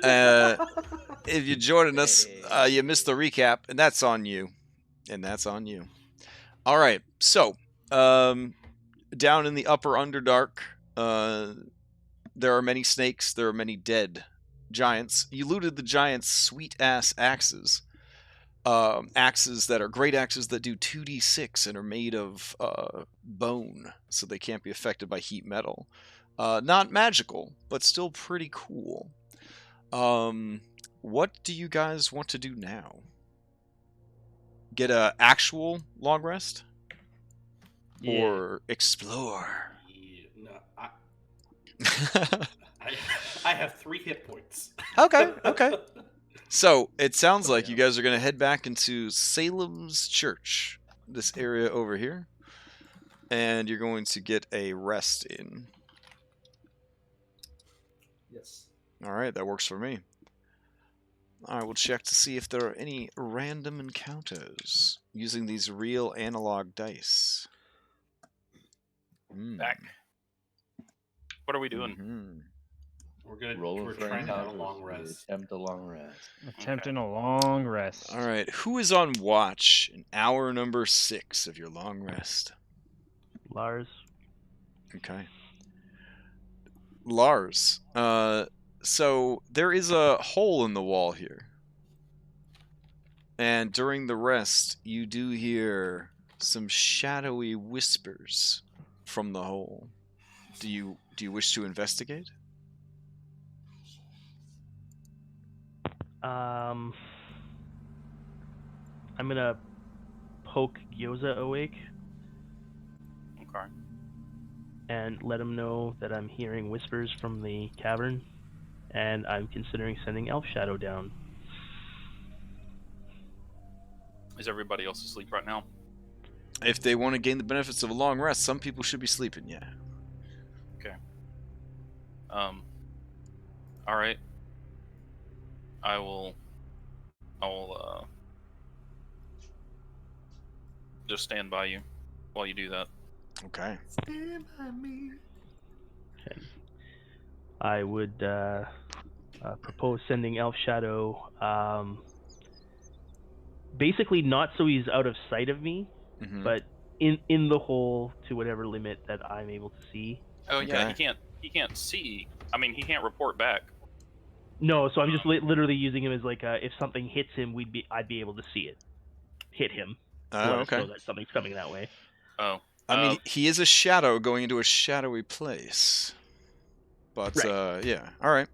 Uh, if you're joining us, you missed the recap, and that's on you. All right, so down in the upper Underdark, there are many snakes. There are many dead giants. You looted the giants' sweet-ass axes. Axes that are great axes that do 2d6 and are made of bone, so they can't be affected by heat metal. Not magical, but still pretty cool. What do you guys want to do now? Get a actual long rest? Yeah. Or explore? No, I have 3 hit points. Okay. So, it sounds like you guys are going to head back into Salem's Church, this area over here, and you're going to get a rest in. Yes. Alright, that works for me. I will check to see if there are any random encounters using these real analog dice. Back. What are we doing? Mm-hmm. We're trying to have a long rest. Attempt a long rest. Attempting a long rest. All right, who is on watch in hour number 6 of your long rest? Lars. Okay. Lars. So there is a hole in the wall here. And during the rest, you do hear some shadowy whispers from the hole. Do you wish to investigate? I'm gonna poke Gyoza awake Okay. and let him know that I'm hearing whispers from the cavern, and I'm considering sending Elf Shadow down. Is everybody else asleep right now? If they want to gain the benefits of a long rest, some people should be sleeping, yeah. Okay. All right. I will just stand by you while you do that. Okay. Stand by me. Okay. I would propose sending Elf Shadow, basically not so he's out of sight of me, Mm-hmm. but in the hole to whatever limit that I'm able to see. Oh yeah, Okay. he can't see. I mean, he can't report back. No, so I'm just literally using him as like if something hits him, I'd be able to see it hit him. To let us Okay. know that something's coming that way. Oh. I mean, he is a shadow going into a shadowy place. But, Right. yeah. All right.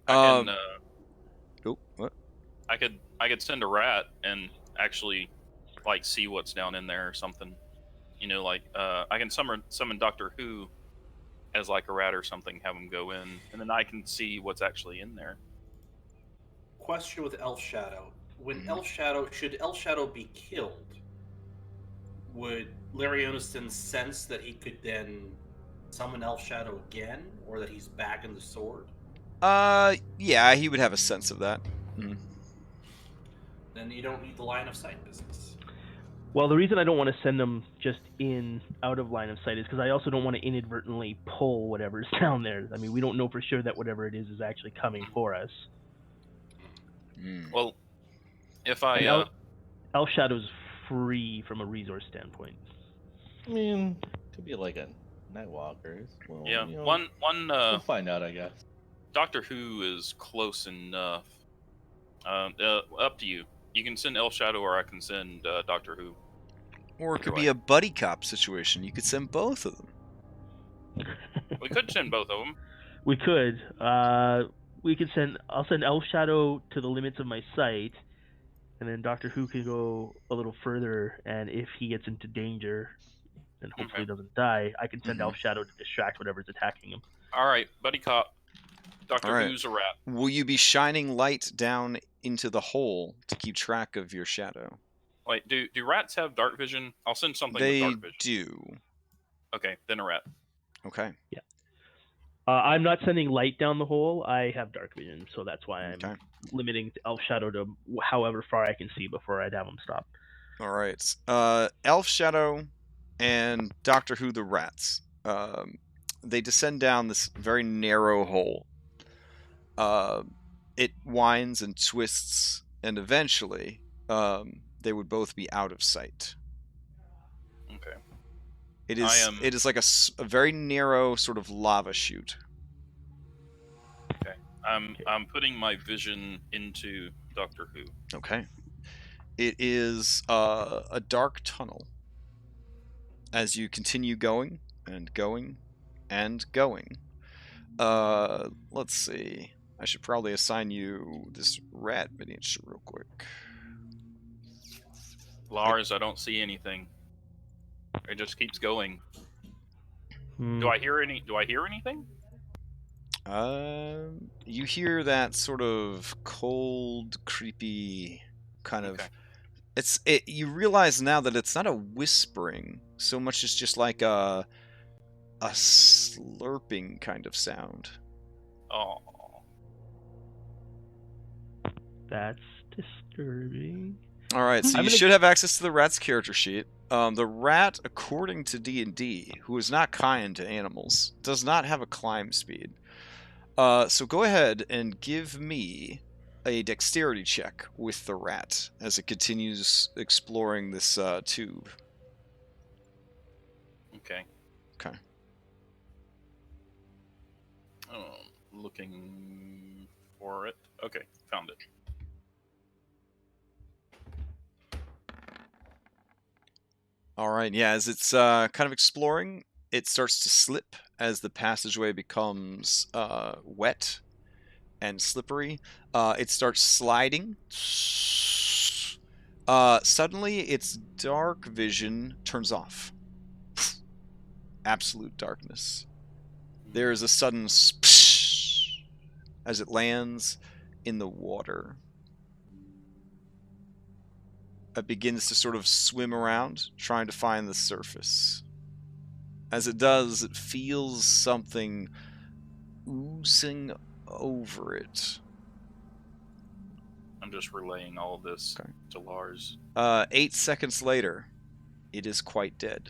I can. Oh, what? I could send a rat and actually, like, see what's down in there or something. You know, like I can summon Doctor Who as like a rat or something, have him go in, and then I can see what's actually in there. Question with Elf Shadow: When should Elf Shadow be killed? Would Larry Oniston sense that he could then summon Elf Shadow again, or that he's back in the sword? Yeah, he would have a sense of that. Mm. Then you don't need the line of sight business. Well, the reason I don't want to send them just out of line of sight is because I also don't want to inadvertently pull whatever's down there. I mean, we don't know for sure that whatever it is actually coming for us. Mm. Well, if I Elf Shadow's free from a resource standpoint. I mean, could be like a Nightwalkers. Well, yeah, you know, one we'll find out, I guess. Doctor Who is close enough. Up to you. You can send Elf Shadow, or I can send Doctor Who. Or it could Either be way. a buddy cop situation. You could send both of them. We could send both of them. We could. I'll send Elf Shadow to the limits of my sight, and then Doctor Who can go a little further, and if he gets into danger and hopefully doesn't die, I can send Elf Shadow to distract whatever's attacking him. All right, buddy cop. Doctor All right. Who's a rat. Will you be shining light down into the hole to keep track of your shadow? Wait, do rats have dark vision? I'll send something They with dark vision. do. Okay, then a rat. Okay. Yeah. I'm not sending light down the hole. I have dark vision, so that's why I'm limiting Elf Shadow to however far I can see before I'd have him stop. All right. Elf Shadow and Doctor Who the rats. They descend down this very narrow hole. it winds and twists, and eventually they would both be out of sight. Okay. It is like a very narrow sort of lava chute. Okay. I'm putting my vision into Doctor Who. Okay. It is a dark tunnel. As you continue going and going and going. Let's see. I should probably assign you this rat miniature real quick. Lars, I don't see anything. It just keeps going. Hmm. Do I hear anything? You hear that sort of cold, creepy kind of. Okay. You realize now that it's not a whispering so much as just like a slurping kind of sound. Oh. That's disturbing. All right, so you should have access to the rat's character sheet. The rat, according to D&D, who is not kind to animals, does not have a climb speed. So go ahead and give me a dexterity check with the rat as it continues exploring this tube. Okay. Okay. Looking for it. Okay, found it. All right, yeah, as it's kind of exploring, it starts to slip as the passageway becomes wet and slippery. It starts sliding. Suddenly, its dark vision turns off. Absolute darkness. There is a sudden splash as it lands in the water. It begins to sort of swim around, trying to find the surface. As it does, it feels something oozing over it. I'm just relaying all of this to Lars. 8 seconds later, it is quite dead.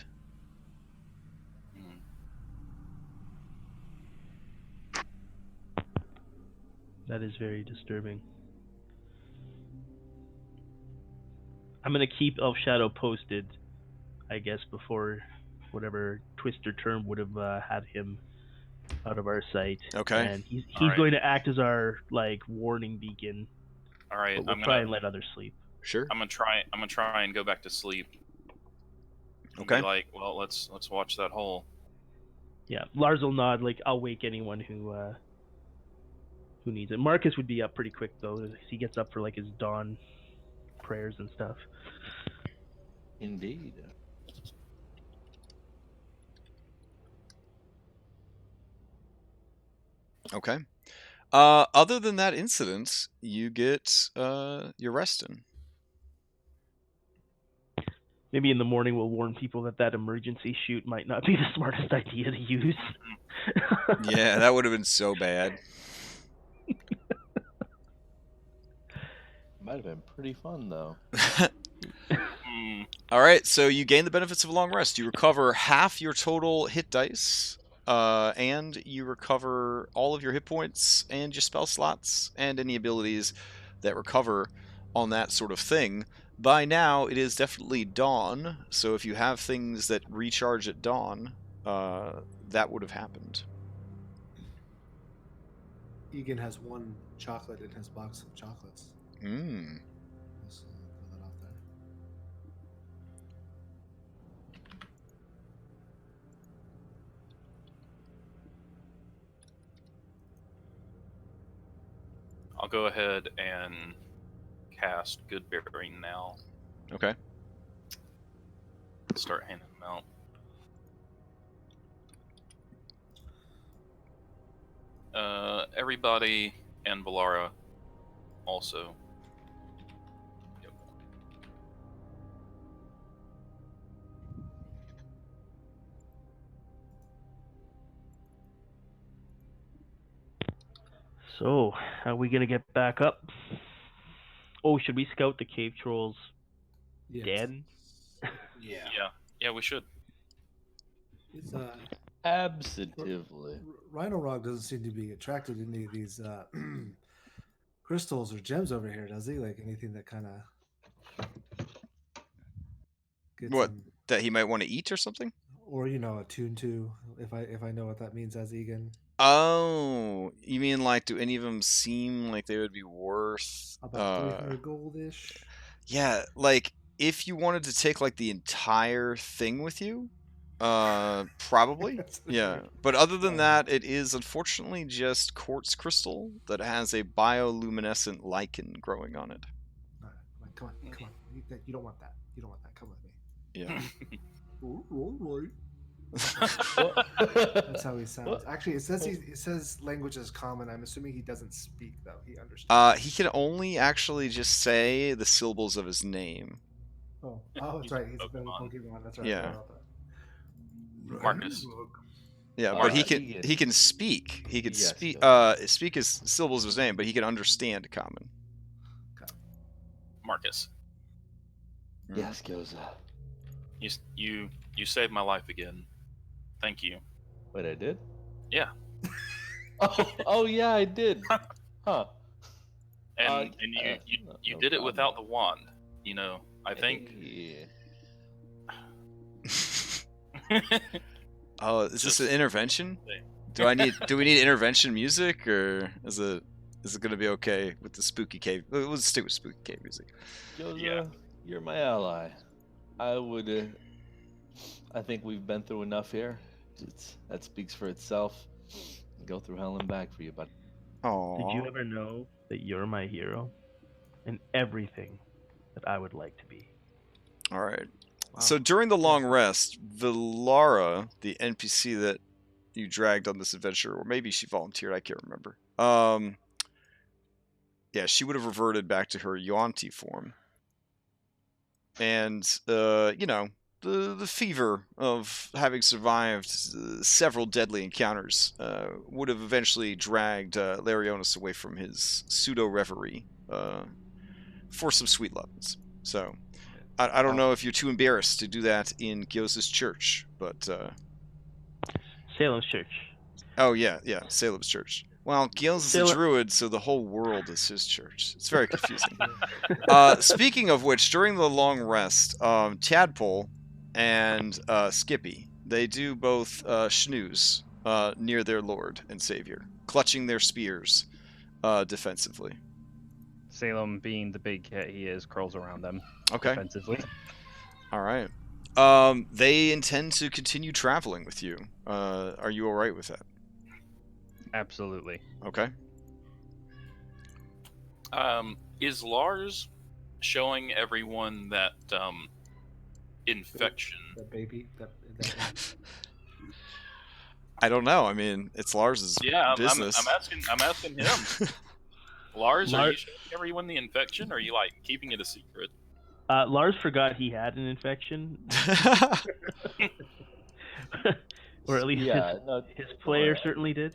That is very disturbing. I'm gonna keep Elf Shadow posted, I guess, before whatever twist or turn would have had him out of our sight. Okay. And he's right. going to act as our warning beacon. All right. But we'll try and let others sleep. Sure. I'm gonna try and go back to sleep. Okay. Be like, well, let's watch that hole. Yeah, Lars will nod. I'll wake anyone who needs it. Marcus would be up pretty quick though, as he gets up for his dawn prayers and stuff. Indeed. Okay. Other than that incident, you get your rest in. Maybe in the morning we'll warn people that emergency chute might not be the smartest idea to use. Yeah, that would have been so bad. Might have been pretty fun, though. All right, so you gain the benefits of a long rest. You recover half your total hit dice, and you recover all of your hit points and your spell slots and any abilities that recover on that sort of thing. By now, it is definitely dawn, so if you have things that recharge at dawn, that would have happened. Egan has one chocolate in his box of chocolates. Let's put that out there. I'll go ahead and cast Good Bearing now. Okay. Start handing them out. Everybody and Valara also. Yep. So, are we gonna get back up? Oh, should we scout the cave trolls' den? Yeah. Yeah, we should. It's Absentively. Rhino Rock doesn't seem to be attracted to any of these crystals or gems over here, does he? Like anything that kind of gets What, him, that he might want to eat or something? or attuned to. If I know what that means as Egan. Oh, you mean like, do any of them seem like they would be worth? About 300 goldish. Yeah, like if you wanted to take like the entire thing with you, probably. That's Yeah, weird. but other than that, it is unfortunately just quartz crystal that has a bioluminescent lichen growing on it. All right, come on. You don't want that. You don't want that. Come with me. Yeah. All right. What? That's how he sounds. What? Actually, it says language is common. I'm assuming he doesn't speak though. He understands. He can only actually just say the syllables of his name. Oh, that's right. He's a bit of a Pokemon. Pokemon. That's right. Yeah. Marcus. Yeah, All but right. he can speak. He can Yes, speak go. speak his syllables of his name, but he can understand common. Marcus. Yes, Gyoza. You saved my life again. Thank you. Wait, I did? Yeah. Oh yeah, I did. Huh. And you no did it problem. without the wand. I think. Yeah. Oh, is this Just- an intervention? thing. Do we need intervention music, or is it going to be okay with the spooky cave? We'll stick with spooky cave music. Gyoza, Yeah. you're my ally. I think we've been through enough here. That speaks for itself. Go through hell and back for you, bud. Oh. Did you ever know that you're my hero and everything that I would like to be? All right. Wow. So during the long rest, Villara, the NPC that you dragged on this adventure, or maybe she volunteered, I can't remember. Yeah, she would have reverted back to her Yuanti form. And, the fever of having survived several deadly encounters would have eventually dragged Larionis away from his pseudo-reverie for some sweet lovins. So, I don't know if you're too embarrassed to do that in Gyoza's church, but... Salem's Church. Oh, yeah, Salem's church. Well, Gyoza's a druid, so the whole world is his church. It's very confusing. Speaking of which, during the long rest, Tadpole and Skippy, they do both snooze near their lord and savior, clutching their spears defensively. Salem, being the big cat he is, curls around them Okay. defensively. All right. They intend to continue traveling with you. Are you all right with that? Absolutely. Okay. Is Lars showing everyone that infection? That baby. That I don't know. I mean, it's Lars's business. I'm asking him. Lars, are you showing everyone the infection, or are you keeping it a secret? Lars forgot he had an infection, or at least his player certainly did.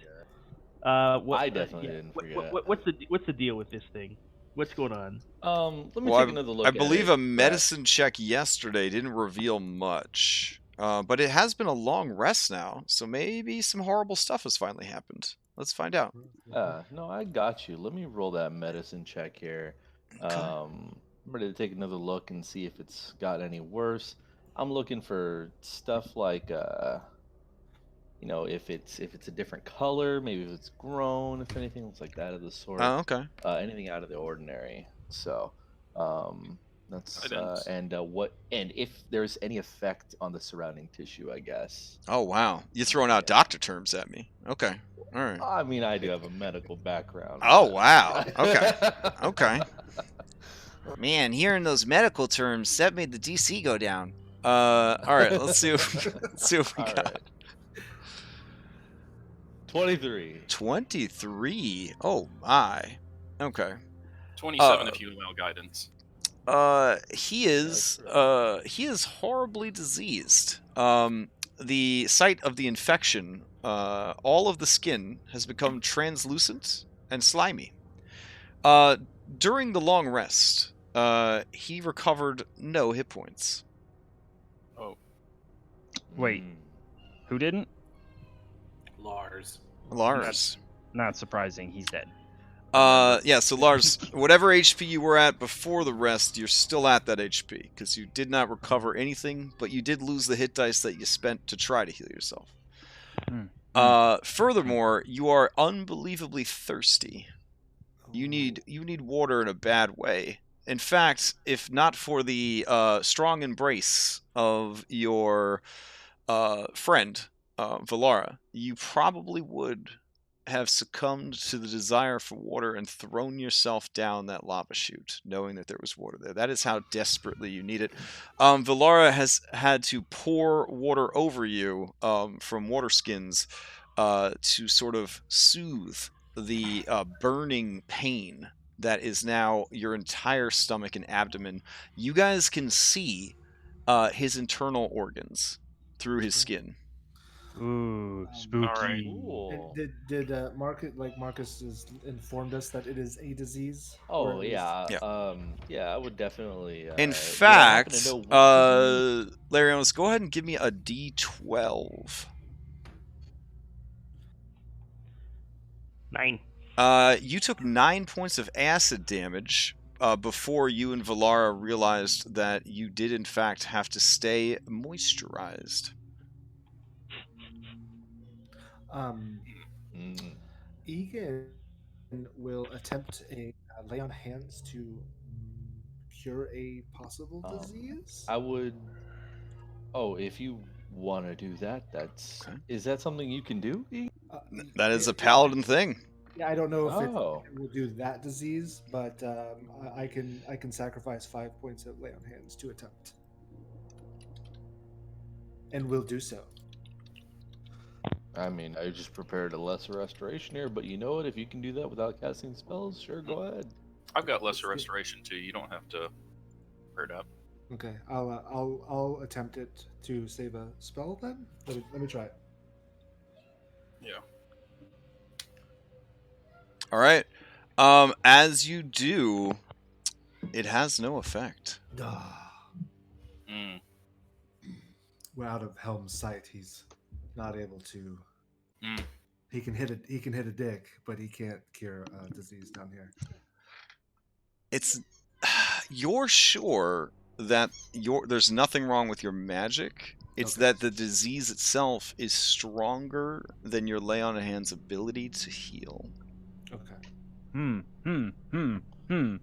I definitely didn't forget. What's the deal with this thing? What's going on? Let me take another look. I believe at a medicine check yesterday didn't reveal much, but it has been a long rest now, so maybe some horrible stuff has finally happened. Let's find out. No, I got you. Let me roll that medicine check here. I'm ready to take another look and see if it's got any worse. I'm looking for stuff like, if it's a different color, maybe if it's grown, if anything looks like that of the sort. Oh, okay. Anything out of the ordinary. So, that's and if there's any effect on the surrounding tissue, I guess. Oh wow, you're throwing out doctor terms at me. Okay, all right. I mean, I do have a medical background. Oh wow. Okay. Man, hearing those medical terms, that made the DC go down. All right, let's see what we got. Right. 23. 23. Oh my. Okay. 27 if you allow guidance. He is horribly diseased. The site of the infection, all of the skin has become translucent and slimy. During the long rest, he recovered no hit points. Oh. Wait. Who didn't? Lars. Lars. Not surprising, he's dead. Yeah, so Lars, whatever HP you were at before the rest, you're still at that HP, because you did not recover anything, but you did lose the hit dice that you spent to try to heal yourself. Furthermore, you are unbelievably thirsty. You need water in a bad way. In fact, if not for the strong embrace of your friend, Valara, you probably would have succumbed to the desire for water and thrown yourself down that lava chute, knowing that there was water there. That is how desperately you need it. Valara has had to pour water over you from water skins to sort of soothe the burning pain that is now your entire stomach and abdomen. You guys can see his internal organs through his skin. Ooh, spooky. All right. Cool. Did Marcus has informed us that it is a disease? Oh Or at least- yeah. Yeah, I would definitely. In would I happen fact, to know what disease? Larianos, go ahead and give me a D12. 9. You took 9 points of acid damage before you and Valara realized that you did in fact have to stay moisturized. Egan will attempt a lay on hands to cure a possible disease. I would. Oh, if you want to do that, that's. Okay. Is that something you can do? That is a paladin thing. Yeah, I don't know if it Oh. will do that disease, but I can sacrifice 5 points of lay on hands to attempt, and will do so. I mean, I just prepared a lesser restoration here, but you know what? If you can do that without casting spells, sure, go ahead. I've got lesser restoration too. You don't have to pair it up. Okay, I'll attempt it to save a spell then. Let me try it. Yeah. All right. As you do, it has no effect. Mm. We're out of Helm's sight. He's not able to. Mm. He can hit a dick, but he can't cure a disease down here. It's you're sure that there's nothing wrong with your magic. It's Okay. that the disease itself is stronger than your lay on hands ability to heal. Okay.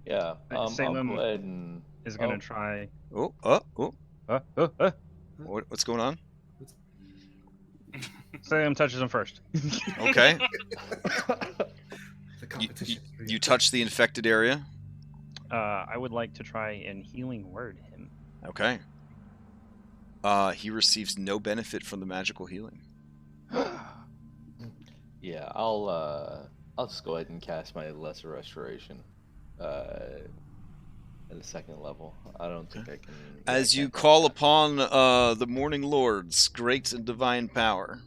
Yeah. I'll Salem go ahead and. Is gonna try. Oh. What's going on? Salem touches him first. Okay. The competition. You touch the infected area. I would like to try and healing word him. Okay. He receives no benefit from the magical healing. Yeah, I'll just go ahead and cast my lesser restoration at the second level. I don't think I can. As I you can't go call back. upon the Morning Lord's great and divine power,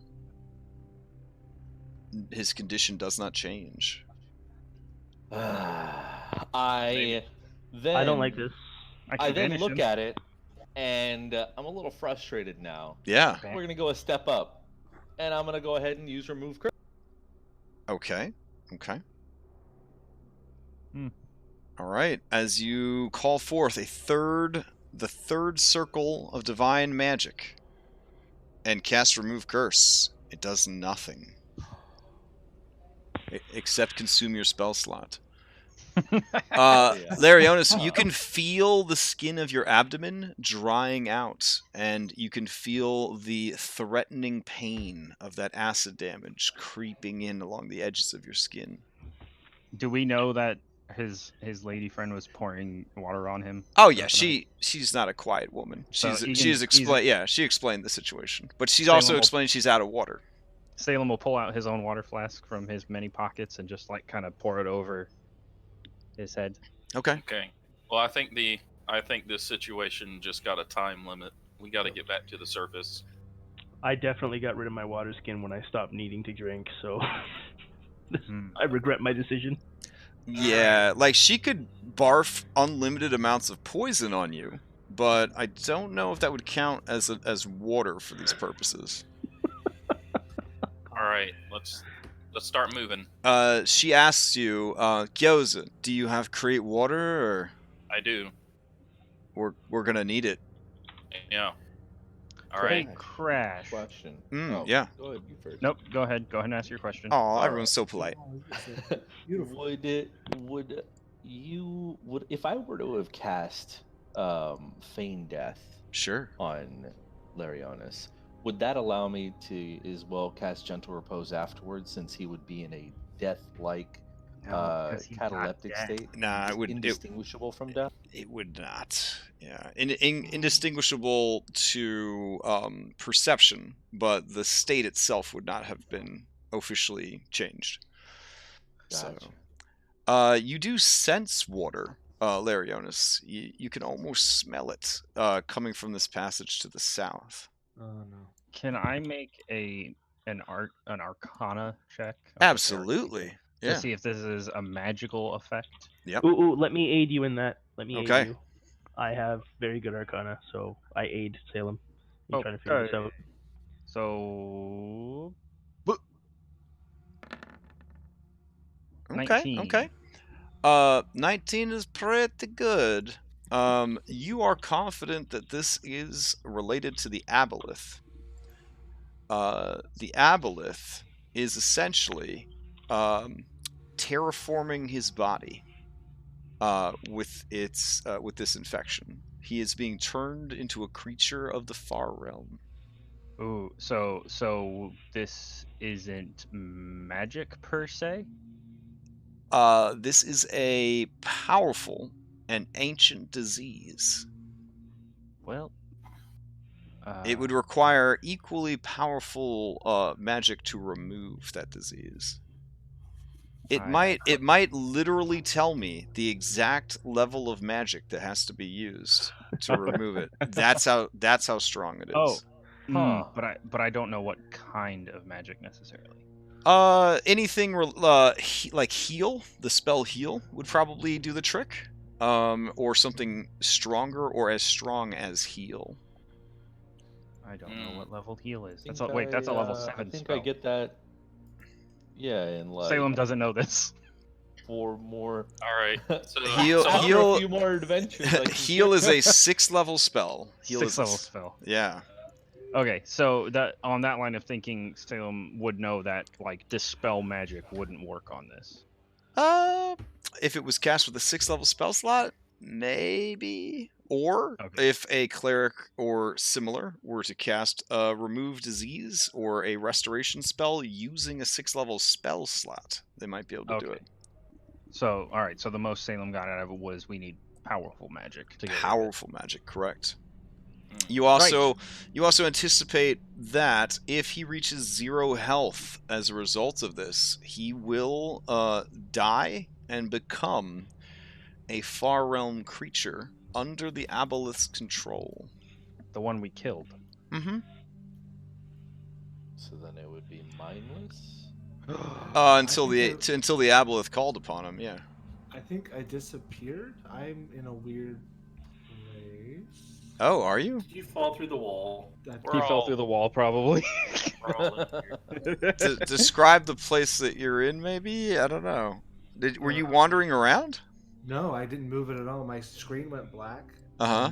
his condition does not change. I don't like this. I then banish look him. at it, and I'm a little frustrated now. Yeah. We're gonna go a step up, and I'm gonna go ahead and use remove curse. Okay. Hmm. All right. As you call forth the third circle of divine magic, and cast remove curse, it does nothing except consume your spell slot. Larionis, you can feel the skin of your abdomen drying out, and you can feel the threatening pain of that acid damage creeping in along the edges of your skin. Do we know that his lady friend was pouring water on him? Oh yeah, she's not a quiet woman. So She explained the situation, but she's Salem also will- explained she's out of water. Salem will pull out his own water flask from his many pockets and just like kind of pour it over his head. Okay. Okay. Well, I think this situation just got a time limit. We got to get back to the surface. I definitely got rid of my water skin when I stopped needing to drink, so Hmm. I regret my decision. Yeah, like she could barf unlimited amounts of poison on you, but I don't know if that would count as water for these purposes. All All right, let's start moving. She asks you, Gyoza, do you have create water, or I do. we're gonna need it? Yeah. All right. Crash, Crash. Question. Yeah. Go ahead, you first. Nope. Go ahead and ask your question. Oh, everyone's so polite. Oh, it's beautiful. Would if I were to have cast feign death Sure. on Larionis, would that allow me to as well cast gentle repose afterwards, since he would be in a death-like No, 'cause he's not cataleptic dead. state? Nah, He's it would. indistinguishable from death. It would not. Yeah, indistinguishable to perception, but the state itself would not have been officially changed. Gotcha. So, you do sense water, Larionis. You can almost smell it coming from this passage to the south. Oh no. Can I make an Arcana check? Absolutely. To Yeah. see if this is a magical effect. Ooh, let me aid you in that. Let me Okay. aid you. I have very good Arcana, so I aid Salem in Oh, trying to figure this out. So. Okay. 19. Okay. 19 is pretty good. You are confident that this is related to the aboleth. The aboleth is essentially terraforming his body with this infection. He is being turned into a creature of the far realm. Ooh, so this isn't magic per se? This is a powerful and ancient disease. Well, It would require equally powerful magic to remove that disease. It might literally tell me the exact level of magic that has to be used to remove it. That's how strong it is. Oh, Huh. but I don't know what kind of magic necessarily. Anything like heal, the spell heal would probably do the trick. Or something stronger or as strong as heal. I don't know what level heal is. Think That's a level I 7 think spell. I get that. Yeah, and like Salem doesn't know this. 4 more. All right. So Heal- After heal- a few more adventures. I can Heal get- is a 6th level spell. Heal 6th is level spell. Yeah. Okay, so that on that line of thinking, Salem would know that like dispel magic wouldn't work on this. If it was cast with a 6th level spell slot, maybe. Or Okay. if a cleric or similar were to cast a remove disease or a restoration spell using a 6th level spell slot, they might be able to do Okay. it. So all right, so the most Salem got out of it was we need powerful magic to get rid of it. Powerful magic, correct. You also anticipate that if he reaches 0 health as a result of this, he will die and become a far realm creature under the aboleth's control. The one we killed. Mm-hmm. So then it would be mindless. Until the think until the aboleth called upon him. Yeah. I think I disappeared. I'm in a weird place. Oh, are you? Did you fall through the wall? That We're He fell all- through the wall, probably. we're all in here. Describe the place that you're in. Maybe I don't know. Were you wandering around? No, I didn't move it at all. My screen went black. Uh-huh.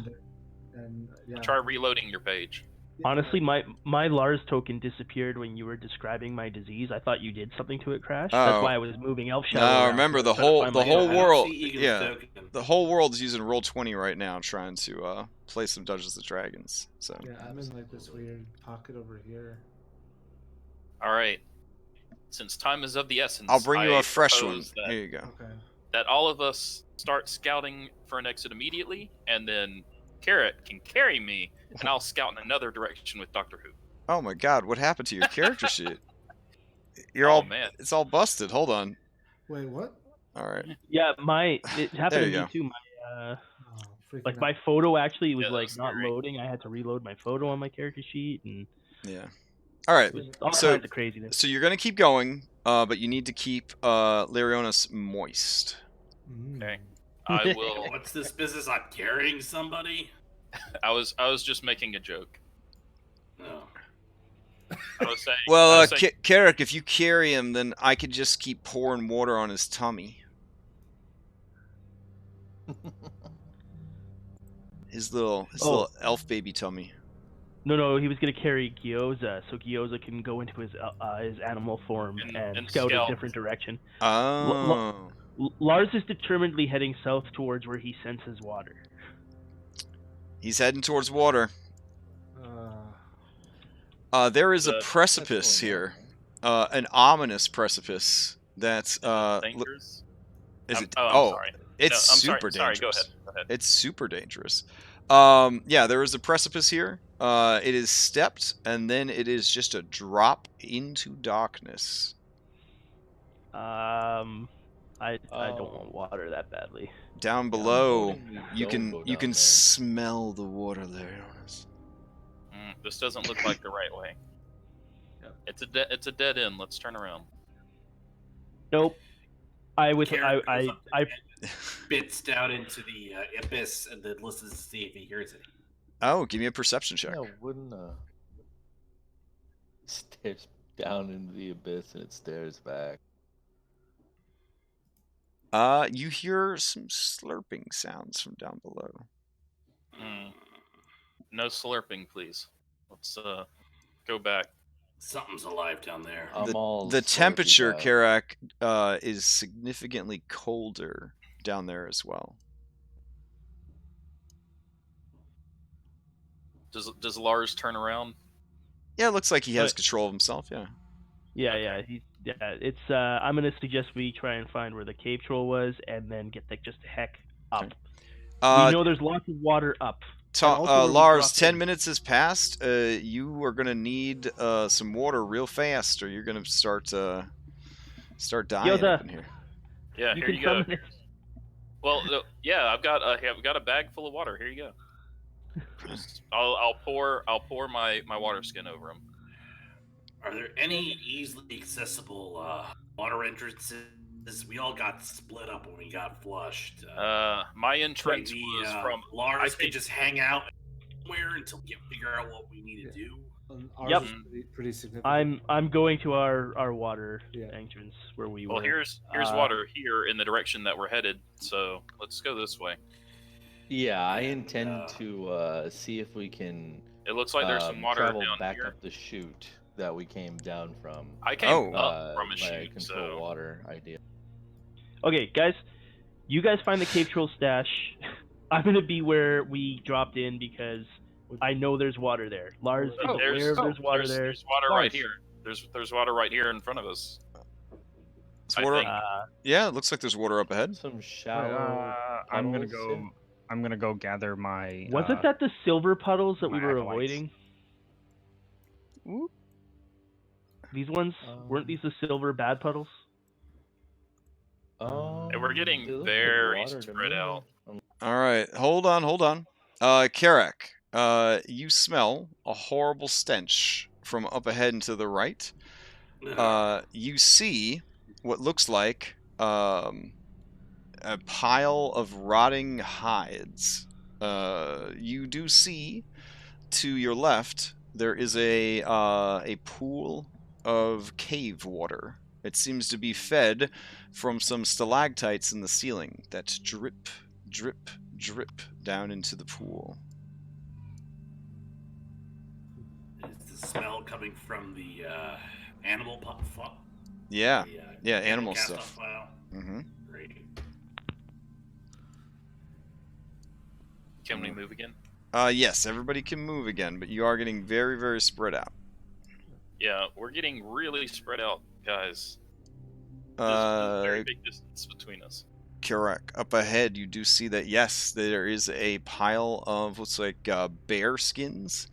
And yeah. Try reloading your page. Honestly, my Lars token disappeared when you were describing my disease. I thought you did something to it, Crash. Oh. That's why I was moving Elf Shadow. No, around, remember trying the to whole find the my whole token. I don't world. see Egan's Yeah, token. the whole world's using Roll20 right now, trying to play some Dungeons and Dragons. So Yeah, I'm in like this weird pocket over here. All right. Since time is of the essence, I'll bring you I a fresh one. propose Here you go. Okay. that all of us start scouting for an exit immediately, and then Carrot can carry me, and I'll scout in another direction with Doctor Who. Oh my God, what happened to your character sheet? You're Oh, all man. It's all busted. Hold on. Wait, what? All right. Yeah, it happened There to you me go. too. Oh, freaking Like out. my photo actually was Yeah, like that's not scary. loading. I had to reload my photo on my character sheet, and Yeah. All right. it was all So- kinds of craziness. So you're gonna keep going, but you need to keep Larionis moist. Mm. Okay. I will. What's this business? I'm carrying somebody? I was just making a joke. No. I was saying. Well, Carrick, if you carry him, then I could just keep pouring water on his tummy. His little elf baby tummy. No, he was gonna carry Gyoza, so Gyoza can go into his animal form and scout a different direction. Oh. Lars is determinedly heading south towards where he senses water. He's heading towards water. There is a precipice here, an ominous precipice. That's dangerous. Is it? I'm sorry. It's super dangerous. Sorry, go ahead. It's super dangerous. Yeah, there is a precipice here. It is stepped, and then it is just a drop into darkness. I don't want water that badly. Down below, you can smell the water there, Jonas. This doesn't look like the right way. Yep. It's a dead end. Let's turn around. Nope. I bits down into the abyss and then listens to see if he hears it. Oh, give me a perception check. Yeah, wouldn't stares down into the abyss and it stares back. You hear some slurping sounds from down below. No slurping, please. Let's go back. Something's alive down there. The temperature, Karak, is significantly colder down there as well. Does Lars turn around? Yeah, it looks like he has control of himself. Yeah. Yeah. It's. I'm gonna suggest we try and find where the cave troll was, and then get just the heck up. Okay. We know there's lots of water up. Lars, 10 minutes has passed. You are gonna need some water real fast, or you're gonna start dying up in here. Yeah, here you go. Well, yeah, I've got a bag full of water. Here you go. I'll pour my water skin over him. Are there any easily accessible water entrances? We all got split up when we got flushed. My entrance was from Lars could just hang out somewhere until we figure out what we need to do. Yep. Pretty significant. I'm going to our water entrance where we were. Well, here's water here in the direction that we're headed. So let's go this way. Yeah, I intend to see if we can. It looks like there's some water travel down back here. up the chute that we came down from. I came up from a chute. Control water idea. Okay, guys, you guys find the cave troll stash. I'm gonna be where we dropped in because I know there's water there. Lars, there's water there. There's water right here. There's water right here in front of us. Yeah, it looks like there's water up ahead. Some shallow. I'm gonna go gather my. Wasn't that the silver puddles that we were avoiding? Whoop. These ones weren't these the silver bad puddles? And we're getting very spread out. All right, hold on. Karak, you smell a horrible stench from up ahead and to the right. You see what looks like a pile of rotting hides. You do see to your left there is a pool of cave water. It seems to be fed from some stalactites in the ceiling that drip, drip, drip down into the pool. Is the smell coming from the animal pot? Yeah, animal stuff. Mm-hmm. Great. Can we move again? Yes, everybody can move again, but you are getting very, very spread out. Yeah, we're getting really spread out, guys. There's a very big distance between us. Correct. Up ahead, you do see that, yes, there is a pile of looks like bear skins,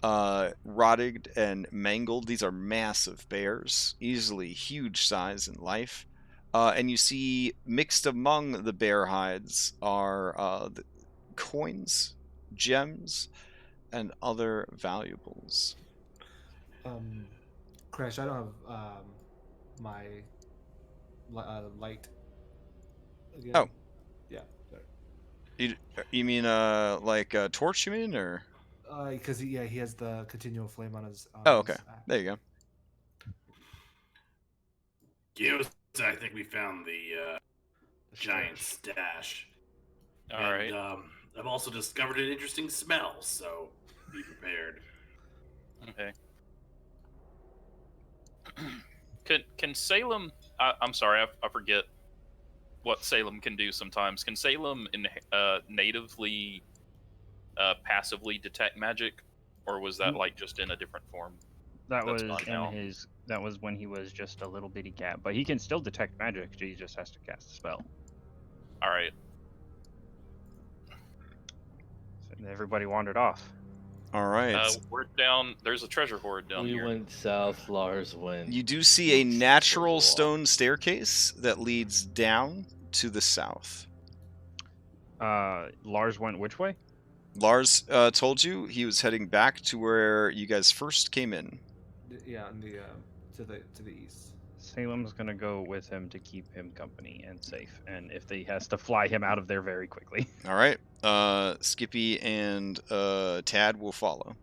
rotted and mangled. These are massive bears, easily huge size in life. And you see mixed among the bear hides are the coins, gems, and other valuables. Crash, I don't have my light. Again. Oh. Yeah. Sorry. You mean like a torch? You mean or? Because he has the continual flame on his. Oh, okay. There you go. Gios, I think we found the giant stash. All right. I've also discovered an interesting smell, so be prepared. Okay. Can Salem? I'm sorry, I forget what Salem can do sometimes. Can Salem natively passively detect magic, or was that like just in a different form? That That's was gone in now. his. That was when he was just a little bitty cat, but he can still detect magic. He just has to cast a spell. All right. So everybody wandered off. All right. We're down. There's a treasure hoard down We here. went south, Lars went. You do see a east. natural There's a lot. stone staircase that leads down to the south. Lars went which way? Lars told you he was heading back to where you guys first came in. Yeah, on the to the east. Salem's gonna go with him to keep him company and safe, and if he has to fly him out of there very quickly. All right. Skippy and Tad will follow.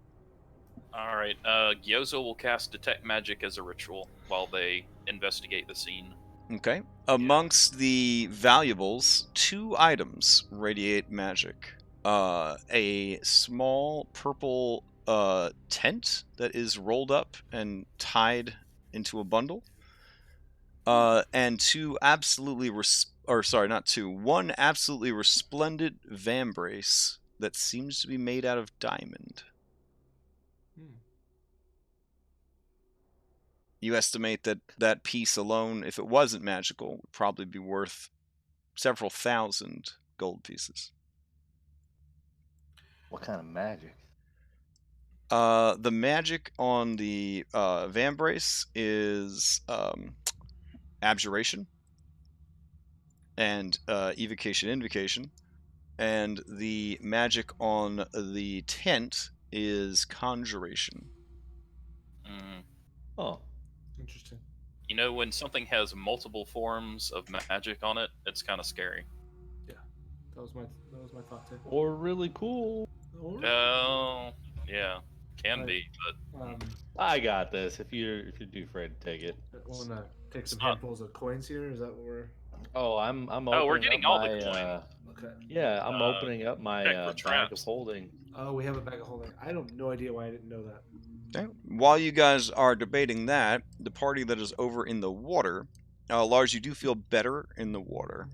All right. Gyozo will cast detect magic as a ritual while they investigate the scene. Okay. Amongst the valuables, 2 items radiate magic. A small purple tent that is rolled up and tied into a bundle. And 2 absolutely one absolutely resplendent vambrace that seems to be made out of diamond. You estimate that that piece alone, if it wasn't magical, would probably be worth several thousand gold pieces. What kind of magic? The magic on the vambrace is abjuration and evocation invocation, and the magic on the tent is conjuration. Mm. Oh, Interesting. You know, when something has multiple forms of magic on it, it's kind of scary. Yeah, that was my thought too. or really cool. Oh, yeah, can be, but I got this. If you're too afraid to take it. Want to take some It's not- handfuls of coins here? Is that what we're? Oh, I'm opening Oh, we're getting up all my, the coin. Okay. Yeah, I'm opening up my check for bag of traps. holding. Oh, we have a bag of holding. I have no idea why I didn't know that. Okay. While you guys are debating that, the party that is over in the water, Lars, you do feel better in the water.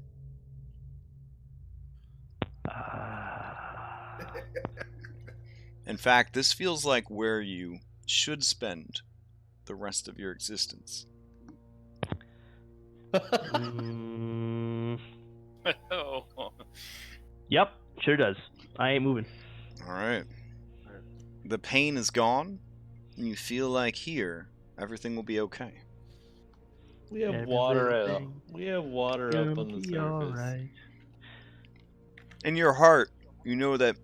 In fact, this feels like where you should spend the rest of your existence. Oh. Yep, sure does. I ain't moving. All right. The pain is gone, and you feel like here everything will be okay. We have water. Everything We have water up on the be surface. alright. In your heart, you know that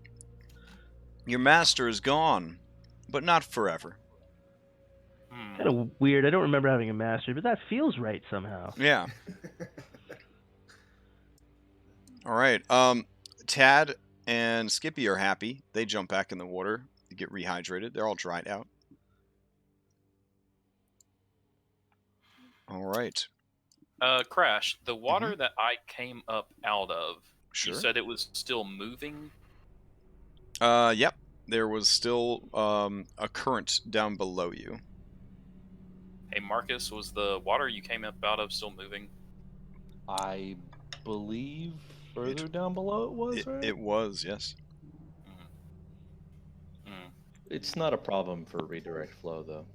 your master is gone, but not forever. Kind of weird. I don't remember having a master, but that feels right somehow. Yeah. All right. Tad and Skippy are happy. They jump back in the water to get rehydrated. They're all dried out. All right. Crash, the water that I came up out of, Sure. you said it was still moving? Yep. There was still a current down below you. Hey, Marcus, was the water you came up out of still moving? I believe further down below it was, right? It was, yes. It's not a problem for redirect flow, though.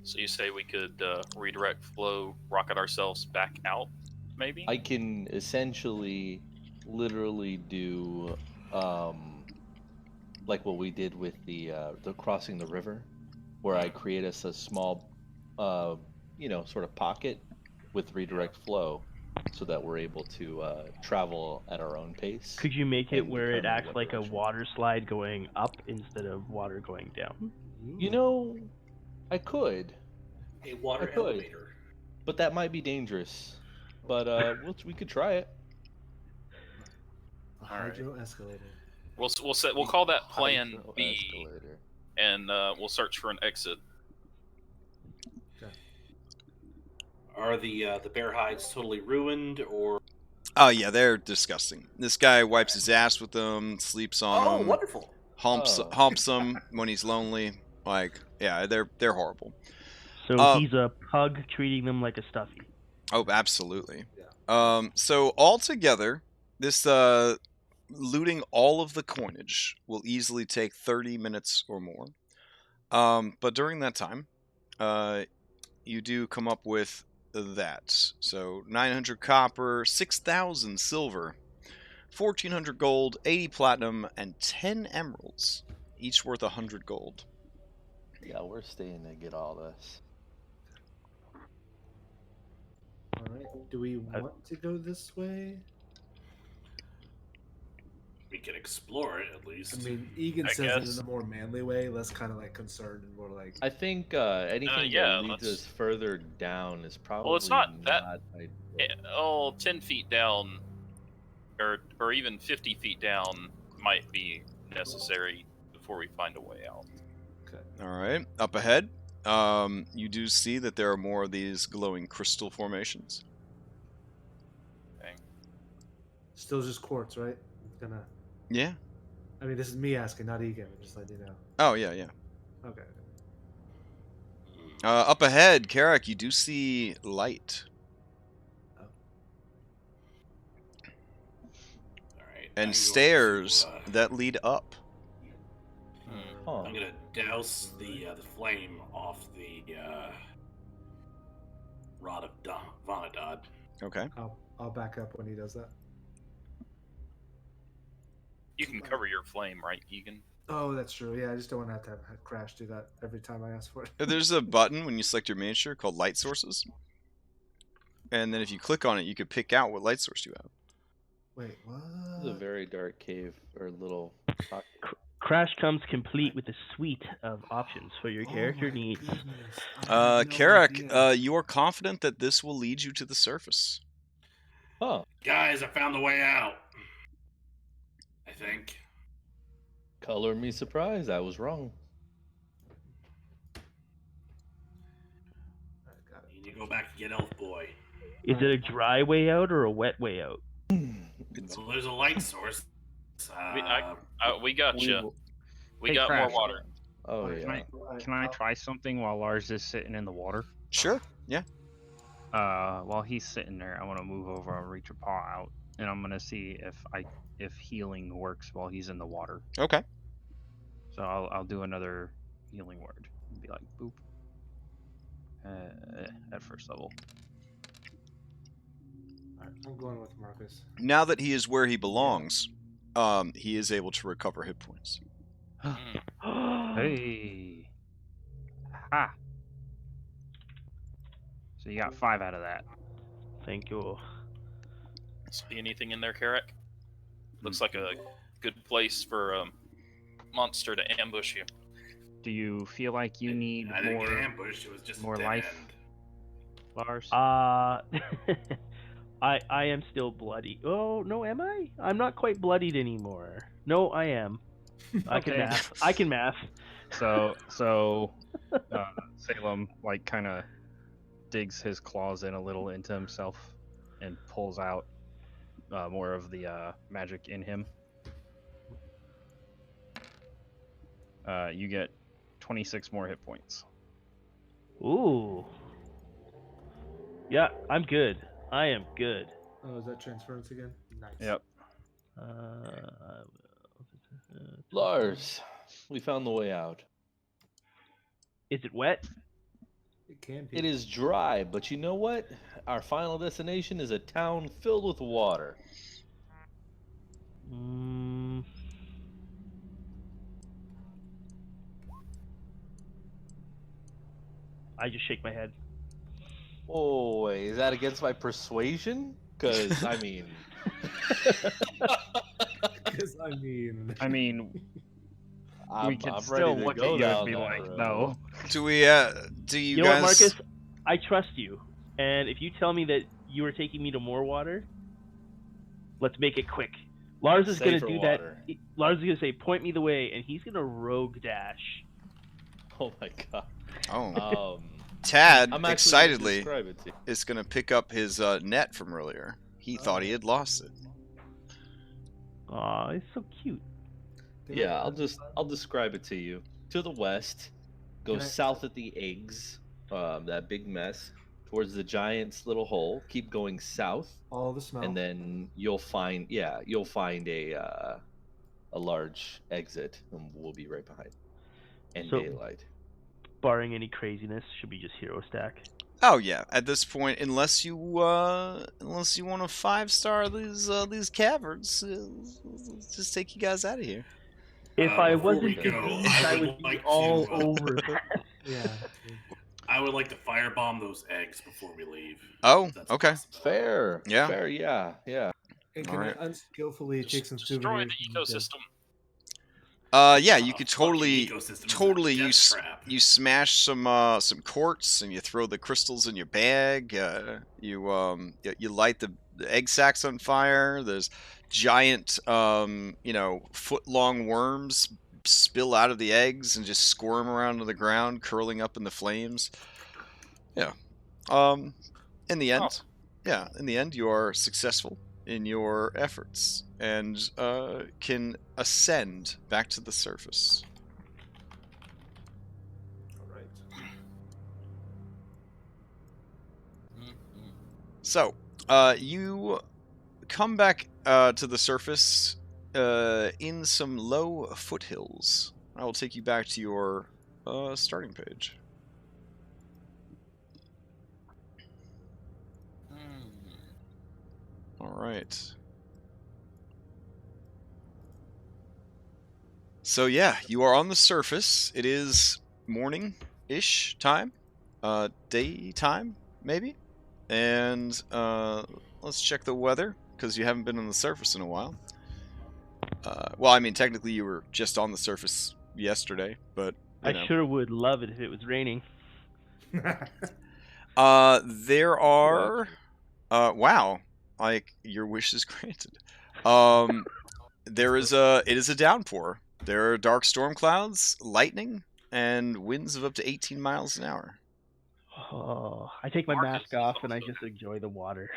So you say we could redirect flow, rocket ourselves back out, maybe? I can essentially, literally do, like what we did with the crossing the river, where I create us a small, sort of pocket with redirect flow, so that we're able to travel at our own pace. Could you make it and where it determine acts what like direction. a water slide going up instead of water going down? You know, I could, A water I could. elevator. but that might be dangerous. But we could try it. A All right. hydro escalator. We'll call that Plan Hydro B, escalator. and we'll search for an exit. Are the bear hides totally ruined, or? Oh yeah, they're disgusting. This guy wipes his ass with them, sleeps on Oh, them, wonderful! humps them when he's lonely. Like, yeah, they're horrible. So he's a pug treating them like a stuffy. Oh, absolutely. Yeah. So altogether, this looting all of the coinage will easily take 30 minutes or more. But during that time, you do come up with that. So 900 copper, 6,000 silver, 1,400 gold, 80 platinum, and 10 emeralds, each worth 100 gold. Yeah, we're staying to get all this. All right. Do we want to go this way? We can explore it at least. I mean, Egan I says it guess. in a more manly way, less kind of like concerned and more like. I think anything yeah, that leads let's- us further down is probably Well, it's not that- ideal. 10 feet down, or even 50 feet down might be necessary before we find a way out. Okay. All right, up ahead, you do see that there are more of these glowing crystal formations. Okay. Still just quartz, right? Gonna. Yeah. I mean, this is me asking, not Egan. Just letting you know. Oh, yeah, yeah. Okay. Up ahead, Carrick, you do see light. Alright. And stairs that lead up. Huh. I'm gonna douse the flame off the rod of Vanadad. Okay. I'll back up when he does that. You can cover your flame, right, Egan? Oh, that's true. Yeah, I just don't want to have Crash do that every time I ask for it. There's a button when you select your miniature called light sources. And then if you click on it, you could pick out what light source you have. Wait, what? This is a very dark cave or little pocket. Crash comes complete with a suite of options for your character Oh my needs. goodness. I had no Carrick, idea. you are confident that this will lead you to the surface. Huh. Guys, I found the way out. I think. Color me surprised. I was wrong. I got it. You need to go back and get Elf Boy. Is it a dry way out or a wet way out? So there's a light source. We got you. We Hey, got Crash. more water. Oh Alright, yeah. Can I try something while Lars is sitting in the water? Sure. Yeah. While he's sitting there, I want to move over and reach a paw out, and I'm gonna see if healing works while he's in the water. Okay. So I'll do another healing word and be like boop. At first level. Alright, I'm going with Marcus. Now that he is where he belongs, he is able to recover hit points. Hey. Ha. So you got 5 out of that. Thank you. See anything in there, Carrick? Looks like a good place for a monster to ambush you. Do you feel like you need I didn't get more, ambushed. It was just more a dead life? end. Lars? I am still bloody. Oh no, am I? I'm not quite bloodied anymore. No, I am. I can Okay. math. I can math. So Salem like kind of digs his claws in a little into himself and pulls out more of the magic in him. You get 26 more hit points. Ooh. Yeah, I'm good. I am good. Oh, is that transference again? Nice. Yep. Lars, we found the way out. Is it wet? It can be. It is dry, but you know what? Our final destination is a town filled with water. I just shake my head. Oh, wait, is that against my persuasion? Because, I mean... Because I mean, we can I'm still ready to look go at you and down be that like, road. no. Do we? Do you You know guys? what, Marcus? I trust you. And if you tell me that you are taking me to more water, let's make it quick. Lars is gonna Safer do water. that. Lars is gonna say, "Point me the way," and he's gonna rogue dash. Oh my god. Oh. Tad, I'm actually gonna excitedly, describe it to you. is going to pick up his net from earlier. He thought he had lost it. Aw, it's so cute. Yeah, I'll describe it to you. To the west, go south at the eggs, that big mess, towards the giant's little hole. Keep going south, All the smell. and then you'll find a large exit, and we'll be right behind. And So- daylight. Barring any craziness, should be just hero stack. Oh yeah, at this point, unless you want to 5-star these caverns, let's just take you guys out of here. If I Before we wasn't go, convinced, I I would would be like all to, over that. Yeah. I would like to firebomb those eggs before we leave. Oh, if that's okay. possible. Fair. Yeah. Fair. Yeah. And can Alright. I unskillfully take some Destroy souvenirs? the ecosystem. Yeah, you could Fucking totally ecosystem is a totally death trap. you smash some quartz and you throw the crystals in your bag. You light the egg sacs on fire. There's giant foot-long worms spill out of the eggs and just squirm around on the ground, curling up in the flames. Yeah. In the end, Awesome. in the end, you are successful in your efforts and can ascend back to the surface. All right. So, you come back to the surface in some low foothills. I will take you back to your starting page. All right. So yeah, you are on the surface. It is morning-ish time, daytime maybe, and let's check the weather because you haven't been on the surface in a while. Well, I mean, technically you were just on the surface yesterday, but you know. I sure would love it if it was raining. There are, wow, like your wish is granted. It is a downpour. There are dark storm clouds, lightning, and winds of up to 18 miles an hour. Oh, I take my Marcus mask off is and I also just enjoy the water.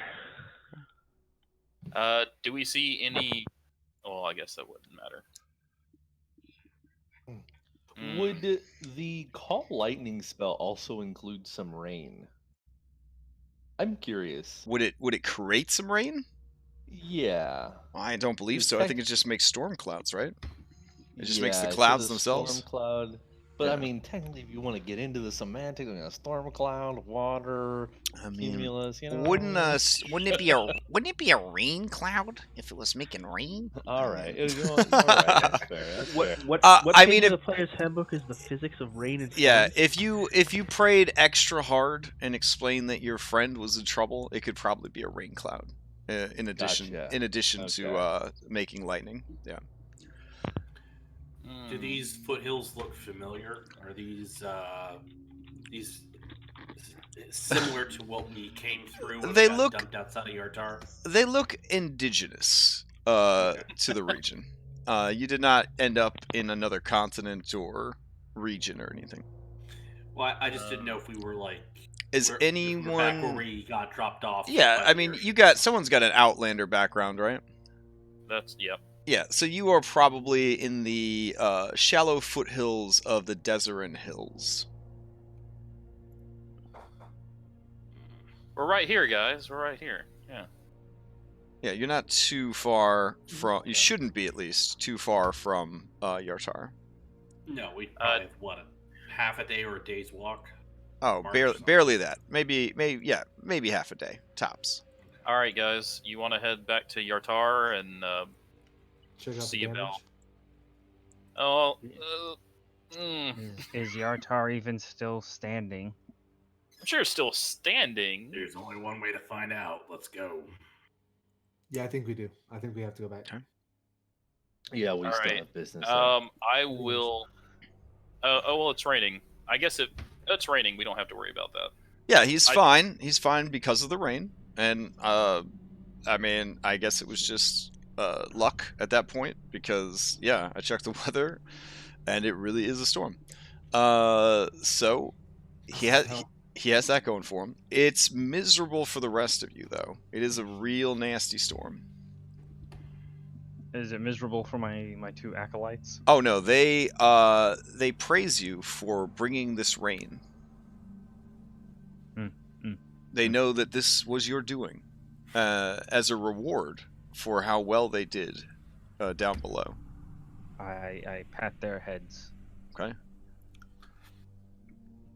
Do we see any? Well, I guess that wouldn't matter. Would the call lightning spell also include some rain? I'm curious. Would it create some rain? Yeah. I don't believe It's so. I tech- think it just makes storm clouds, right? It just yeah, makes the it clouds says a themselves. Storm cloud. But Yeah. I mean, technically, if you want to get into the semantics, a storm cloud, water, I mean, cumulus, you know. wouldn't it be a rain cloud if it was making rain? All right. All right. That's fair. That's fair. What I page mean, in the player's handbook is the physics of rain and Yeah, storms? if you prayed extra hard and explained that your friend was in trouble, it could probably be a rain cloud. In addition Gotcha. to making lightning. Yeah. Do these foothills look familiar? Are these similar to what we came through when They we got look- dumped outside of Yartar? They look indigenous to the region. You did not end up in another continent or region or anything. Well, I just didn't know if we were like. Is if we're back where anyone? we got dropped off? Yeah, by I the mean, area. someone's got an Outlander background, right? That's yep. Yeah, so you are probably in the shallow foothills of the Deserin Hills. We're right here, guys. We're right here. Yeah. Yeah, you're not too far from. You shouldn't be, at least, too far from Yartar. No, we probably have what, half a day or a day's walk. Oh, Mark or barely, something. barely that. Maybe half a day tops. All right, guys. You want to head back to Yartar and Check out see the damage. about? Is Yartar even still standing? I'm sure it's still standing. There's only one way to find out. Let's go. Yeah, I think we do. I think we have to go back. Okay. Yeah, we All still right. have business. I will. Oh well, it's raining. I guess it's raining. We don't have to worry about that. Yeah, he's fine. He's fine because of the rain. And I mean, I guess it was just luck at that point because I checked the weather, and it really is a storm. So he has that going for him. It's miserable for the rest of you, though. It is a real nasty storm. Is it miserable for my two acolytes? Oh no, they praise you for bringing this rain. They know that this was your doing, as a reward for how well they did down below. I pat their heads. Okay.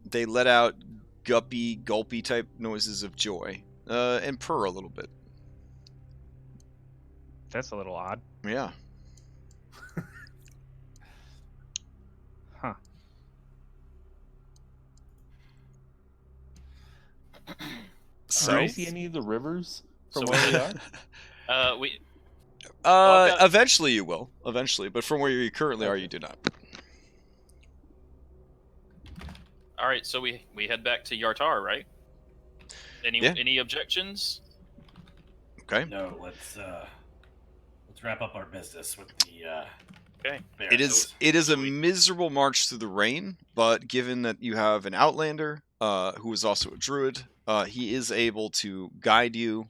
They let out guppy, gulpy type noises of joy, and purr a little bit. That's a little odd. Yeah. Huh. So, Do you see any of the rivers from where we are? We eventually you will. Eventually, but from where you currently are, you do not. all right. So we head back to Yartar, right? Any objections? Okay. No, let's wrap up our business with the. Okay. bear. It is a miserable march through the rain, but given that you have an outlander who is also a druid, he is able to guide you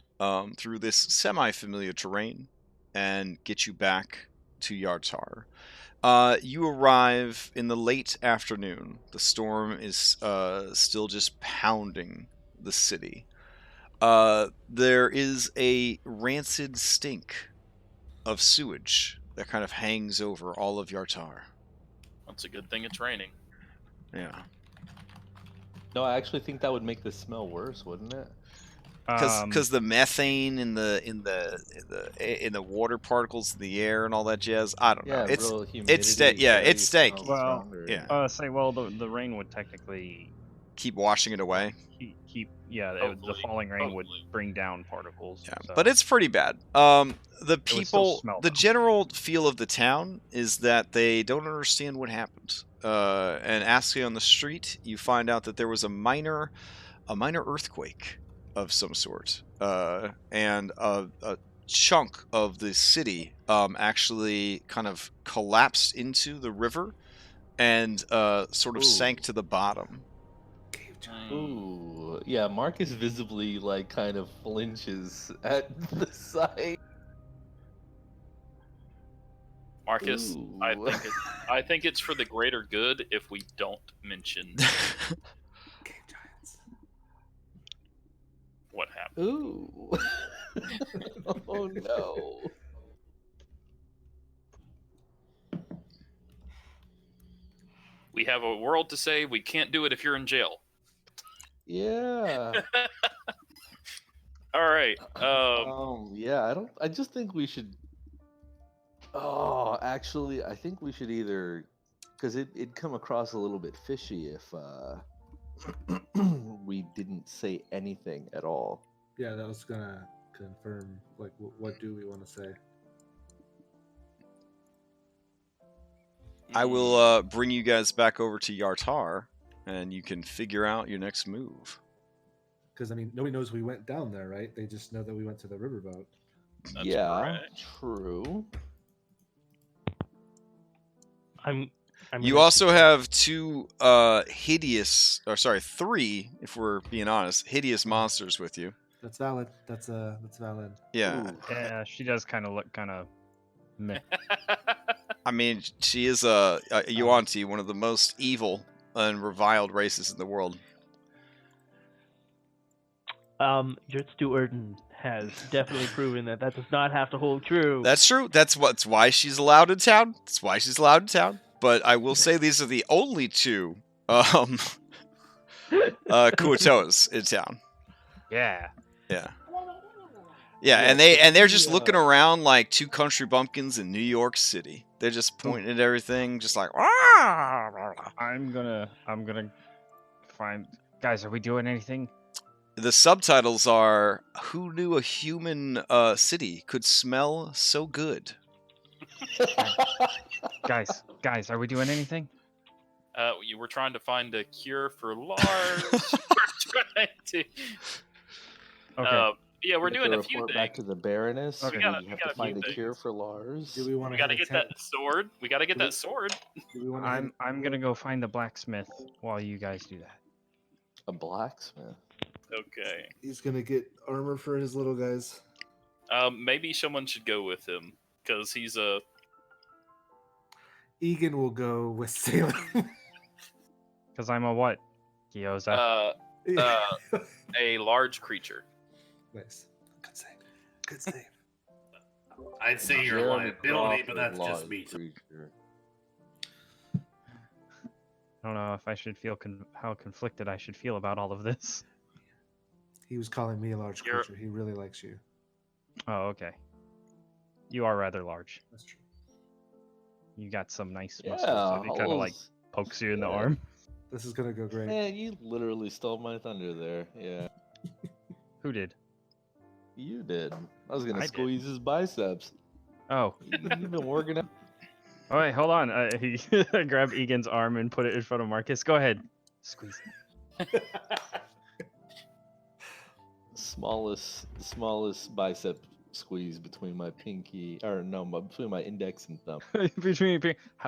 through this semi-familiar terrain and get you back to Yartar. You arrive in the late afternoon. The storm is still just pounding the city. There is a rancid stink of sewage that kind of hangs over all of Yartar. That's a good thing it's raining. Yeah. No, I actually think that would make the smell worse, wouldn't it? Because the methane in the water particles in the air and all that jazz. I don't know. Yeah, real humidity. It's stanky. Well, Yeah. The rain would technically Keep washing it away. keep the Hopefully. falling rain would Hopefully. bring down particles. Yeah, so. but it's pretty bad. The still people, smell the them. general feel of the town is that they don't understand what happened. And asking on the street, you find out that there was a minor earthquake of some sort, and a chunk of the city actually kind of collapsed into the river and sort of sank to the bottom. Ooh, yeah. Marcus visibly kind of flinches at the sight. Marcus, Ooh. I think it's for the greater good if we don't mention what happened. Ooh. Oh no. We have a world to save. We can't do it if you're in jail. Yeah. All right. Yeah. I just think we should. Oh, actually, I think we should either, because it'd come across a little bit fishy if we didn't say anything at all. Yeah, that was gonna confirm. Like, what do we want to say? I will bring you guys back over to Yartar, and you can figure out your next move. Because I mean, nobody knows we went down there, right? They just know that we went to the riverboat. That's yeah, correct. true. I'm You gonna- also have two three, if we're being honest, hideous monsters with you. That's valid. That's valid. Yeah. Ooh. Yeah, she does kind of look kind of meh. I mean, she is a Yuan-Ti, one of the most evil and reviled races in the world. Your Stewardin has definitely proven that does not have to hold true. That's true. That's why she's allowed in town. That's why she's allowed in town. But I will say these are the only two Kuotoas in town. Yeah. Yeah. Yeah, and they're just looking around like two country bumpkins in New York City. They're just pointing at everything, just like. I'm gonna find. Guys, are we doing anything? The subtitles are "Who knew a human city could smell so good?" Guys, are we doing anything? You were trying to find a cure for Lars. We're trying to. Okay. yeah, we're You have doing to a few report things. back to the Baroness. Okay. We We have got to a few find a cure things. for Lars. Do we want We to gotta get that sword. We gotta get that sword. Do we want to? I'm gonna go find the blacksmith while you guys do that. A blacksmith. Okay. He's gonna get armor for his little guys. Maybe someone should go with him because he's a. Egan will go with sailing. Cause I'm a what? Gyoza. A large creature. Nice. Good save. Good save. I'd say you're a Jeremy liability, but Crawford that's just Lars me. too. creature. I don't know if I should feel how conflicted I should feel about all of this. He was calling me a large You're- creature. He really likes you. Oh, okay. You are rather large. That's true. You got some nice Yeah, muscles. So it kind of all like those- pokes you in the yeah. arm. This is gonna go great. Man, you literally stole my thunder there. Yeah, Who did? you did. I was gonna I did. squeeze his biceps. Oh. You've been working out. All right, hold on. He grabbed Egan's arm and put it in front of Marcus. Go ahead. Squeeze. Smallest bicep squeeze between my pinky, or no, between my index and thumb.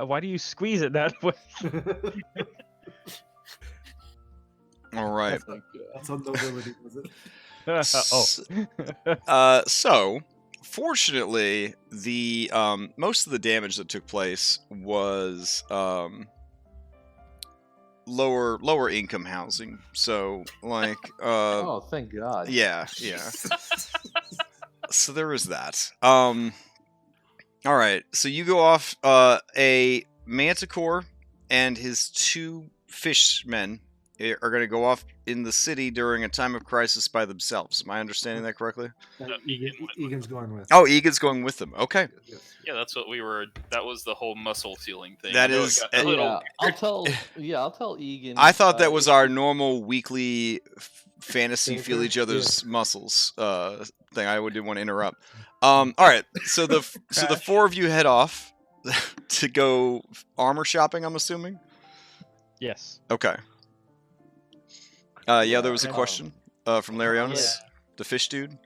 Why do you squeeze it that way? All right. Like, That's on nobility, was it? So, fortunately, the most of the damage that took place was lower income housing. So, like, oh, thank God. yeah. So there was that. All right. So you go off. A manticore and his 2 fishmen are going to go off in the city during a time of crisis by themselves. Am I understanding that correctly? Egan's going with. Oh, Egan's going with them. Okay. Yes. Yeah, that's what we were. That was the whole muscle ceiling thing. That I know is- it got a little. I'll tell Egan. I thought that was our if- normal weekly fantasy feel Banter? each other's muscles thing. I didn't want to interrupt. All right. So the 4 of you head off to go armor shopping, I'm assuming. Yes. Okay. Yeah, there was a Yeah. question from Larionis, Yeah. the fish dude.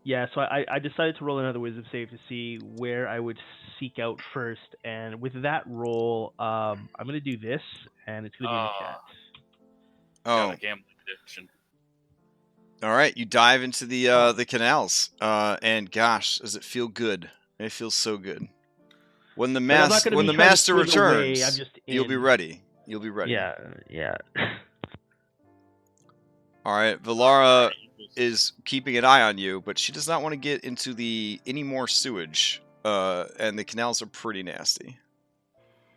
Yeah, so I decided to roll another wisdom save to see where I would seek out first, and with that roll, I'm gonna do this, and it's gonna be in the chat. Got Oh, a gambling addiction. all right. You dive into the canals, and gosh, does it feel good? It feels so good. When the But I'm not gonna when be the trying to master swim away, returns, I'm just you'll be in. ready. You'll be ready. Yeah. All right. Valara is keeping an eye on you, but she does not want to get into any more sewage. And the canals are pretty nasty.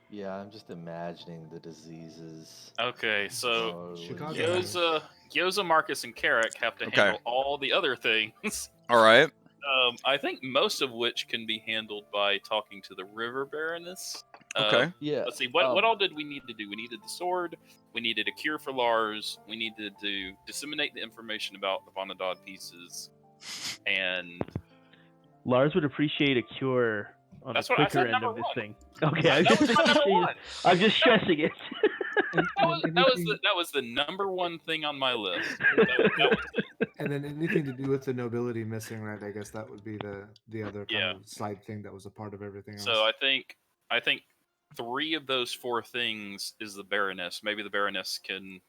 Yeah, I'm just imagining the diseases. Okay, so Oh, Chicago. Gyoza, Marcus, and Carrick have to Okay. handle all the other things. All right. I think most of which can be handled by talking to the River Baroness. Okay. Yeah. Let's see, what all did we need to do? We needed the sword, we needed a cure for Lars, we needed to disseminate the information about the Vonadod pieces, and Lars would appreciate a cure on That's the what I quicker said, end number of this one. thing. Okay, that was my number one. I'm just stressing it. That was the number one thing on my list. That was it. And then anything to do with the nobility missing, right? I guess that would be the other kind of side thing that was a part of everything else. So I think 3 of those 4 things is the Baroness. Maybe the Baroness can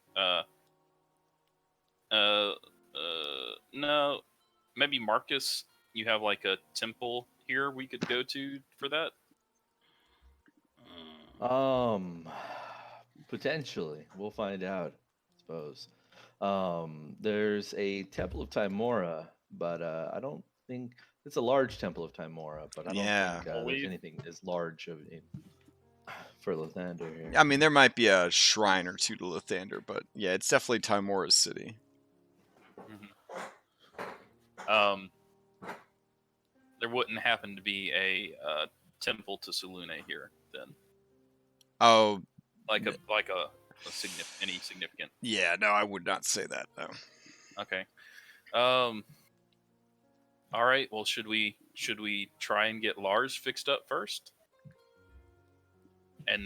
no, maybe Marcus, you have like a temple here we could go to for that. Potentially, we'll find out. I suppose. There's a Temple of Timora, but I don't think it's a large Temple of Timora, but I don't think there's anything as large of for Lathander here. I mean, there might be a shrine or 2 to Lathander, but yeah, it's definitely Timora's city. There wouldn't happen to be a temple to Selune here then. Oh, Like any significant. yeah, no, I would not say that. No. Okay. All right. Well, should we try and get Lars fixed up first, and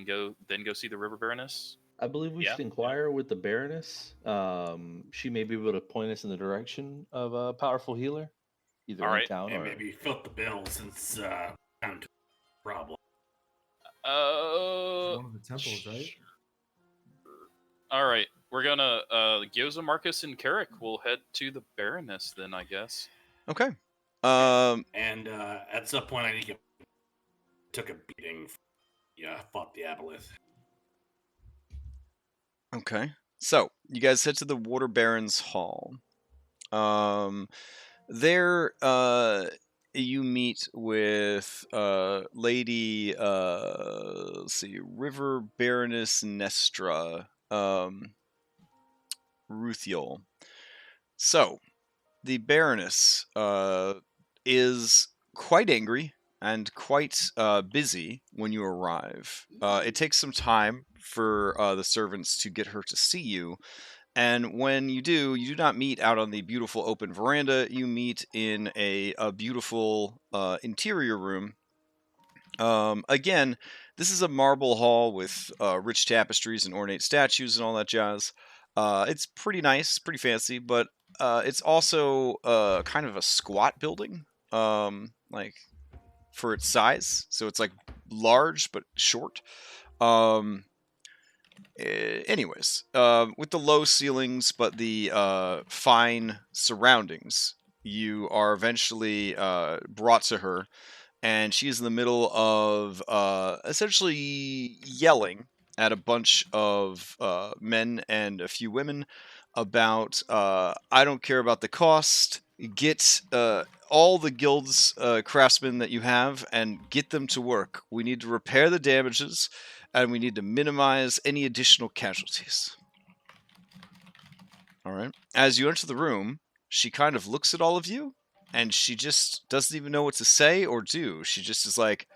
go see the River Baroness? I believe we should inquire with the Baroness. She may be able to point us in the direction of a powerful healer, either All in right. town And or. maybe foot the bill since down to problem. One of the temples, right? All right. We're gonna Gyoza, Marcus, and Carrick will head to the Baroness then, I guess. Okay. And at some point, I think it took a beating. Yeah, fought the aboleth. Okay. So you guys head to the Water Baron's Hall. There, you meet with Lady, let's see, River Baroness Nestra, Ruthiel. So, the Baroness is quite angry and quite busy when you arrive. It takes some time for the servants to get her to see you. And when you do not meet out on the beautiful open veranda. You meet in a beautiful interior room. Again, this is a marble hall with rich tapestries and ornate statues and all that jazz. It's pretty nice, pretty fancy, but it's also kind of a squat building, like for its size. So it's like large but short. Anyways, with the low ceilings but the fine surroundings, you are eventually brought to her, and she's in the middle of essentially yelling at a bunch of men and a few women about I don't care about the cost. Get all the guild's craftsmen that you have and get them to work. We need to repair the damages, and we need to minimize any additional casualties. All right. As you enter the room, she kind of looks at all of you, and she just doesn't even know what to say or do. She just is like,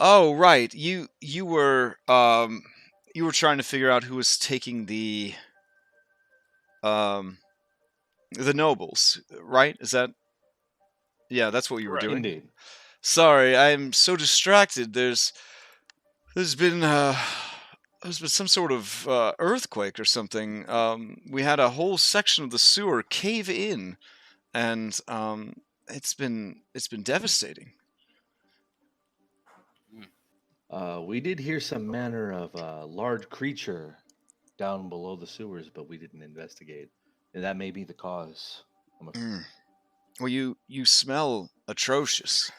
"Oh, right. You were trying to figure out who was taking the nobles, right? Is that? Yeah, that's what you were Correct. doing." Indeed. Sorry, I'm so distracted. There's been some sort of earthquake or something. We had a whole section of the sewer cave in, and it's been devastating. We did hear some manner of a large creature down below the sewers, but we didn't investigate. And that may be the cause. Well, you smell atrocious.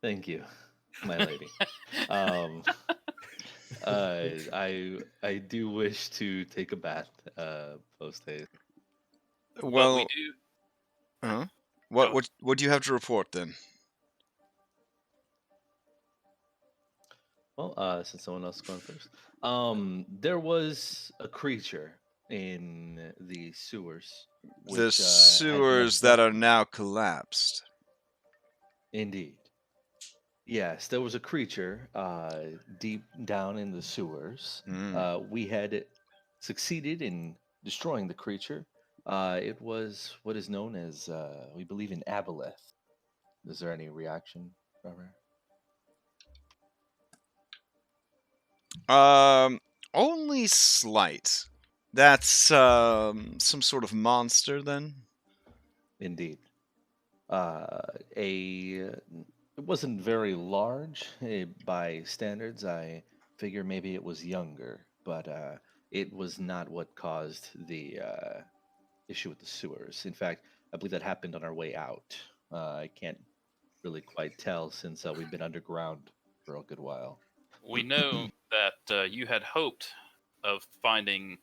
Thank you, my lady. I do wish to take a bath post haste. Well, we do. Uh-huh. What do you have to report then? Well, since someone else is going first, there was a creature in the sewers. The Which, sewers that are now collapsed. Indeed. Yes, there was a creature deep down in the sewers. We had succeeded in destroying the creature. It was what is known as, we believe, an aboleth. Is there any reaction, Robert? Only slight. That's some sort of monster, then? Indeed. It wasn't very large by standards. I figure maybe it was younger, but it was not what caused the issue with the sewers. In fact, I believe that happened on our way out. I can't really quite tell since we've been underground for a good while. We know that you had hoped of finding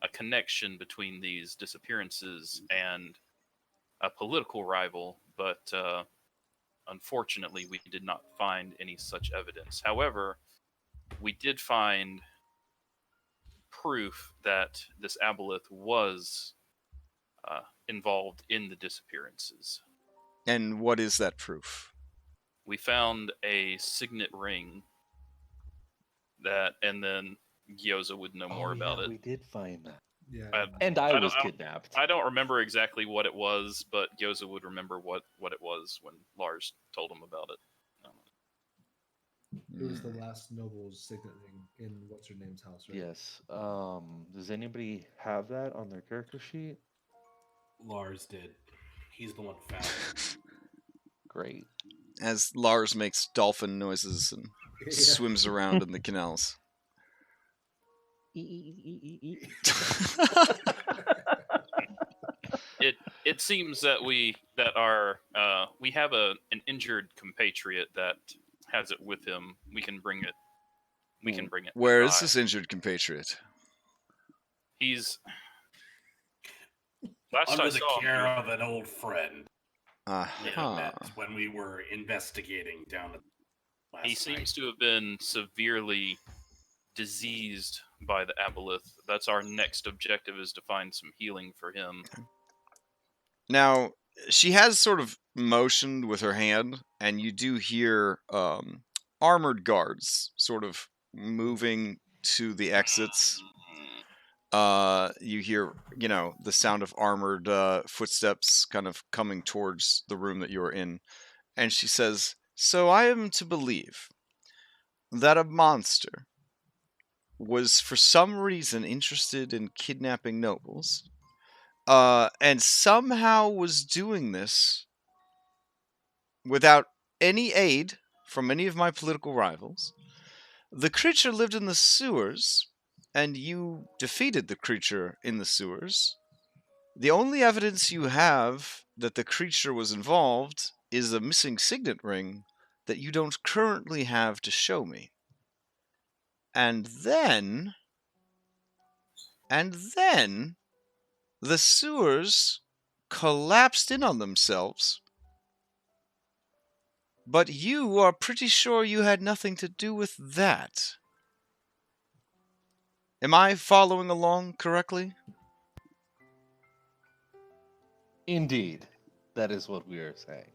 a connection between these disappearances and a political rival, but unfortunately, we did not find any such evidence. However, we did find proof that this aboleth was involved in the disappearances. And what is that proof? We found a signet ring that, and then Gyoza would know more about it. We did find that. Yeah. And I was kidnapped. I don't remember exactly what it was, but Gyoza would remember what it was when Lars told him about it. It was the last noble's signet ring in what's her name's house, right? Yes. Does anybody have that on their character sheet? Lars did. He's the one who found it. Great. As Lars makes dolphin noises and Yeah. swims around in the canals. It seems that we have an injured compatriot that has it with him. We can bring it. We can bring it. Where is nearby. this injured compatriot? He's last Under I the saw care him, of an old friend that he Uh-huh. met when we were investigating down at last he night. seems to have been severely diseased by the aboleth. That's our next objective, is to find some healing for him. Now, she has sort of motioned with her hand, and you do hear armored guards sort of moving to the exits. You hear, the sound of armored footsteps kind of coming towards the room that you're in. And she says, "So I am to believe that a monster was for some reason interested in kidnapping nobles, and somehow was doing this without any aid from any of my political rivals. The creature lived in the sewers, and you defeated the creature in the sewers. The only evidence you have that the creature was involved is a missing signet ring that you don't currently have to show me. And then the sewers collapsed in on themselves. But you are pretty sure you had nothing to do with that. Am I following along correctly?" Indeed, that is what we are saying.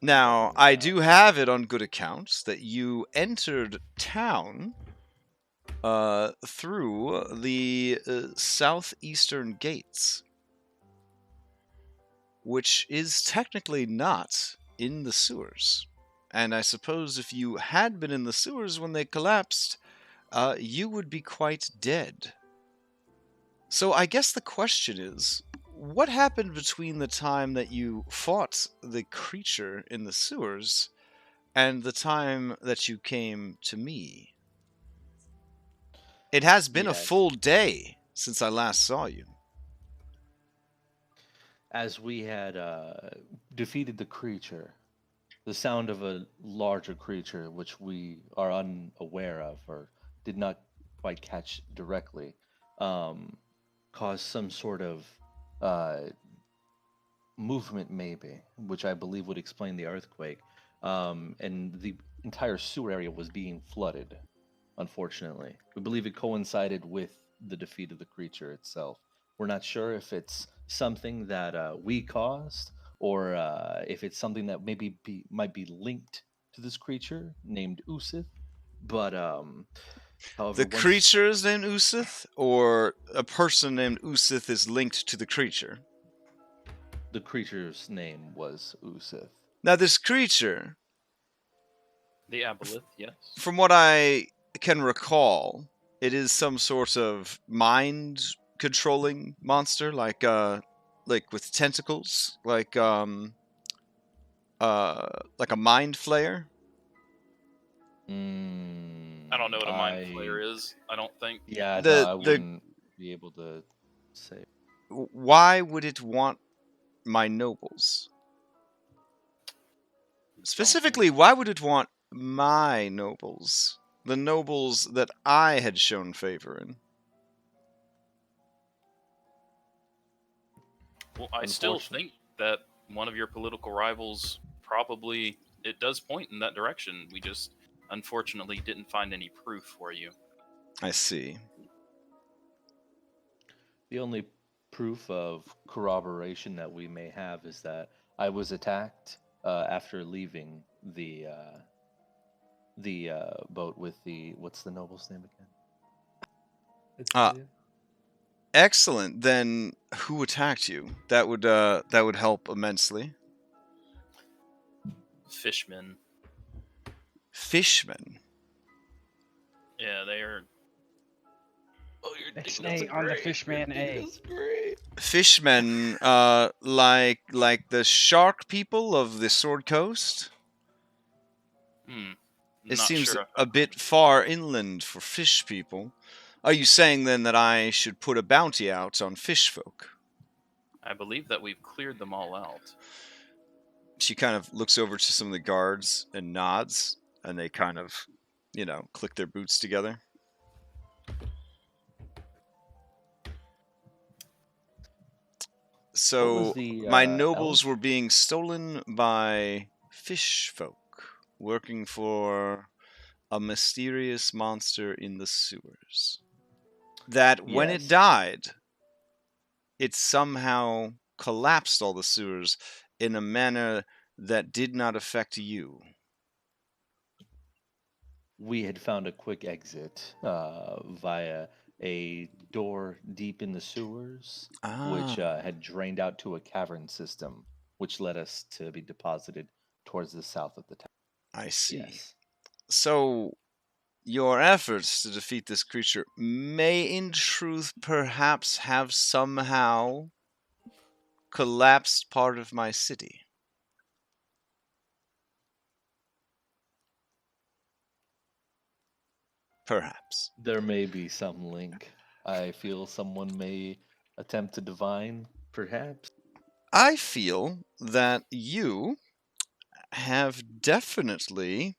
Now, I do have it on good accounts that you entered town through the southeastern gates, which is technically not in the sewers. And I suppose if you had been in the sewers when they collapsed, you would be quite dead. So I guess the question is, what happened between the time that you fought the creature in the sewers and the time that you came to me? It has been a Yes. full day since I last saw you. As we had defeated the creature, the sound of a larger creature, which we are unaware of or did not quite catch directly, caused some sort of movement, maybe, which I believe would explain the earthquake. And the entire sewer area was being flooded, unfortunately. We believe it coincided with the defeat of the creature itself. We're not sure if it's something that we caused, or if it's something that maybe might be linked to this creature named Usith. But however, The creature is named Usith, or a person named Usith is linked to the creature? the creature's name was Usith. Now, this creature, The aboleth, yes. from what I can recall, it is some sort of mind-controlling monster, like with tentacles, like a mind flayer. I don't know what a mind flayer is. I don't think. Yeah, I The- wouldn't be able to say. Why would it want my nobles? Specifically, why would it want my nobles? The nobles that I had shown favor in. Well, I still think that one of your political rivals probably, it does point in that direction. We just unfortunately didn't find any proof for you. I see. The only proof of corroboration that we may have is that I was attacked after leaving the boat with the, what's the noble's name again? Excellent. Then who attacked you? That would help immensely. fishmen. Fishmen. Yeah, they are. Oh, you're Ixnay on the fishman A. Fishmen, like the shark people of the Sword Coast? It Not seems sure. a bit far inland for fish people. Are you saying then that I should put a bounty out on fish folk? I believe that we've cleared them all out. She kind of looks over to some of the guards and nods, and they kind of, click their boots together. So, my nobles were being stolen by fish folk working for a mysterious monster in the sewers. That when it died, it somehow collapsed all the sewers in a manner that did not affect you. We had found a quick exit via a door deep in the sewers, which had drained out to a cavern system, which led us to be deposited towards the south of the town. I see. Yes. So, your efforts to defeat this creature may in truth perhaps have somehow collapsed part of my city. Perhaps. There may be some link. I feel someone may attempt to divine, perhaps. I feel that you have definitely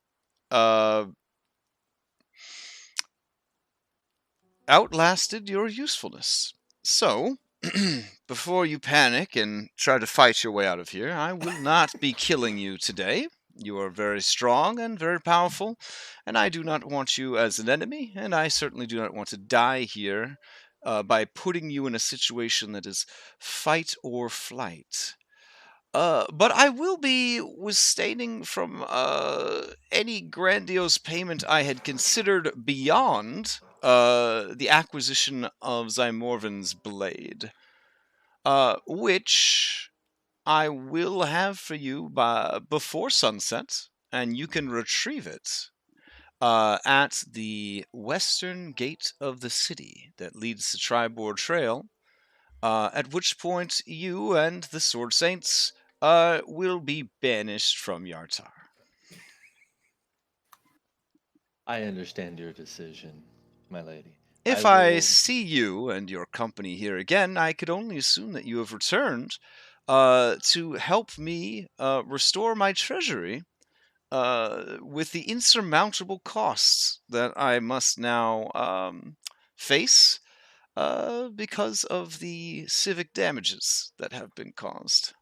outlasted your usefulness. So, before you panic and try to fight your way out of here, I will not be killing you today. You are very strong and very powerful, and I do not want you as an enemy, and I certainly do not want to die here by putting you in a situation that is fight or flight. But I will be abstaining from any grandiose payment I had considered beyond the acquisition of Zymorven's blade, which I will have for you before sunset, and you can retrieve it at the western gate of the city that leads to Tribord Trail, at which point you and the Sword Saints will be banished from Yartar. I understand your decision, my lady. If I see you and your company here again, I could only assume that you have returned to help me restore my treasury with the insurmountable costs that I must now face because of the civic damages that have been caused.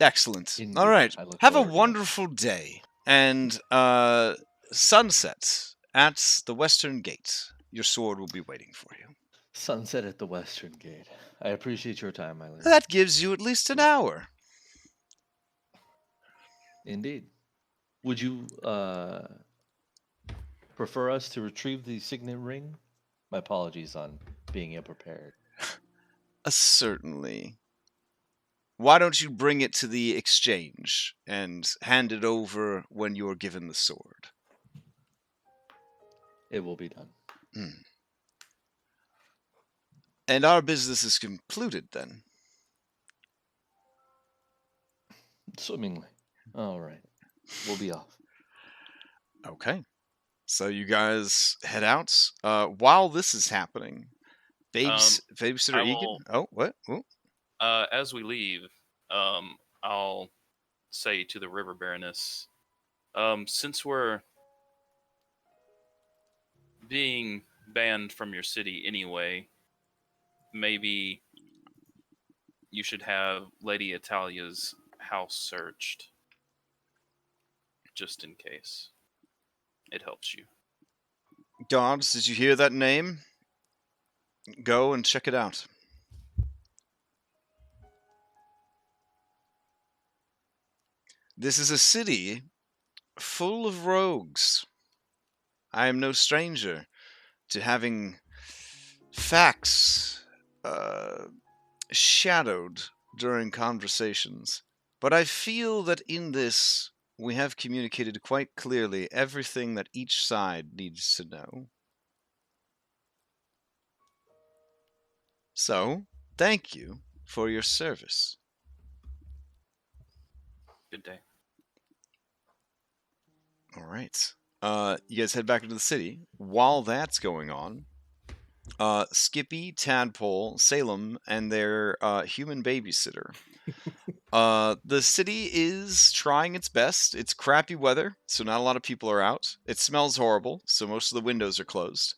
Excellent. Indeed. All right. I look Have a forward to that. wonderful day. And sunset at the western gate. Your sword will be waiting for you. Sunset at the western gate. I appreciate your time, my lady. That gives you at least an hour. Indeed. Would you prefer us to retrieve the signet ring? My apologies on being unprepared. Certainly. Why don't you bring it to the exchange and hand it over when you are given the sword? It will be done. And our business is concluded then. Swimmingly. All right. We'll be off. Okay. So you guys head out. While this is happening, Babysitter Egan? Oh, what? Ooh. As we leave, I'll say to the River Baroness, since we're being banned from your city anyway, maybe you should have Lady Italia's house searched. Just in case. It helps you. Dobbs, did you hear that name? Go and check it out. This is a city full of rogues. I am no stranger to having facts shadowed during conversations, but I feel that in this we have communicated quite clearly everything that each side needs to know. So, thank you for your service. Good day. All right. You guys head back into the city. While that's going on, Skippy, Tadpole, Salem, and their human babysitter. The city is trying its best. It's crappy weather, so not a lot of people are out. It smells horrible, so most of the windows are closed.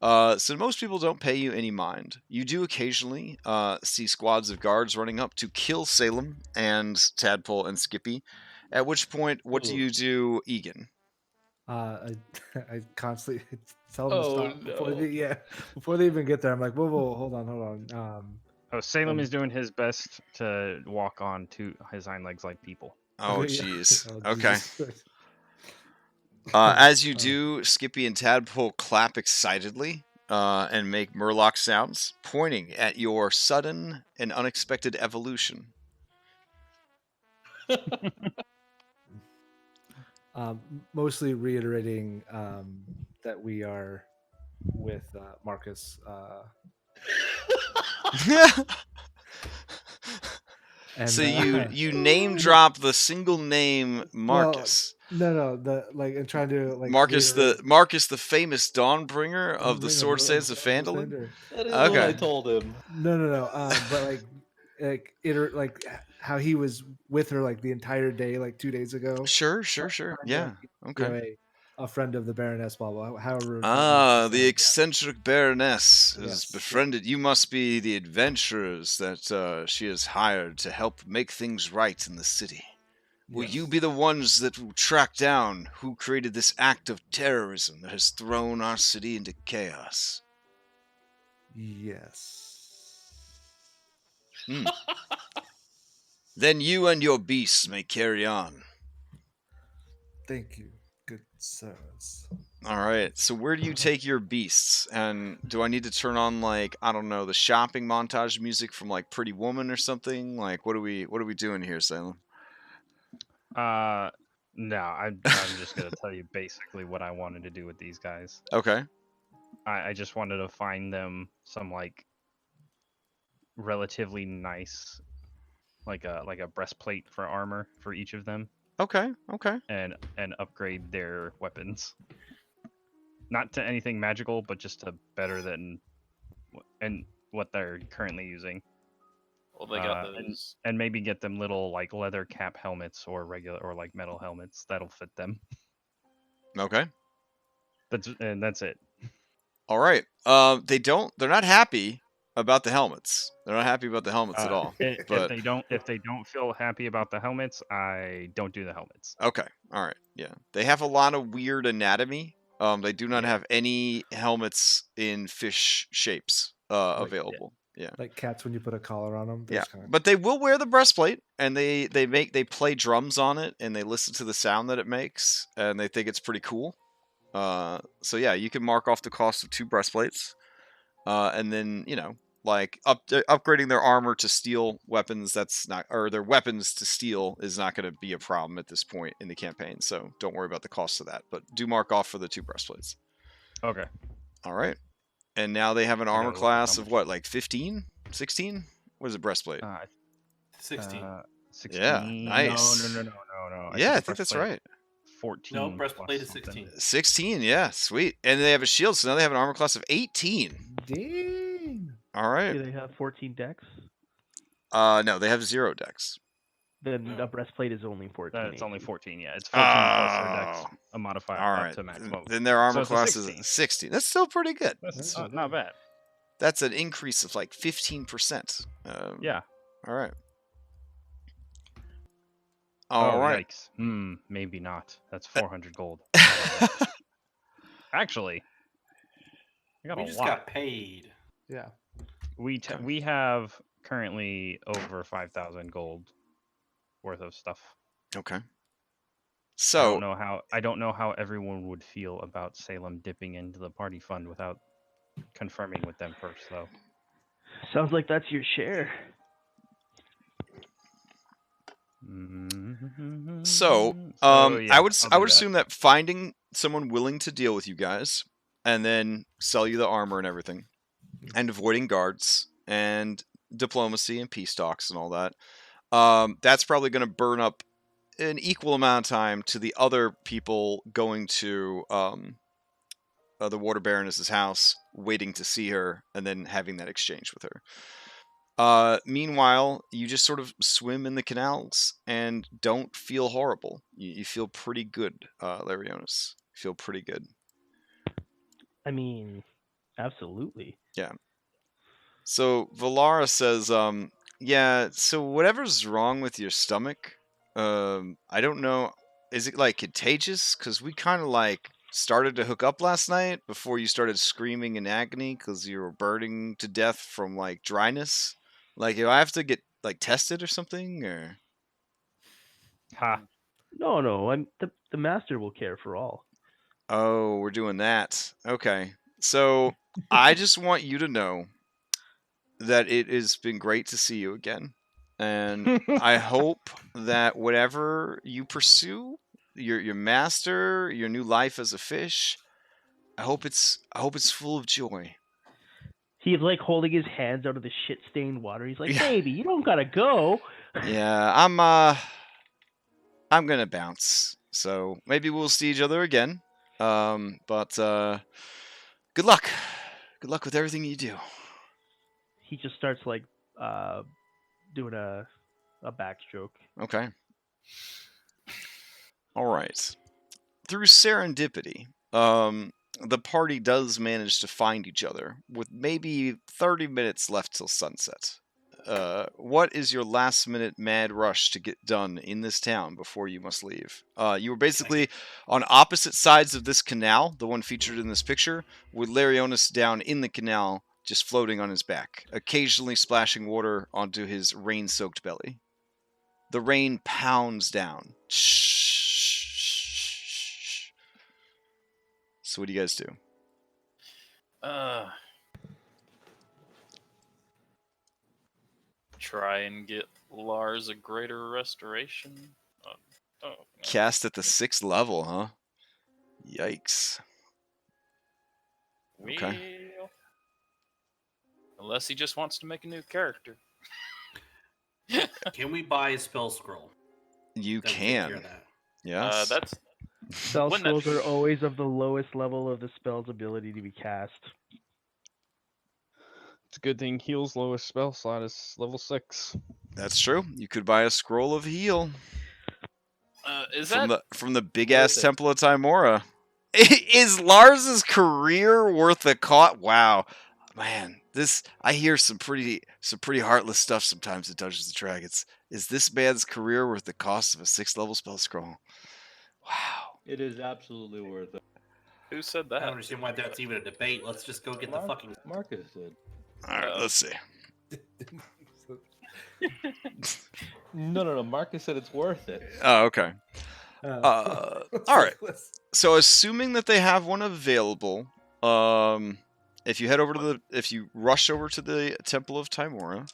So most people don't pay you any mind. You do occasionally see squads of guards running up to kill Salem and Tadpole and Skippy. At which point, what do you do, Egan? I constantly tell them to Oh, stop before no. before they even get there. I'm like, whoa, hold on. Oh, Salem is doing his best to walk on to his hind legs like people. Oh, Okay, yeah. jeez. Oh, Okay. Jesus Christ. As you do, Skippy and Tadpole clap excitedly and make Murloc sounds, pointing at your sudden and unexpected evolution. Mostly reiterating that we are with Marcus. And So you name drop the single name Marcus. No, and trying to Marcus reiterate the famous Dawnbringer of the Sword Saints of Phandalin. That is what I Okay. told him. No. But how he was with her the entire day, 2 days ago. Sure. Yeah. Okay. A friend of the Baroness, blah blah. However. The eccentric Baroness has Yes. befriended. You must be the adventurers that she has hired to help make things right in the city. Will you be the ones that will track down who created this act of terrorism that has thrown our city into chaos? Yes. Then you and your beasts may carry on. Thank you, good sirs. All right. So where do you take your beasts? And do I need to turn on the shopping montage music from Pretty Woman or something? What are we doing here, Salem? No, I'm just gonna tell you basically what I wanted to do with these guys. Okay. I just wanted to find them some relatively nice, like a breastplate for armor for each of them. Okay. And upgrade their weapons. Not to anything magical, but just to better than what they're currently using. Well, they got those. And maybe get them little leather cap helmets or regular or metal helmets that'll fit them. Okay. That's it. All right. They're not happy about the helmets. They're not happy about the helmets at all. If they don't feel happy about the helmets, I don't do the helmets. Okay. All right. Yeah. They have a lot of weird anatomy. They do not have any helmets in fish shapes available. Yeah. Like cats when you put a collar on them. Yeah. But they will wear the breastplate, and they play drums on it, and they listen to the sound that it makes, and they think it's pretty cool. So yeah, you can mark off the cost of 2 breastplates, and then upgrading their armor to steel weapons. Their weapons to steel is not going to be a problem at this point in the campaign. So don't worry about the cost of that. But do mark off for the 2 breastplates. Okay. All right. And now they have an armor class of what, 15, 16? What is a breastplate? 16. 16. Yeah, nice. No. Yeah, I think that's right. 14. No, breastplate is 16. 16, yeah, sweet. And they have a shield, so now they have an armor class of 18. Dang. All right. Do they have 14 decks? No, they have 0 decks. Then a breastplate is only 14. It's only 14, yeah. It's 14 plus their dex, a modifier all up right. to maximum. Then their armor So class is 16. That's still pretty good. That's not bad. That's an increase of 15%. Yeah. All right. Yikes. Maybe not. That's 400 gold. Actually, I got we a just lot. got paid. Yeah. We have currently over 5,000 gold worth of stuff. Okay. So I don't know how everyone would feel about Salem dipping into the party fund without confirming with them first, though. Sounds like that's your share. So, yeah, I would I'll do that. assume that finding someone willing to deal with you guys, and then sell you the armor and everything, and avoiding guards and diplomacy and peace talks and all that, that's probably going to burn up an equal amount of time to the other people going to the Water Baroness's house, waiting to see her, and then having that exchange with her. Meanwhile, you just sort of swim in the canals and don't feel horrible. You feel pretty good, Larionis. You feel pretty good. I mean, absolutely. Yeah. So Valara says, yeah, so whatever's wrong with your stomach, I don't know, is it like contagious? Because we kind of like started to hook up last night before you started screaming in agony because you were burning to death from like dryness. Like, do I have to get like tested or something? Or Ha. No. The master will care for all. oh, we're doing that. Okay, so I just want you to know that it has been great to see you again. And I hope that whatever you pursue, your master, your new life as a fish, I hope it's full of joy. He's like holding his hands out of the shit-stained water. He's like, Yeah. "Baby, you don't gotta go." Yeah, I'm gonna bounce. So maybe we'll see each other again. But good luck. Good luck with everything you do. He just starts like doing a backstroke. Okay. All right. Through serendipity, the party does manage to find each other with maybe 30 minutes left till sunset. What is your last minute mad rush to get done in this town before you must leave? You were basically on opposite sides of this canal, the one featured in this picture, with Larionis down in the canal, just floating on his back, occasionally splashing water onto his rain-soaked belly. The rain pounds down. So what do you guys do? Try and get Lars a greater restoration. No. Cast at the 6th level, huh? Yikes. Okay. Well, unless he just wants to make a new character. Can we buy a spell scroll? You That would take care can. of that. Yes. That's Spell Wouldn't that- scrolls are always of the lowest level of the spell's ability to be cast. It's a good thing heal's lowest spell slot is level 6. That's true. You could buy a scroll of heal is from that the big ass Worth it. Temple of Tymora. Is Lars's career worth the cost? Wow, man, I hear some pretty heartless stuff sometimes at Dungeons and Dragons. Is this man's career worth the cost of a 6th level spell scroll? Wow. It is absolutely worth it. who said I don't that? understand why that's even a debate. Let's just go get the fucking. Marcus did. All right, let's see. No. Marcus said it's worth it. Oh, okay. All right. So assuming that they have one available, if you rush over to the Temple of Tymora,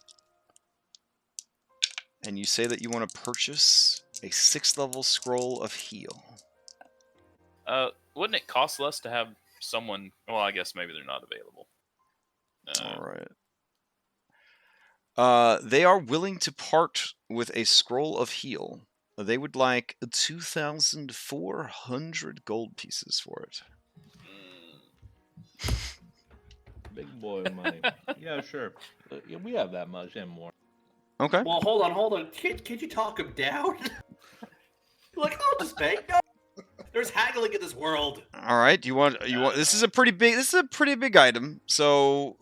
and you say that you want to purchase a 6th level scroll of heal. Wouldn't it cost less to have someone? Well, I guess maybe they're not available. All right. They are willing to part with a scroll of heal. They would like 2,400 gold pieces for it. Big boy money. Yeah, sure. Yeah, we have that much and more. Okay. Well, hold on. Can't you talk him down? Like, I'll just pay. No. There's haggling in this world. All right. You want? This is a pretty big item. So,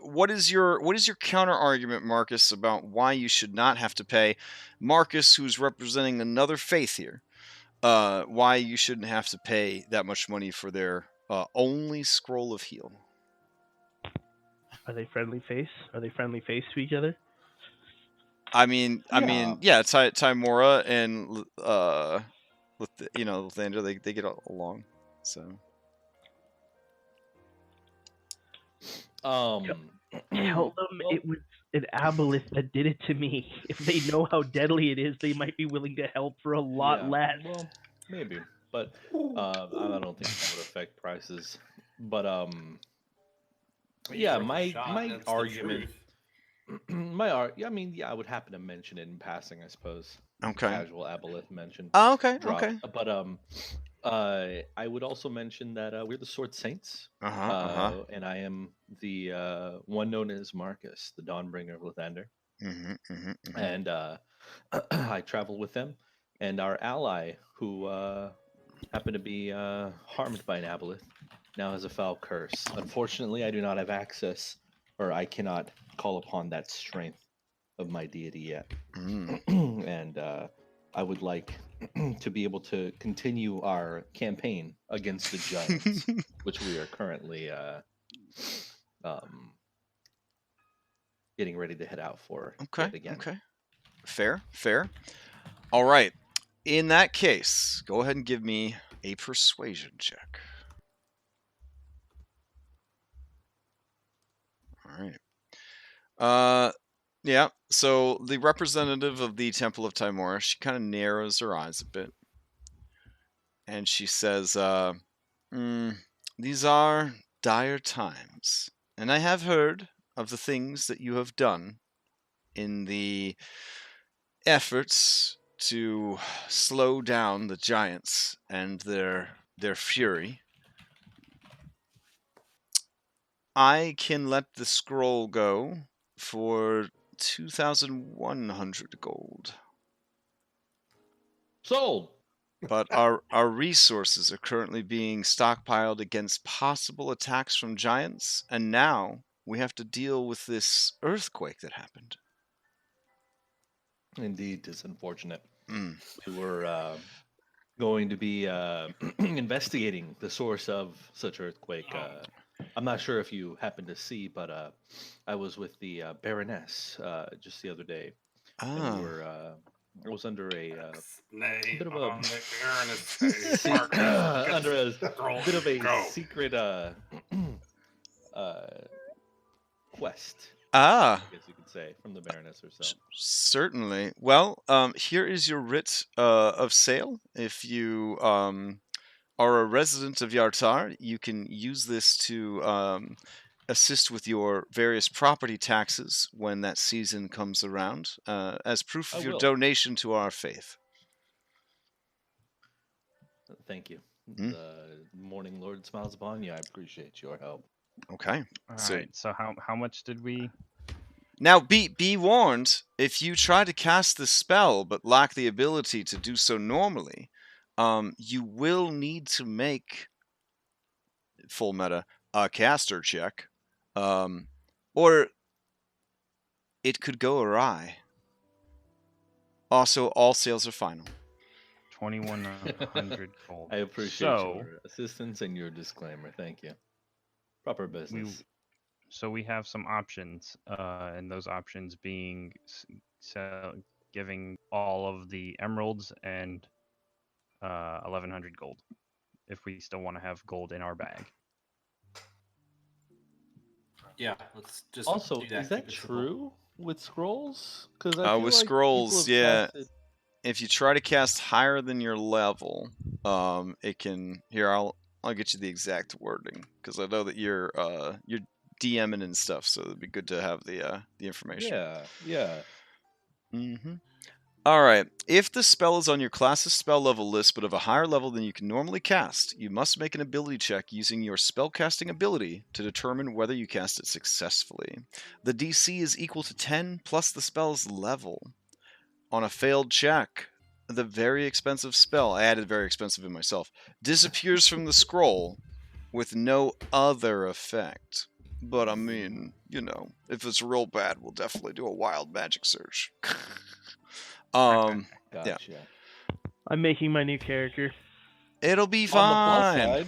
what is your counter argument, Marcus, about why you should not have to pay? Marcus, who's representing another faith here, why you shouldn't have to pay that much money for their only scroll of heal? Are they friendly face? Are they friendly face to each other? I mean, yeah, Tymora and Lathander, they get along. So, Tell them it was an aboleth that did it to me. If they know how deadly it is, they might be willing to help for a lot less. Well, maybe, but I don't think that would affect prices. But yeah, my argument, I would happen to mention it in passing, I suppose. Okay. Casual aboleth mention. Oh, okay. Drop. Okay. But I would also mention that we're the Sword Saints, and I am the one known as Marcus, the Dawnbringer of Lathander, and I travel with them, and our ally, who happened to be harmed by an aboleth, now has a foul curse. Unfortunately, I do not have access, or I cannot call upon that strength of my deity yet, and I would like to be able to continue our campaign against the giants, which we are currently getting ready to head out for. Okay. Again. Okay. Fair. All right. In that case, go ahead and give me a persuasion check. All right. Yeah. So the representative of the Temple of Tymora, she kind of narrows her eyes a bit, and she says, "These are dire times, and I have heard of the things that you have done in the efforts to slow down the giants and their fury. I can let the scroll go for 2,100 gold. Sold. But our resources are currently being stockpiled against possible attacks from giants, and now we have to deal with this earthquake that happened." Indeed, it's unfortunate. We were going to be investigating the source of such earthquake. I'm not sure if you happened to see, but I was with the Baroness just the other day. And we were, I was under a bit of a secret quest. I guess you could say, from the Baroness herself. Certainly. Well, here is your writ of sale. If you are a resident of Yartar, you can use this to assist with your various property taxes when that season comes around, as proof of your donation to our faith. Thank you. The Morning Lord smiles upon you. I appreciate your help. Okay. Alright, so how much did we... Now, be warned, if you try to cast the spell but lack the ability to do so normally, you will need to make, full meta, a caster check, or it could go awry. Also, all sales are final. 2,100 gold. I appreciate your assistance and your disclaimer. Thank you. Proper business. So we have some options, and those options being giving all of the emeralds and 1,100 gold, if we still want to have gold in our bag. Yeah, let's just. Also, is that true with scrolls? Because with scrolls, yeah. If you try to cast higher than your level, it can. Here, I'll get you the exact wording, because I know that you're DMing and stuff, so it'd be good to have the information. Yeah. All right. If the spell is on your class's spell level list, but of a higher level than you can normally cast, you must make an ability check using your spellcasting ability to determine whether you cast it successfully. The DC is equal to 10 plus the spell's level. On a failed check, the very expensive spell, I added very expensive in myself, disappears from the scroll with no other effect. But I mean, if it's real bad, we'll definitely do a wild magic search. Gotcha. Yeah. I'm making my new character. It'll be fine. On the plus side,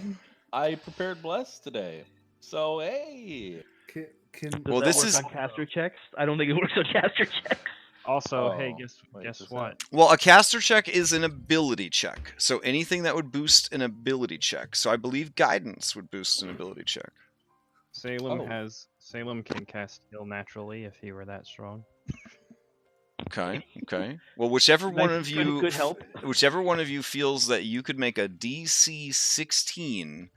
I prepared Bless today. So, hey. Does that work on caster checks? I don't think it works on caster checks. Also, hey, guess what? Well, a caster check is an ability check. So anything that would boost an ability check. So I believe guidance would boost an ability check. Salem can cast heal naturally if he were that strong. Okay. Well, whichever one Nice, of you, good help. whichever one of you feels that you could make a DC 16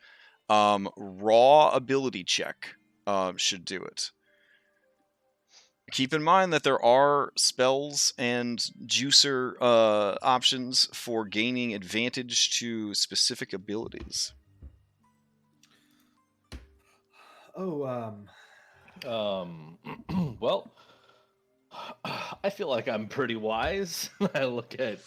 raw ability check, should do it. Keep in mind that there are spells and juicer options for gaining advantage to specific abilities. Oh, Well, I feel like I'm pretty wise. I look at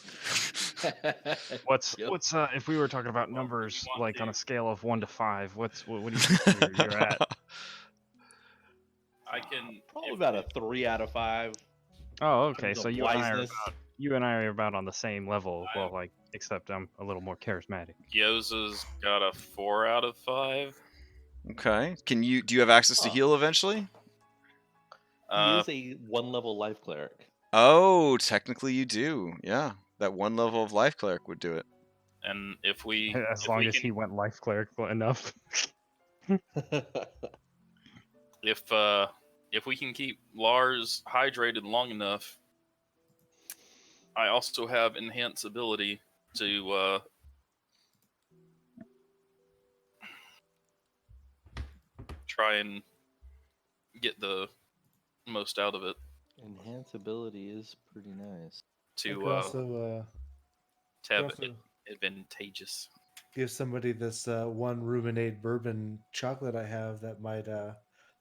What's Yep. if we were talking about numbers like on a scale of 1 to 5, what do you think you're at? I can probably about a 3 out of 5. Oh, okay. terms So of you and wiseness. I are about on the same level. Well, like except I'm a little more charismatic. Gyoza's got a 4 out of 5. Okay. Do you have access to Huh. heal eventually? He is a 1-level life cleric. Oh, technically you do. Yeah. That 1 level of life cleric would do it. And if we As if long we as can, he went life cleric enough. if we can keep Lars hydrated long enough, I also have enhanced ability to try and get the most out of it. Enhance ability is pretty nice. I To could also have also advantageous. give somebody this one Ruminate bourbon chocolate I have that might,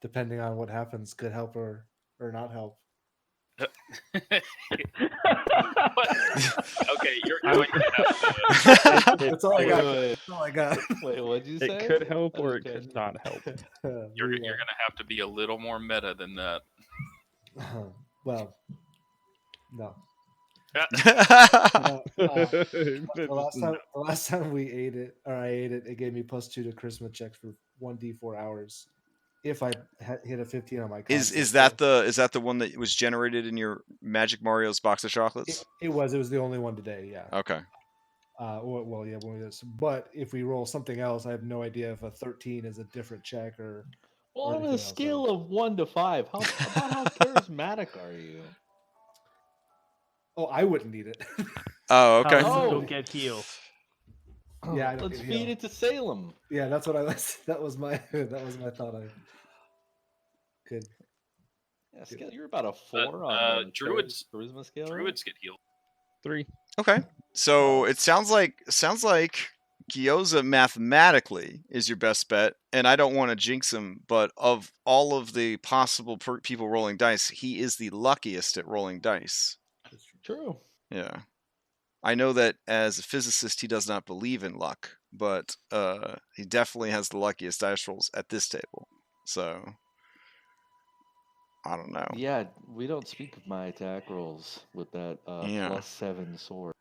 depending on what happens, could help or not help. Okay, you're going to have to. That's all I got. Wait, That's all I got. wait, what'd you say? It could help or it Okay. could not help. You're going to have to be a little more meta than that. Well, no. The The last time we ate it, or I ate it, it gave me +2 to charisma checks for 1d4 hours. If I hit a 15 on my Is that the one that was generated in your Magic Mario's box of chocolates? It was the only one today. Yeah. Okay. Well, yeah, when we did. But if we roll something else, I have no idea if a 13 is a different check or. Well, or on anything a else, scale so. of 1 to 5, how charismatic are you? Oh, I wouldn't need it. Oh, okay. Paladins Oh. don't get heal. Yeah, I don't Let's get feed heal. it to Salem. Yeah, that's what that was my thought. I could. Yeah, scale, you're about a 4 on the charisma scale. Druids get healed. 3. Okay. So it sounds like Gyoza mathematically is your best bet, and I don't want to jinx him, but of all of the possible people rolling dice, he is the luckiest at rolling dice. True. Yeah. I know that as a physicist, he does not believe in luck, but he definitely has the luckiest dice rolls at this table. So I don't know. Yeah, we don't speak of my attack rolls with that Yeah. +7 sword.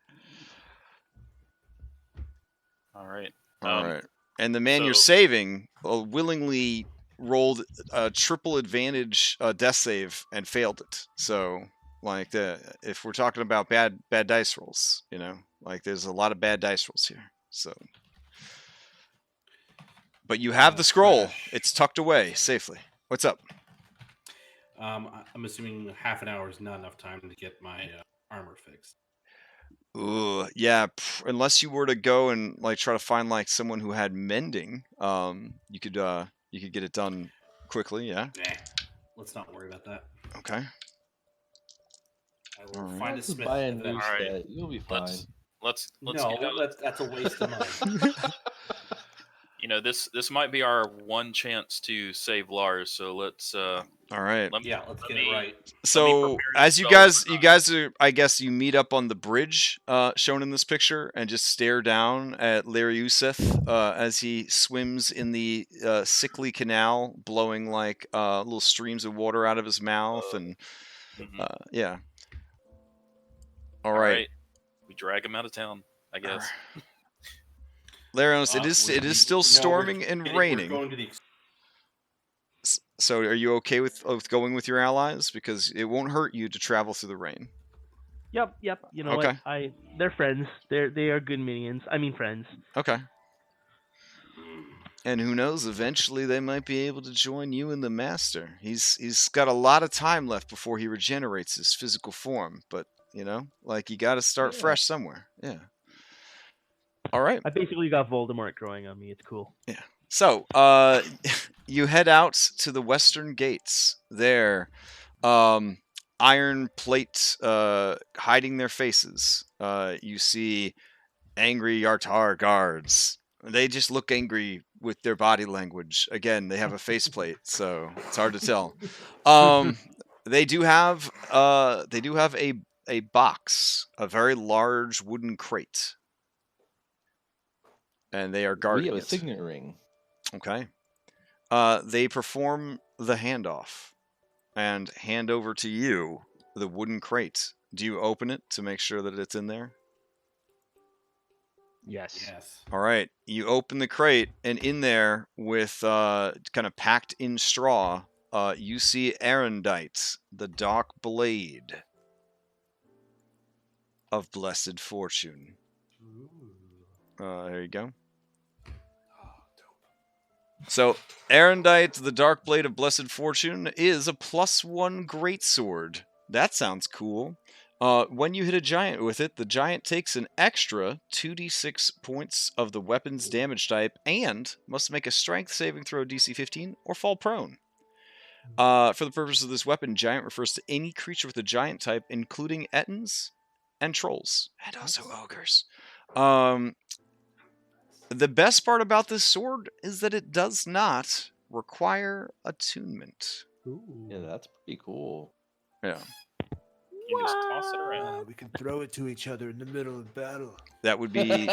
All right. All right. And the man you're so- saving willingly rolled a triple advantage death save and failed it. So, like, if we're talking about bad dice rolls, like there's a lot of bad dice rolls here. So, but you have the scroll. Crash. It's tucked away safely. What's up? I'm assuming half an hour is not enough time to get my armor fixed. Ooh, yeah. Unless you were to go and like try to find like someone who had mending, you could get it done quickly. Yeah. Nah, let's not worry about that. Okay. I will Alright. find a Just smith. buy a eventually. new All right. set. You'll be fine. Let's No, get out. that's a waste of money. This might be our one chance to save Lars. So let's All right. Let's get it right. So prepare as you yourself. guys are, I guess you meet up on the bridge shown in this picture and just stare down at Lariuseth as he swims in the sickly canal, blowing like little streams of water out of his mouth, and yeah. All right. We drag him out of town, I guess. Larios, it is still storming and raining. We're going to the So are you okay with going with your allies? Because it won't hurt you to travel through the rain. Yep. You know Okay. what? They're friends. They are good minions. I mean friends. Okay. And who knows, eventually they might be able to join you and the Master. He's got a lot of time left before he regenerates his physical form, but, you got to start fresh somewhere. Yeah. All right. I basically got Voldemort growing on me. It's cool. Yeah. So, you head out to the western gates. There, iron plate hiding their faces. You see angry Yartar guards. They just look angry with their body language. Again, they have a faceplate, so it's hard to tell. They do have a box, a very large wooden crate, and they are guarding We have a it. signet ring. Okay. They perform the handoff and hand over to you the wooden crate. Do you open it to make sure that it's in there? Yes. Yes. All right. You open the crate, and in there, with kind of packed in straw, you see Arendite, the dark blade of blessed fortune. There you go. So, Arendite, the Dark Blade of Blessed Fortune, is a +1 greatsword. That sounds cool. When you hit a giant with it, the giant takes an extra 2d6 points of the weapon's damage type and must make a strength saving throw DC 15 or fall prone. For the purpose of this weapon, giant refers to any creature with a giant type, including ettins and trolls, and also ogres. The best part about this sword is that it does not require attunement. Yeah, that's pretty cool. Yeah. You just toss it around. We can throw it to each other in the middle of battle. That would be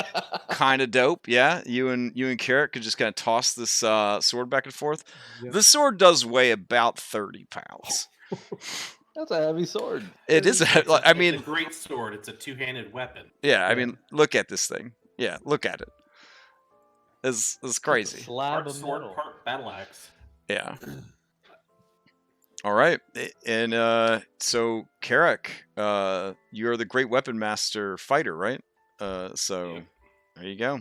kind of dope. Yeah, you and Carrot could just kind of toss this sword back and forth. Yep. The sword does weigh about 30 pounds. That's a heavy sword. It is. It's I mean, a great sword. It's a two-handed weapon. yeah. I mean, look at this thing. Yeah, look at it. It's crazy. Slab Part of sword, metal. part battle axe. Yeah. All right, and so Carrick, you're the great weapon master fighter, right? So Yep. there you go.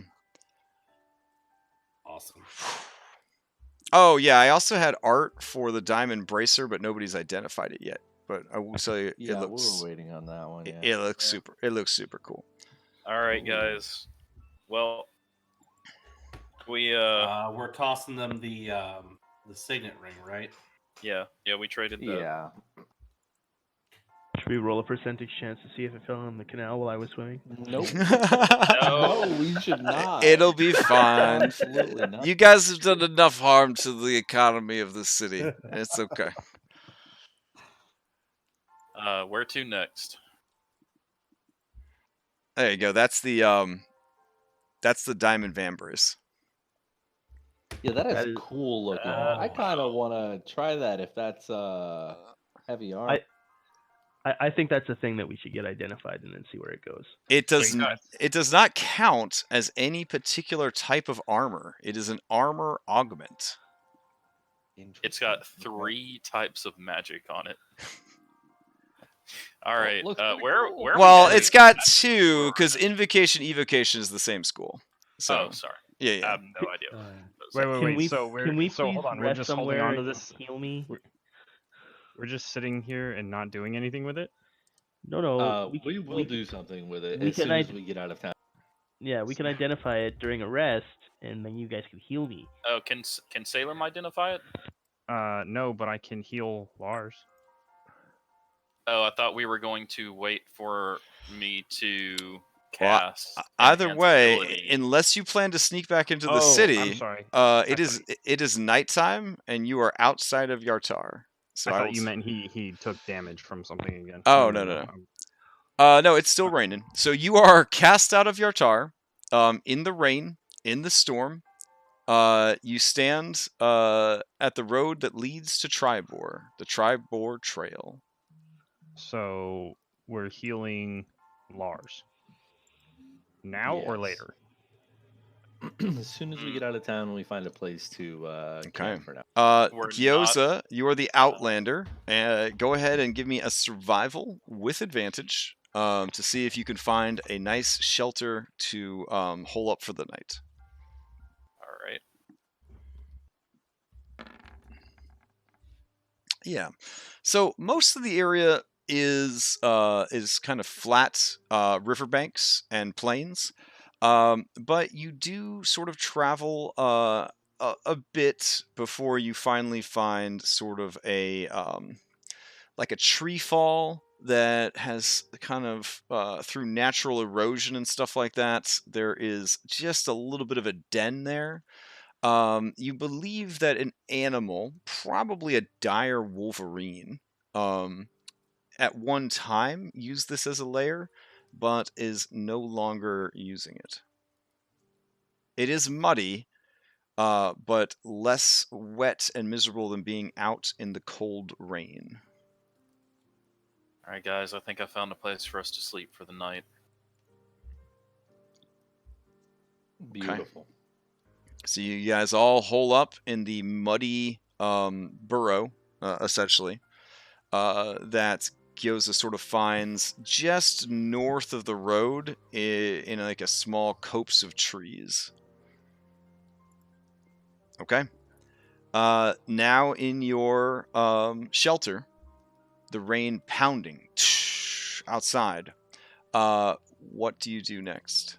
Awesome. Oh yeah, I also had art for the diamond bracer, but nobody's identified it yet. But I will tell you, Yeah, it looks we were waiting on that one. Yeah. it looks super. It looks super cool. All right, guys. Well, we We're tossing them the signet ring, right? yeah, we traded that. Yeah. Should we roll a percentage chance to see if it fell in the canal while I was swimming? Nope. No. No, we should not. It'll be fine. Absolutely not. You guys have done enough harm to the economy of the city. It's okay. Where to next? There you go. That's the diamond vambrace. Yeah, that That is is- cool looking. Oh, I kind of no. want to try that if that's heavy arm. I think that's a thing that we should get identified and then see where it goes. It does Wait, not. It does not count as any particular type of armor. It is an armor augment. It's got Interesting. 3 types of magic on it. All Oh, right. looks pretty Where? cool. Where? are we Well, heading? it's got 2 because invocation evocation is the same school. So Oh, sorry. yeah, I yeah. have no idea. Wait, Can wait. we, So we're can we so please hold on. We're rest just holding somewhere on to and this. heal me? We're just sitting here and not doing anything with it. No, we will do something with it we as can soon as we get out of town. Yeah, we can identify it during a rest, and then you guys can heal me. Oh, can Salem identify it? No, but I can heal Lars. Oh, I thought we were going to wait for me to Well, cast. Either enhance way, ability. unless you plan to sneak back into the Oh, city, I'm sorry. it is nighttime and you are outside of Yartar. So I I thought will you meant he took damage from something again. Oh, no. No, it's still raining. So you are cast out of Yartar, in the rain, in the storm. You stand at the road that leads to Tribor, the Tribor Trail. So we're healing Lars. Now or Yes. later? As soon as we get out of town, we find a place to camp for now. We're Gyoza, you are the Outlander. Go ahead and give me a survival with advantage to see if you can find a nice shelter to hole up for the night. All right. Yeah. So most of the area is kind of flat riverbanks and plains, but you do sort of travel a bit before you finally find sort of a like a tree fall that has kind of through natural erosion and stuff like that. There is just a little bit of a den there. You believe that an animal, probably a dire wolverine, um, at one time used this as a lair, but is no longer using it. It is muddy, but less wet and miserable than being out in the cold rain. All right, guys. I think I found a place for us to sleep for the night. Beautiful. So you guys all hole up in the muddy burrow, essentially, that Gyoza sort of finds just north of the road in like a small copse of trees. Okay. Now in your shelter, the rain pounding outside. What do you do next?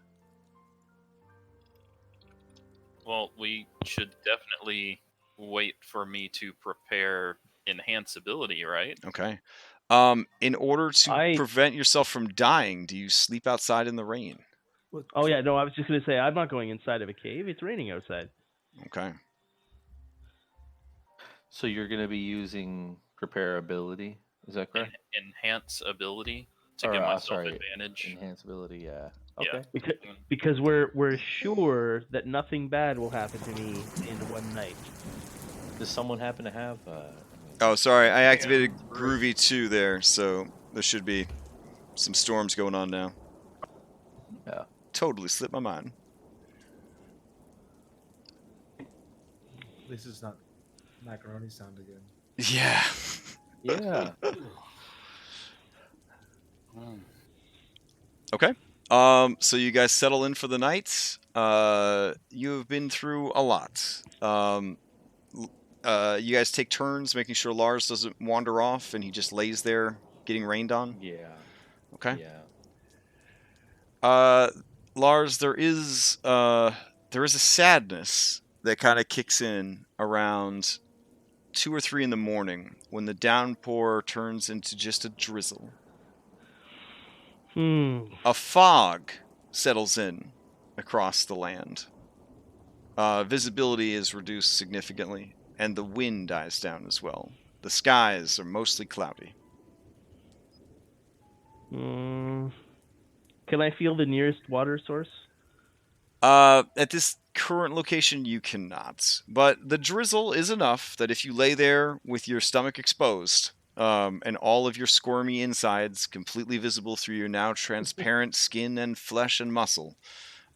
Well, we should definitely wait for me to prepare enhance ability, right? Okay. In order to prevent yourself from dying, do you sleep outside in the rain? Oh yeah, no, I was just gonna say I'm not going inside of a cave. It's raining outside. Okay. So you're going to be using prepare ability, is that correct? Enhance ability to Or, give myself sorry, advantage. Enhance ability, yeah. Yeah. Okay. Because we're sure that nothing bad will happen to me in one night. Does someone happen to have? Oh, sorry, I activated Groovy 2 there, so there should be some storms going on now. Yeah. Totally slipped my mind. At least it's not macaroni sound again. Yeah. Yeah. Okay. So you guys settle in for the night. You have been through a lot. You guys take turns making sure Lars doesn't wander off and he just lays there getting rained on. Yeah. Okay. Yeah. Lars, there is a sadness that kind of kicks in around 2 or 3 in the morning when the downpour turns into just a drizzle. A fog settles in across the land. Visibility is reduced significantly, and the wind dies down as well. The skies are mostly cloudy. Can I feel the nearest water source? At this current location, you cannot. But the drizzle is enough that if you lay there with your stomach exposed, and all of your squirmy insides completely visible through your now transparent skin and flesh and muscle,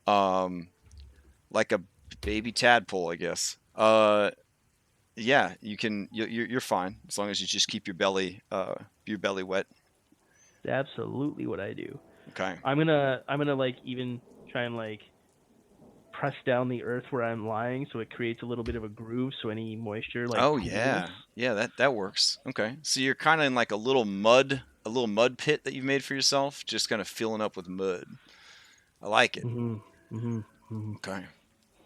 like a baby tadpole, I guess. Yeah, you can. You're fine as long as you just keep your belly wet. Absolutely, what I do. Okay. I'm gonna like even try and like press down the earth where I'm lying, so it creates a little bit of a groove, so any moisture like. Oh pools. yeah, that works. Okay, so you're kind of in like a little mud pit that you've made for yourself, just kind of filling up with mud. I like it. Okay,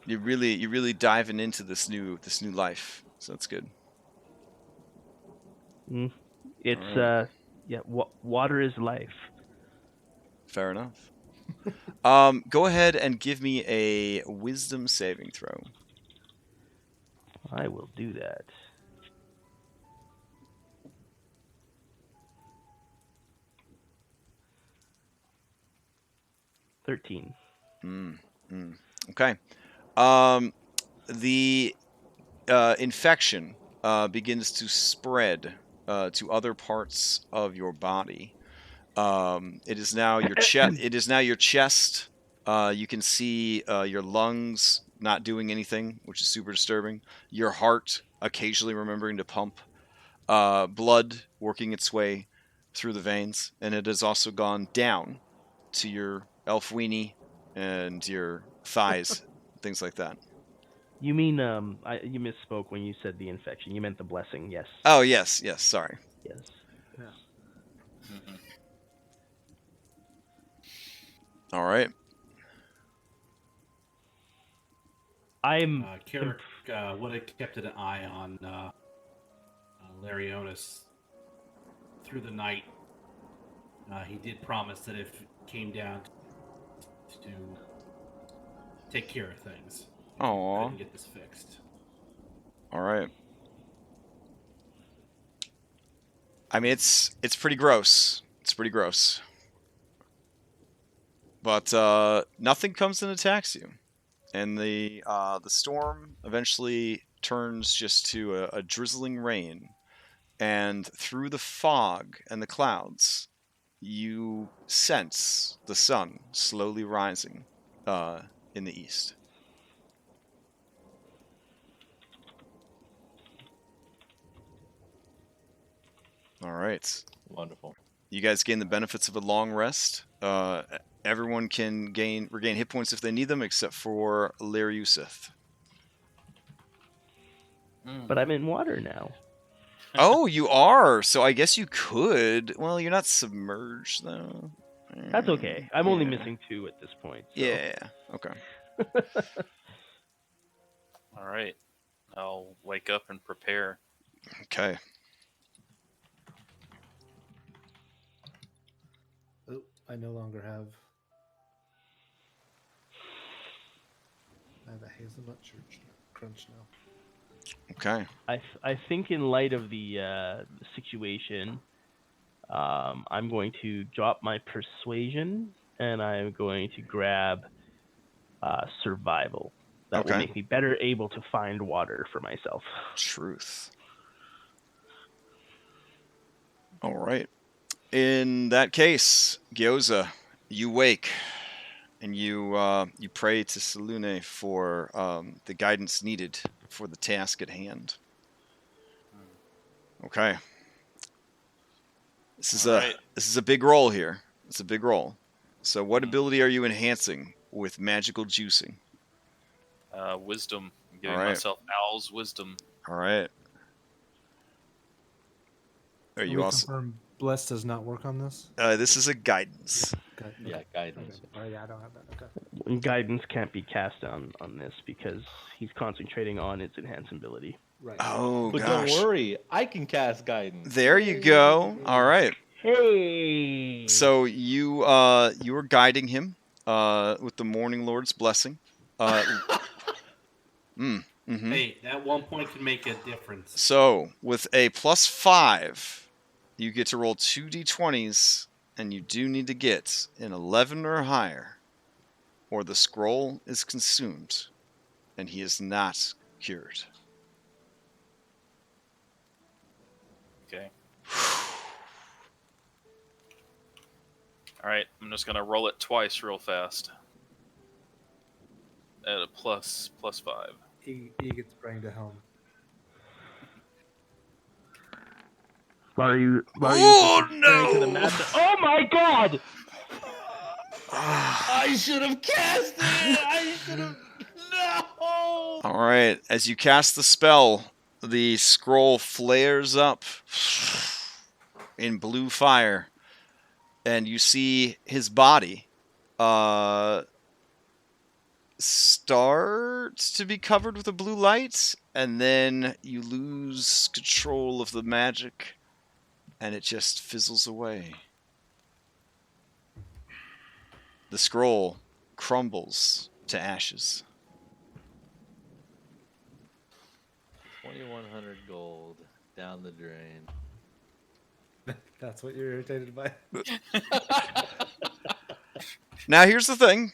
you're really diving into this new life, so that's good. It's right. Water is life. Fair enough. Go ahead and give me a wisdom saving throw. I will do that. $13. Okay. The infection begins to spread to other parts of your body. It is now your chest. It is now your chest. You can see your lungs not doing anything, which is super disturbing. Your heart occasionally remembering to pump. Blood working its way through the veins, and it has also gone down to your elf weenie and your thighs, things like that. You mean you misspoke when you said the infection. You meant the blessing. Yes. Oh, yes, sorry. Yes. Yeah. Mhm. All right. I'm Kirik would have kept an eye on Larionis through the night. He did promise that if it came down to take care of things, if we Aw. couldn't get this fixed. All right. I mean, it's pretty gross. It's pretty gross. But nothing comes and attacks you, and the storm eventually turns just to a drizzling rain, and through the fog and the clouds, you sense the sun slowly rising in the east. All right. Wonderful. You guys gain the benefits of a long rest. Everyone can regain hit points if they need them, except for Lariusith. But I'm in water now. Oh, you are. So I guess you could. Well, you're not submerged though. That's okay. I'm only Yeah. missing 2 at this point. So. Yeah. Okay. All right. I'll wake up and prepare. Okay. Oh, I no longer have. I have a hazelnut crunch now. Okay. I think in light of the situation, I'm going to drop my persuasion and I'm going to grab survival. That will Okay. make me better able to find water for myself. Truth. All right. In that case, Gyoza, you wake and you pray to Selune for the guidance needed for the task at hand. Okay. This is a big roll here. It's a big roll. So what ability are you enhancing with magical juicing? Wisdom. I'm giving All right. myself Owl's wisdom. All right. Are you we also? confirm bless does not work on this? This is a guidance. Yeah, guidance. Okay. Oh yeah, I don't have that. Okay. Guidance can't be cast on this because he's concentrating on its enhancing ability. Right. Oh But gosh. don't worry, I can cast guidance. There you go. All right. Hey. So you were guiding him with the Morning Lord's blessing. Hey, that 1 point can make a difference. So with a +5, you get to roll 2 d20s, and you do need to get an 11 or higher, or the scroll is consumed, and he is not cured. Okay. All right. I'm just gonna roll it twice real fast. At a +5. He gets bring to home. Oh no! To the oh my god! I should have cast it! I should have... No! All right. As you cast the spell, the scroll flares up in blue fire, and you see his body start to be covered with a blue light, and then you lose control of the magic, and it just fizzles away. The scroll crumbles to ashes. 2,100 gold down the drain. That's what you're irritated by? Now, here's the thing.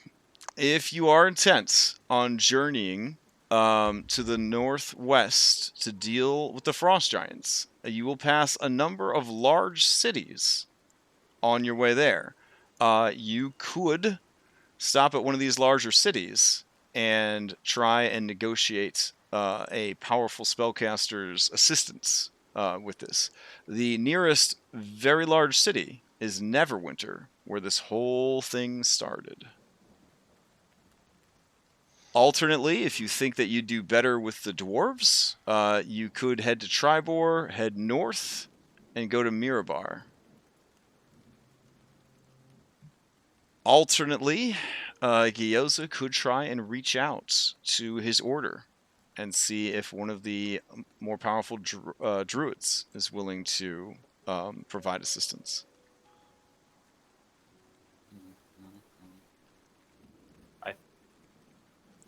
If you are intent on journeying to the northwest to deal with the frost giants, you will pass a number of large cities on your way there. You could stop at one of these larger cities and try and negotiate a powerful spellcaster's assistance with this. The nearest very large city is Neverwinter, where this whole thing started. Alternately, if you think that you'd do better with the dwarves, you could head to Tribor, head north, and go to Mirabar. Alternately, Gyoza could try and reach out to his order and see if one of the more powerful druids is willing to provide assistance.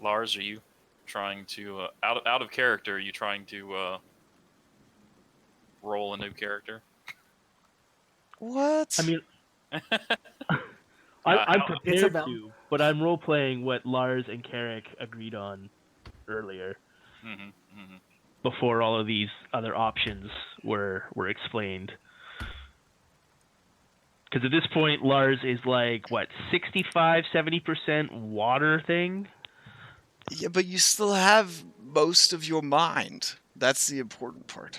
Lars, are you trying to out of character? Are you trying to roll a new character? What? I mean, I'm prepared about- to, but I'm role playing what Lars and Carrick agreed on earlier, before all of these other options were explained. Because at this point, Lars is like, what, 65, 70% water thing? Yeah, but you still have most of your mind. That's the important part.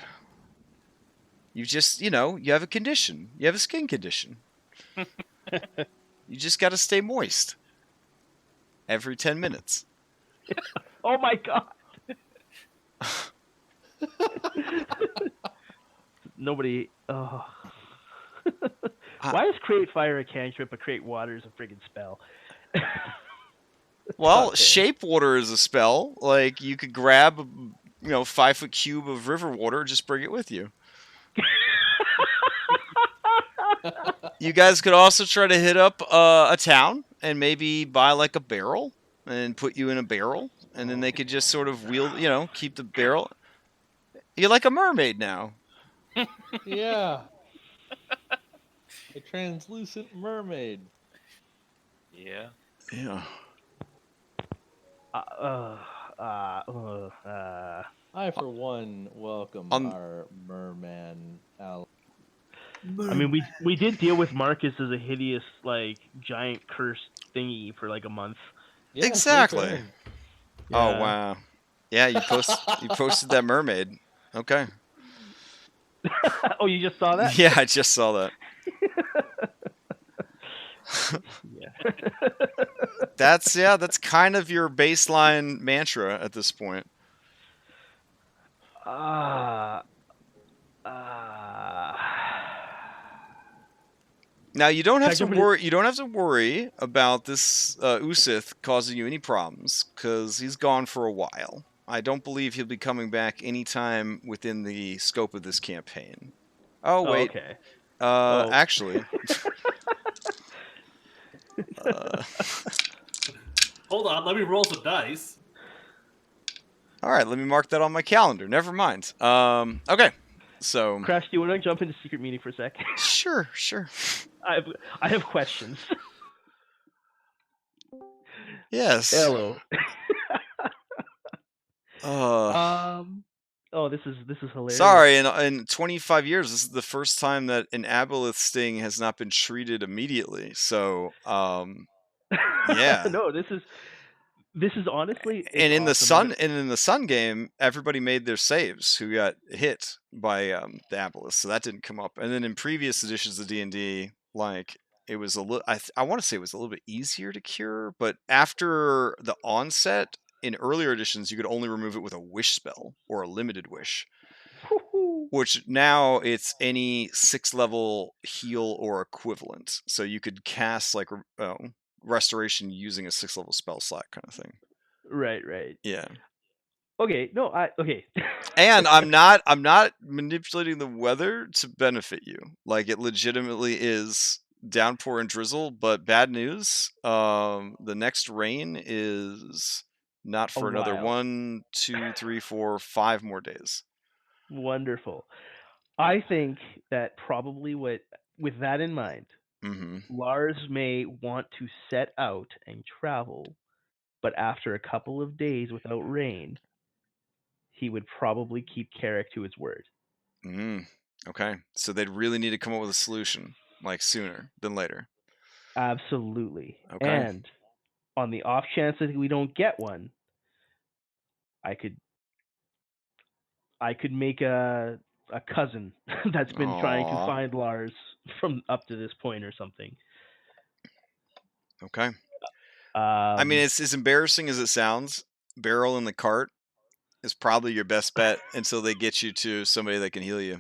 You just, you have a condition. You have a skin condition. You just got to stay moist every 10 minutes. Oh my god! Nobody. Oh. Why is create fire a cantrip, but create water is a friggin' spell? Well, shape water is a spell. Like, you could grab a 5-foot cube of river water, just bring it with you. You guys could also try to hit up a town and maybe buy like a barrel and put you in a barrel, and then they could just sort of wield, keep the barrel. You're like a mermaid now. Yeah. A translucent mermaid. Yeah. Yeah. I, for one, welcome our merman ally. I mean, we did deal with Marcus as a hideous, like, giant cursed thingy for like a month. Yeah, exactly. Yeah. Oh wow. Yeah, you posted that mermaid. Okay. Oh, you just saw that? Yeah, I just saw that. Yeah. That's kind of your baseline mantra at this point. Now you don't have to worry. You don't have to worry about this Usith causing you any problems because he's gone for a while. I don't believe he'll be coming back anytime within the scope of this campaign. Oh wait. Okay. Actually. Hold on, let me roll some dice. All right, let me mark that on my calendar. Never mind. Okay. So, Crash, do you want to jump into secret meeting for a sec? Sure. I have questions. Yes. Hello. Oh, this is hilarious. Sorry, in 25 years, this is the first time that an aboleth sting has not been treated immediately. So, yeah. No, this is honestly. And in awesome. the sun game, everybody made their saves who got hit by the aboleth, so that didn't come up. And then in previous editions of D&D, like it was a little. I want to say it was a little bit easier to cure, but after the onset. In earlier editions, you could only remove it with a wish spell or a limited wish. Which now it's any 6th level heal or equivalent. So you could cast like restoration using a 6th level spell slot kind of thing. Right. Yeah. Okay. No. Okay. And I'm not manipulating the weather to benefit you. Like it legitimately is downpour and drizzle, but bad news. The next rain is not for another 1, 2, 3, 4, 5 more days. Wonderful. I think that probably with that in mind, Lars may want to set out and travel, but after a couple of days without rain, he would probably keep Carrick to his word. Okay. So they'd really need to come up with a solution, like sooner than later. Absolutely. Okay. And on the off chance that we don't get one, I could make a cousin that's been trying to find Lars from up to this point or something. Okay. I mean, it's as embarrassing as it sounds. Barrel in the cart is probably your best bet until they get you to somebody that can heal you.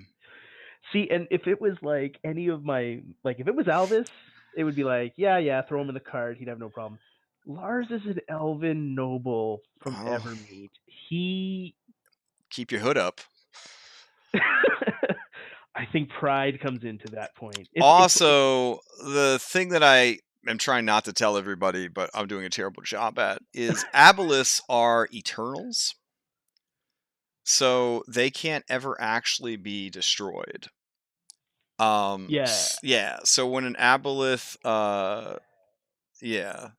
See, and if it was like any of my, like if it was Alvis, it would be like, yeah, throw him in the cart, he'd have no problem. Lars is an elven noble from Oh. Evermeet. He Keep your hood up. I think pride comes into that point. Also, the thing that I am trying not to tell everybody, but I'm doing a terrible job at, is aboleths are eternals. So they can't ever actually be destroyed. Yeah. So when an aboleth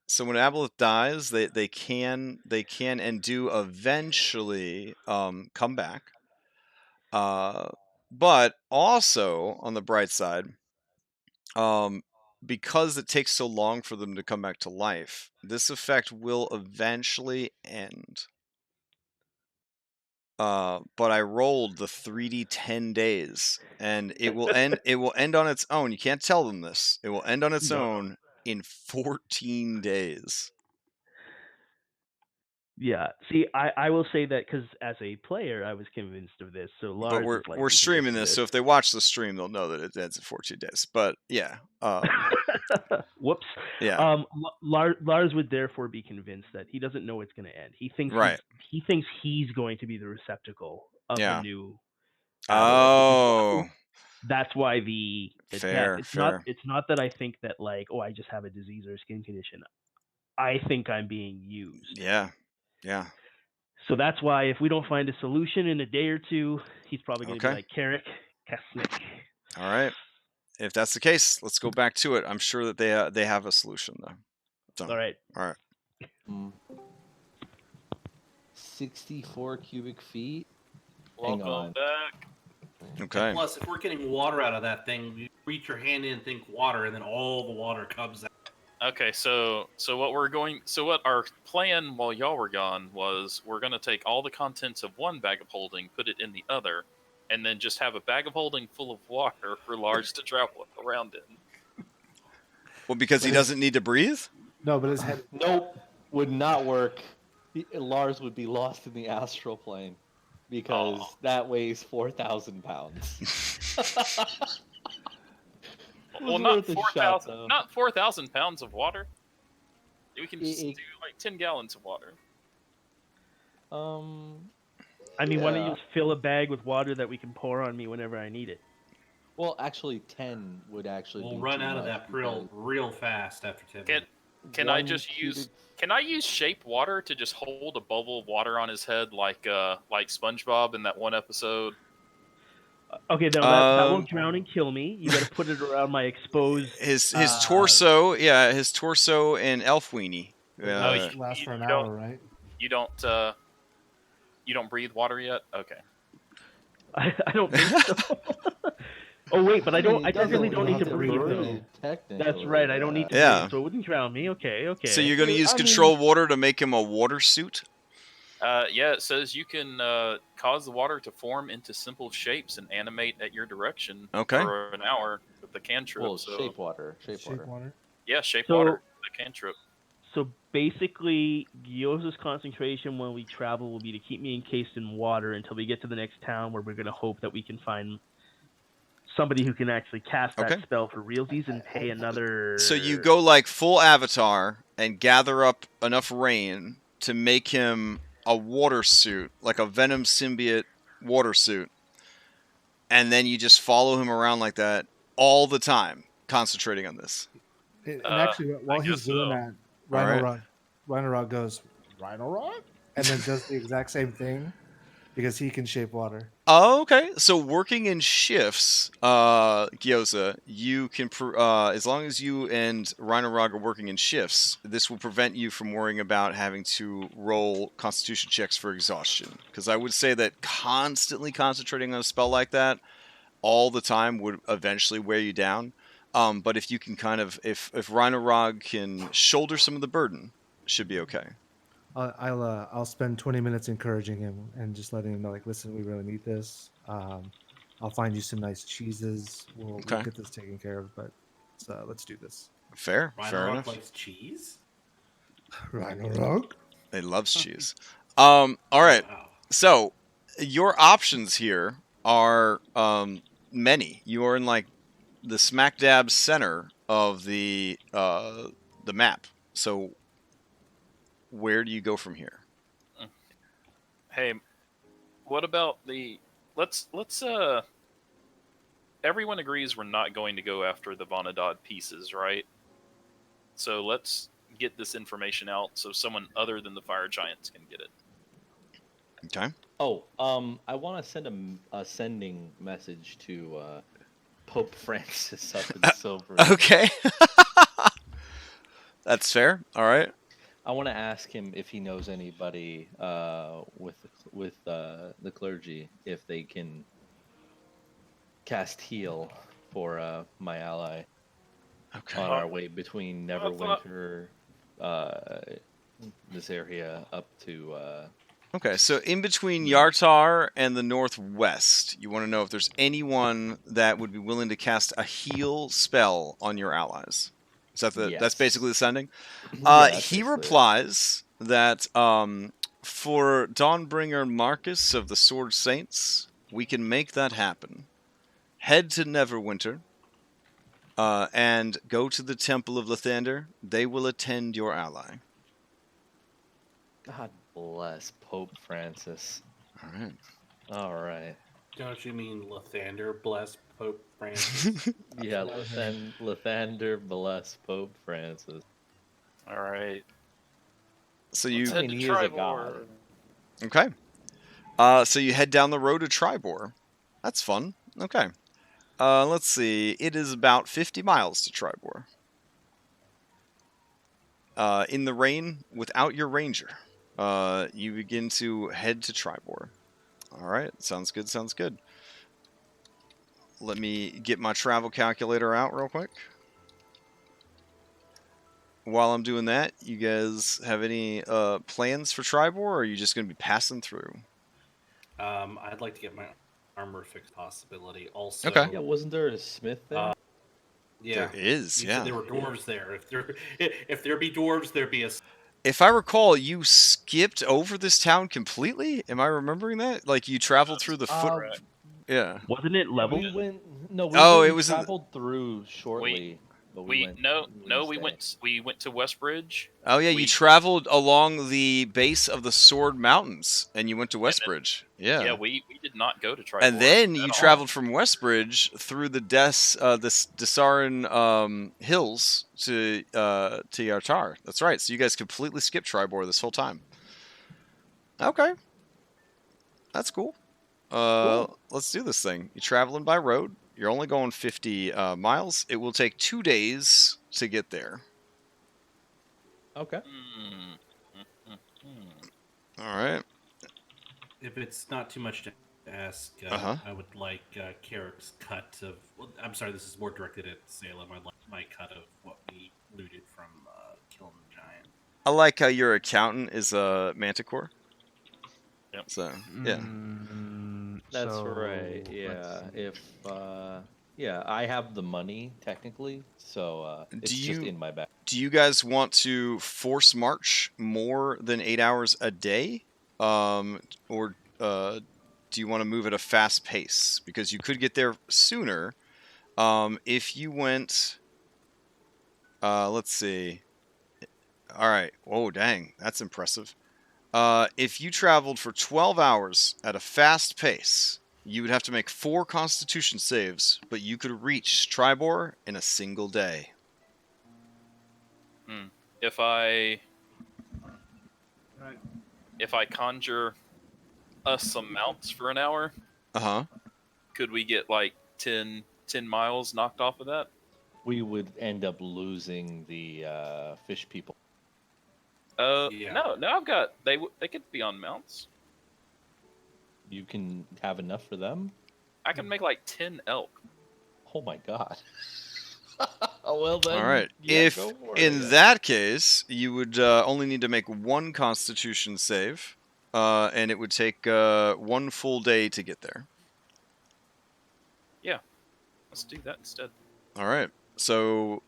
so when aboleth dies, they can and do eventually come back. But also on the bright side, because it takes so long for them to come back to life, this effect will eventually end. But I rolled the 3D 10 days, and it will end. It will end on its own. You can't tell them this. It will end on its own in 14 days. Yeah. See, I will say that because as a player, I was convinced of this. So Lars But is like we're streaming this, so if they watch the stream, they'll know that it ends in 14 days. But yeah. Whoops. Yeah. Lars would therefore be convinced that he doesn't know it's going to end. He thinks he thinks he's going to be the receptacle of the new. Oh. That's why the fair, death. fair. It's not that I think that like, oh, I just have a disease or a skin condition. I think I'm being used. Yeah. So that's why if we don't find a solution in a day or two, he's probably going to be like, Carrick, Kasnick. All right. If that's the case, let's go back to it. I'm sure that they have a solution though. So, all right. 64 cubic feet. Welcome Hang on. back. Okay. And plus, if we're getting water out of that thing, you reach your hand in, think water, and then all the water comes out. Okay, so what our plan while y'all were gone was we're gonna take all the contents of one bag of holding, put it in the other, and then just have a bag of holding full of water for Lars to travel around in. Well, because he doesn't need to breathe? No, but his head. Nope, would not work. Lars would be lost in the astral plane because that weighs 4,000 pounds. Well, not 4,000 pounds of water. We can just do like 10 gallons of water. I mean, why don't you just fill a bag with water that we can pour on me whenever I need it? Well, actually, 10 would actually. We'll be run too out of much that real fast after 10 minutes. Can I just use? Can I use shape water to just hold a bubble of water on his head like SpongeBob in that one episode? Okay, then that won't drown and kill me. You got to put it around my exposed. His torso, his torso and elf weenie. Last for an hour, right? You don't breathe water yet? Okay. I don't think so. Oh wait, but I really don't need to breathe. That's right. I don't need to breathe, so it wouldn't drown me. Okay. So you're going to use control water to make him a water suit? Yeah, it says you can cause the water to form into simple shapes and animate at your direction for an hour with the cantrip. Well, shape water. Yeah, water, the cantrip. So basically, Gyoza's concentration when we travel will be to keep me encased in water until we get to the next town, where we're going to hope that we can find somebody who can actually cast that spell for realsies and pay another. So you go like full Avatar and gather up enough rain to make him a water suit, like a Venom symbiote water suit, and then you just follow him around like that all the time, concentrating on this. And actually, while he's doing that, Rhino goes, Rhino, and then does the exact same thing because he can shape water. Oh, okay. So working in shifts, Gyoza, you can, as long as you and Rhino are working in shifts, this will prevent you from worrying about having to roll constitution checks for exhaustion. Because I would say that constantly concentrating on a spell like that all the time would eventually wear you down. But if you can if Rhino can shoulder some of the burden, it should be okay. I'll spend 20 minutes encouraging him and just letting him know, like, listen, we really need this. I'll find you some nice cheeses. We'll get this taken care of, but let's do this. Fair enough. Likes cheese? Anauroch? They loves cheese. All right. Wow. So your options here are many. You are in like the smack dab center of the map. So where do you go from here? Hey, what about the? Let's everyone agrees we're not going to go after the Vonadad pieces, right? So let's get this information out so someone other than the fire giants can get it. Okay. Oh, I want to send a sending message to Pope Francis up in Silver. Okay. That's fair. All right. I want to ask him if he knows anybody with the clergy, if they can cast heal for my ally Okay. on our way between Neverwinter, this area up to. Okay, so in between Yartar and the northwest, you want to know if there's anyone that would be willing to cast a heal spell on your allies. Is that that's Yes. basically the sending? Yeah, that's He basically it. replies that for Dawnbringer Marcus of the Sword Saints, we can make that happen. Head to Neverwinter and go to the Temple of Lathander. They will attend your ally. God bless Pope Francis. All right. All right. Don't you mean Lathander bless Pope Francis? Yeah, Lathander bless Pope Francis. All right. So Let's you head I mean, to he is a Tribor. god. Okay. So you head down the road to Tribor. That's fun. Okay. Let's see. It is about 50 miles to Tribor. In the rain, without your ranger, you begin to head to Tribor. All right. Sounds good. Sounds good. Let me get my travel calculator out real quick. While I'm doing that, you guys have any plans for Tribor, or are you just going to be passing through? I'd like to get my armor fixed possibility. Also, Okay. Yeah, wasn't there a smith there? yeah, There is, you yeah. said there were dwarves there. If there be dwarves, there be a. If I recall, you skipped over this town completely. Am I remembering that? Like you traveled through the foot. correct. Yeah. Wasn't it level? We went. No, Oh, we it was in the- traveled through shortly, but we went. We went to Westbridge. Oh yeah, you We- traveled along the base of the Sword Mountains, and you went to Westbridge. Yeah. Yeah, we did not go to Tribor. And then at you all. traveled from Westbridge through the Desarin hills to Yartar. That's right. So you guys completely skipped Tribor this whole time. Okay. That's cool. Let's do this thing. You're traveling by road. You're only going 50 miles. It will take 2 days to get there. Okay. All right. If it's not too much to ask, I would like Carrick's cut of. Well, I'm sorry, this is more directed at Salem. I'd like my cut of what we looted from killing the giant. I like how your accountant is a manticore. Yep. So, yeah. That's So, right. Yeah. If yeah, I have the money technically, so it's just in my bag. Do you guys want to force march more than 8 hours a day? Or do you want to move at a fast pace? Because you could get there sooner. If you went, let's see. All right. Whoa, dang. That's impressive. If you traveled for 12 hours at a fast pace, you would have to make 4 Constitution saves, but you could reach Tribor in a single day. If I conjure us some mounts for an hour, could we get like 10 miles knocked off of that? We would end up losing the fish people. Yeah. No, I've got they could be on mounts. You can have enough for them? I can make like 10 elk. Oh my god. Well then. All right. Yeah, If go for in it. that case, you would only need to make 1 Constitution save, and it would take 1 full day to get there. Yeah, let's do that instead. All right. So,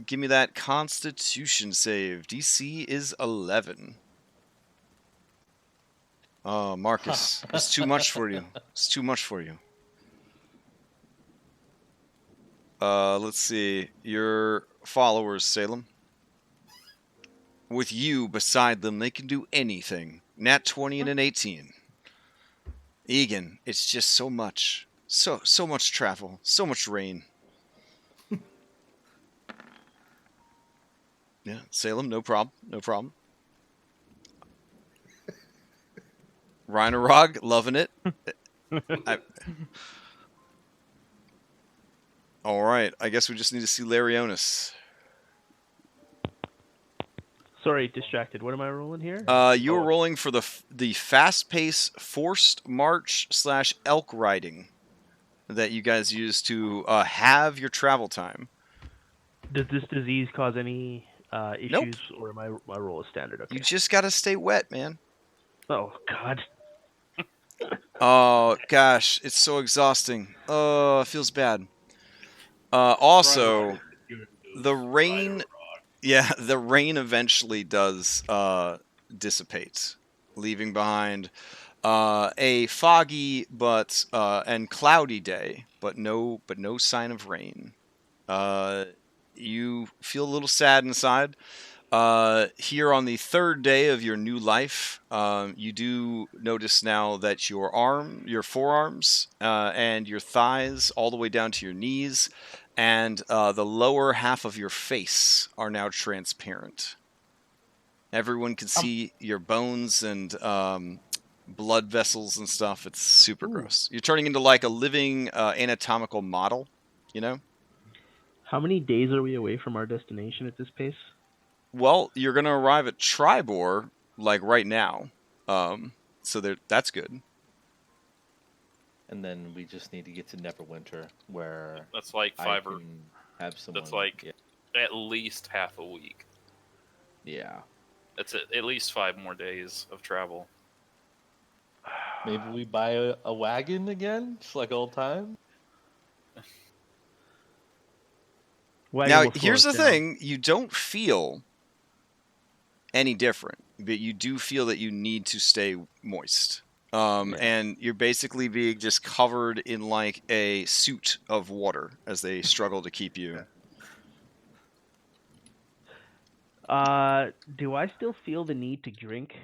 give me that Constitution save. DC is 11. Oh, Marcus, it's too much for you. It's too much for you. Let's see. Your followers, Salem. With you beside them, they can do anything. Nat 20 and an 18. Egan, it's just so much. So much travel. So much rain. Yeah, Salem, no problem. No problem. Rhinorog, loving it. All right, I guess we just need to see Larionis. Sorry, distracted. What am I rolling here? You were rolling for the fast-paced forced march / elk riding that you guys use to have your travel time. Does this disease cause any issues, Nope. or my roll is standard? Okay. You just gotta stay wet, man. Oh God. Oh gosh, it's so exhausting. Oh, it feels bad. Also, the rain. Yeah, the rain eventually does dissipate, leaving behind a foggy and cloudy day, but no sign of rain. You feel a little sad inside. Here on the third day of your new life, you do notice now that your forearms, and your thighs, all the way down to your knees, and the lower half of your face are now transparent. Everyone can see your bones and blood vessels and stuff. It's super gross. You're turning into like a living anatomical model, you know? How many days are we away from our destination at this pace? Well, you're going to arrive at Tribor, like, right now. So that's good. And then we just need to get to Neverwinter, where that's like I five can have someone. That's like at least half a week. Yeah. That's at least 5 more days of travel. Maybe we buy a wagon again, just like old time. Now, here's the thing: you don't feel any different, but you do feel that you need to stay moist. And you're basically being just covered in like a suit of water as they struggle to keep you. Do I still feel the need to drink?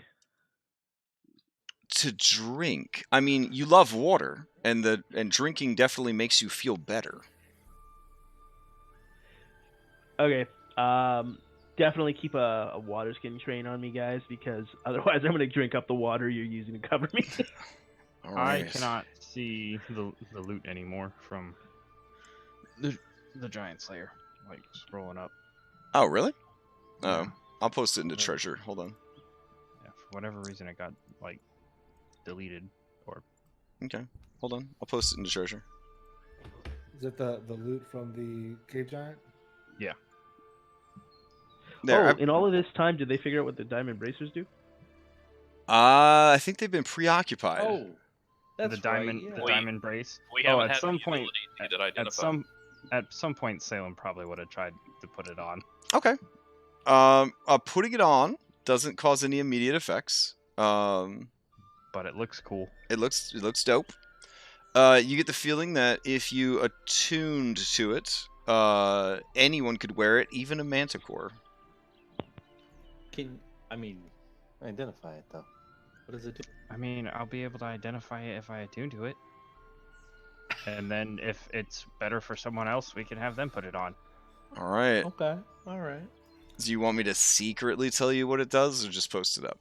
To drink? I mean, you love water, and drinking definitely makes you feel better. Okay. Definitely keep a water skin train on me, guys, because otherwise I'm going to drink up the water you're using to cover me. All right. I cannot see the loot anymore from the Giant Slayer, like scrolling up. Oh, really? Yeah. Oh, I'll post it into treasure. Hold on. Yeah, for whatever reason it got like deleted or. Okay, hold on. I'll post it into treasure. Is it the loot from the cave giant? Yeah. There, in all of this time, did they figure out what the diamond bracers do? I think they've been preoccupied. Oh, that's the diamond, right, the diamond brace. We haven't at had some the point, ability to identify. at some point, Salem probably would have tried to put it on. Okay. Putting it on doesn't cause any immediate effects. But it looks cool. It looks dope. You get the feeling that if you attuned to it, anyone could wear it, even a manticore. Identify it though? What does it do? I mean, I'll be able to identify it if I attune to it. And then if it's better for someone else, we can have them put it on. All right. Okay. All right. Do you want me to secretly tell you what it does, or just post it up?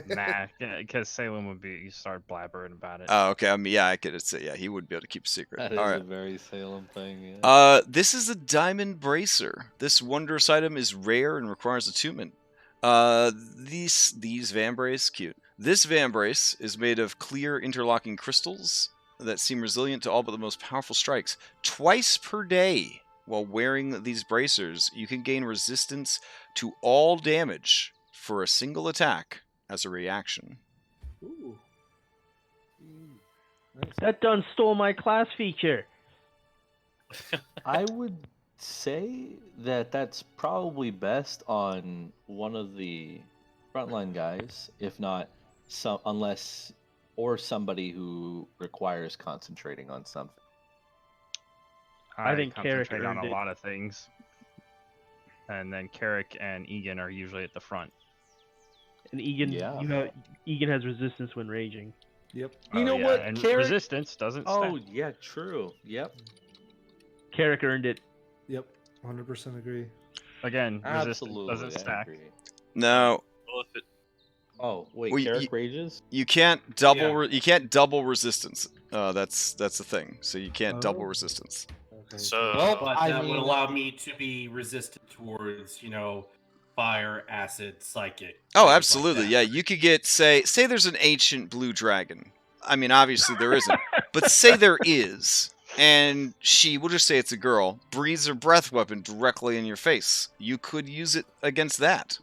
Nah, because Salem would start blabbering about it. Oh, okay. I mean, yeah, I could say, yeah, he would be able to keep a secret. That is All right. a very Salem thing. Yeah. This is a diamond bracer. This wondrous item is rare and requires attunement. These vambrace, cute. This vambrace is made of clear interlocking crystals that seem resilient to all but the most powerful strikes. Twice per day, while wearing these bracers, you can gain resistance to all damage for a single attack as a reaction. Ooh. That done stole my class feature. I would say that that's probably best on one of the frontline guys, if not unless or somebody who requires concentrating on something. I think Carrick concentrate on earned a it. lot of things, and then Carrick and Egan are usually at the front. And Egan, Yeah. Egan has resistance when raging. Yep. You know what, And Carrick- resistance doesn't Oh stack. yeah, true. Yep. Carrick earned it. Yep. 100% agree. Again, resistance Absolutely. doesn't I stack. agree. No, Well, if it Oh wait, Well, Carrick rages? you can't double. Yeah. You can't double resistance. That's the thing. So you can't double Oh. resistance. Okay. so But I that would mean- allow me to be resistant towards, fire, acid, psychic. Oh, things like absolutely. that. Yeah, you could get say there's an ancient blue dragon. I mean, obviously there isn't, but say there is, and we'll just say it's a girl, breathes her breath weapon directly in your face. You could use it against that.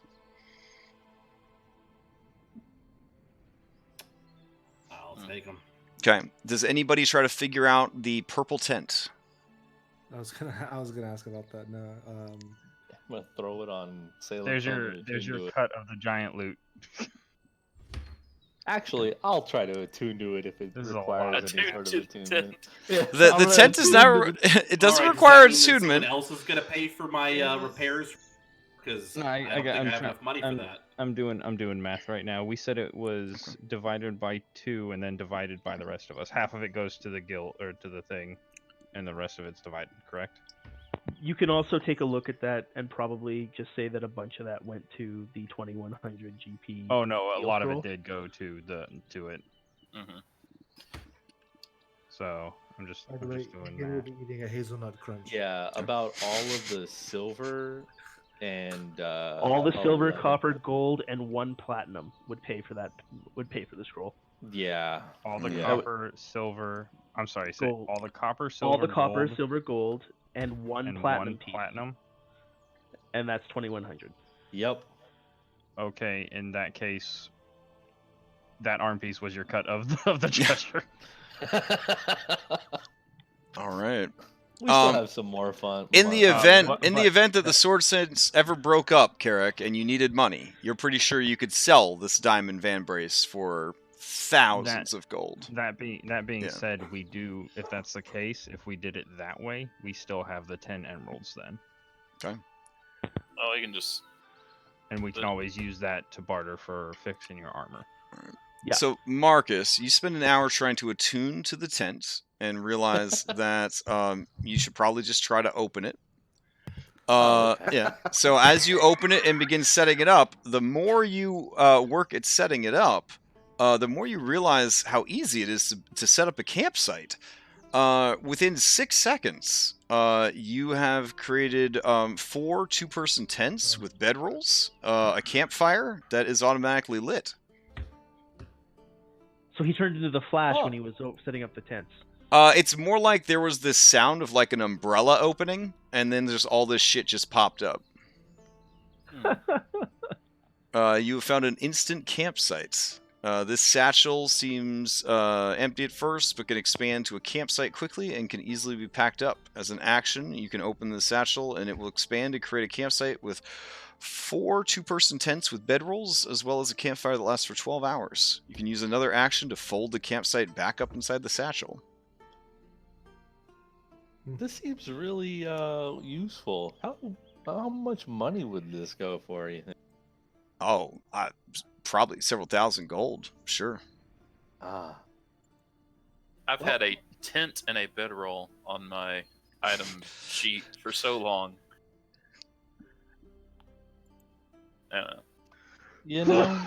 I'll take them. Okay. Does anybody try to figure out the purple tent? I was gonna ask about that. No. I'm gonna throw it on Salem. There's Tony your to there's attune your to it. cut of the giant loot. Actually, I'll try to attune to it if it This is a requires lot. any sort of Attune to attunement. The tent is not. It doesn't All right, require does that mean that attunement. Someone else is gonna pay for my repairs because No, I don't think I have try- enough money for that. I'm doing math right now. We said it was divided by 2 and then divided by the rest of us. Half of it goes to the guild or to the thing, and the rest of it's divided. Correct? You can also take a look at that and probably just say that a bunch of that went to the 2100 GP. Oh no, a Deal lot scroll? of it did go to it. mhm. So I'm just By the way, doing you will that. be eating a hazelnut crunch. Yeah, about all of the silver and All the silver, 11. copper, gold, and 1 platinum would pay for that. Would pay for the scroll. Yeah. All the Yeah. copper, silver. I'm sorry, say Gold. all the copper, silver, All the copper, gold, silver, gold, and 1 and platinum one piece, platinum. and that's 2100. Yep. Okay, in that case, that arm piece was your cut of the treasure. All right. We still have some more fun. In the fun. event, but- in the but- event that the Sword Saints ever broke up, Carrick, and you needed money, you're pretty sure you could sell this diamond van brace for thousands of gold. That being Yeah. said, we do. If that's the case, if we did it that way, we still have the 10 emeralds then, Oh, you can just. and we can always use that to barter for fixing your armor. Yeah. So, Marcus, you spend an hour trying to attune to the tent and realize that you should probably just try to open it. Yeah. So as you open it and begin setting it up, the more you work at setting it up, the more you realize how easy it is to set up a campsite. Within 6 seconds, you have created 4 two-person tents with bedrolls, a campfire that is automatically lit. So he turned into the Flash Oh. when he was setting up the tents. It's more like there was this sound of like an umbrella opening, and then there's all this shit just popped up. You have found an instant campsite. This satchel seems empty at first, but can expand to a campsite quickly and can easily be packed up. As an action, you can open the satchel and it will expand to create a campsite with 4 two-person tents with bedrolls, as well as a campfire that lasts for 12 hours. You can use another action to fold the campsite back up inside the satchel. This seems really useful. How much money would this go for, you think? Oh, probably several thousand gold, sure. Ah. I've had a tent and a bedroll on my item sheet for so long. You know,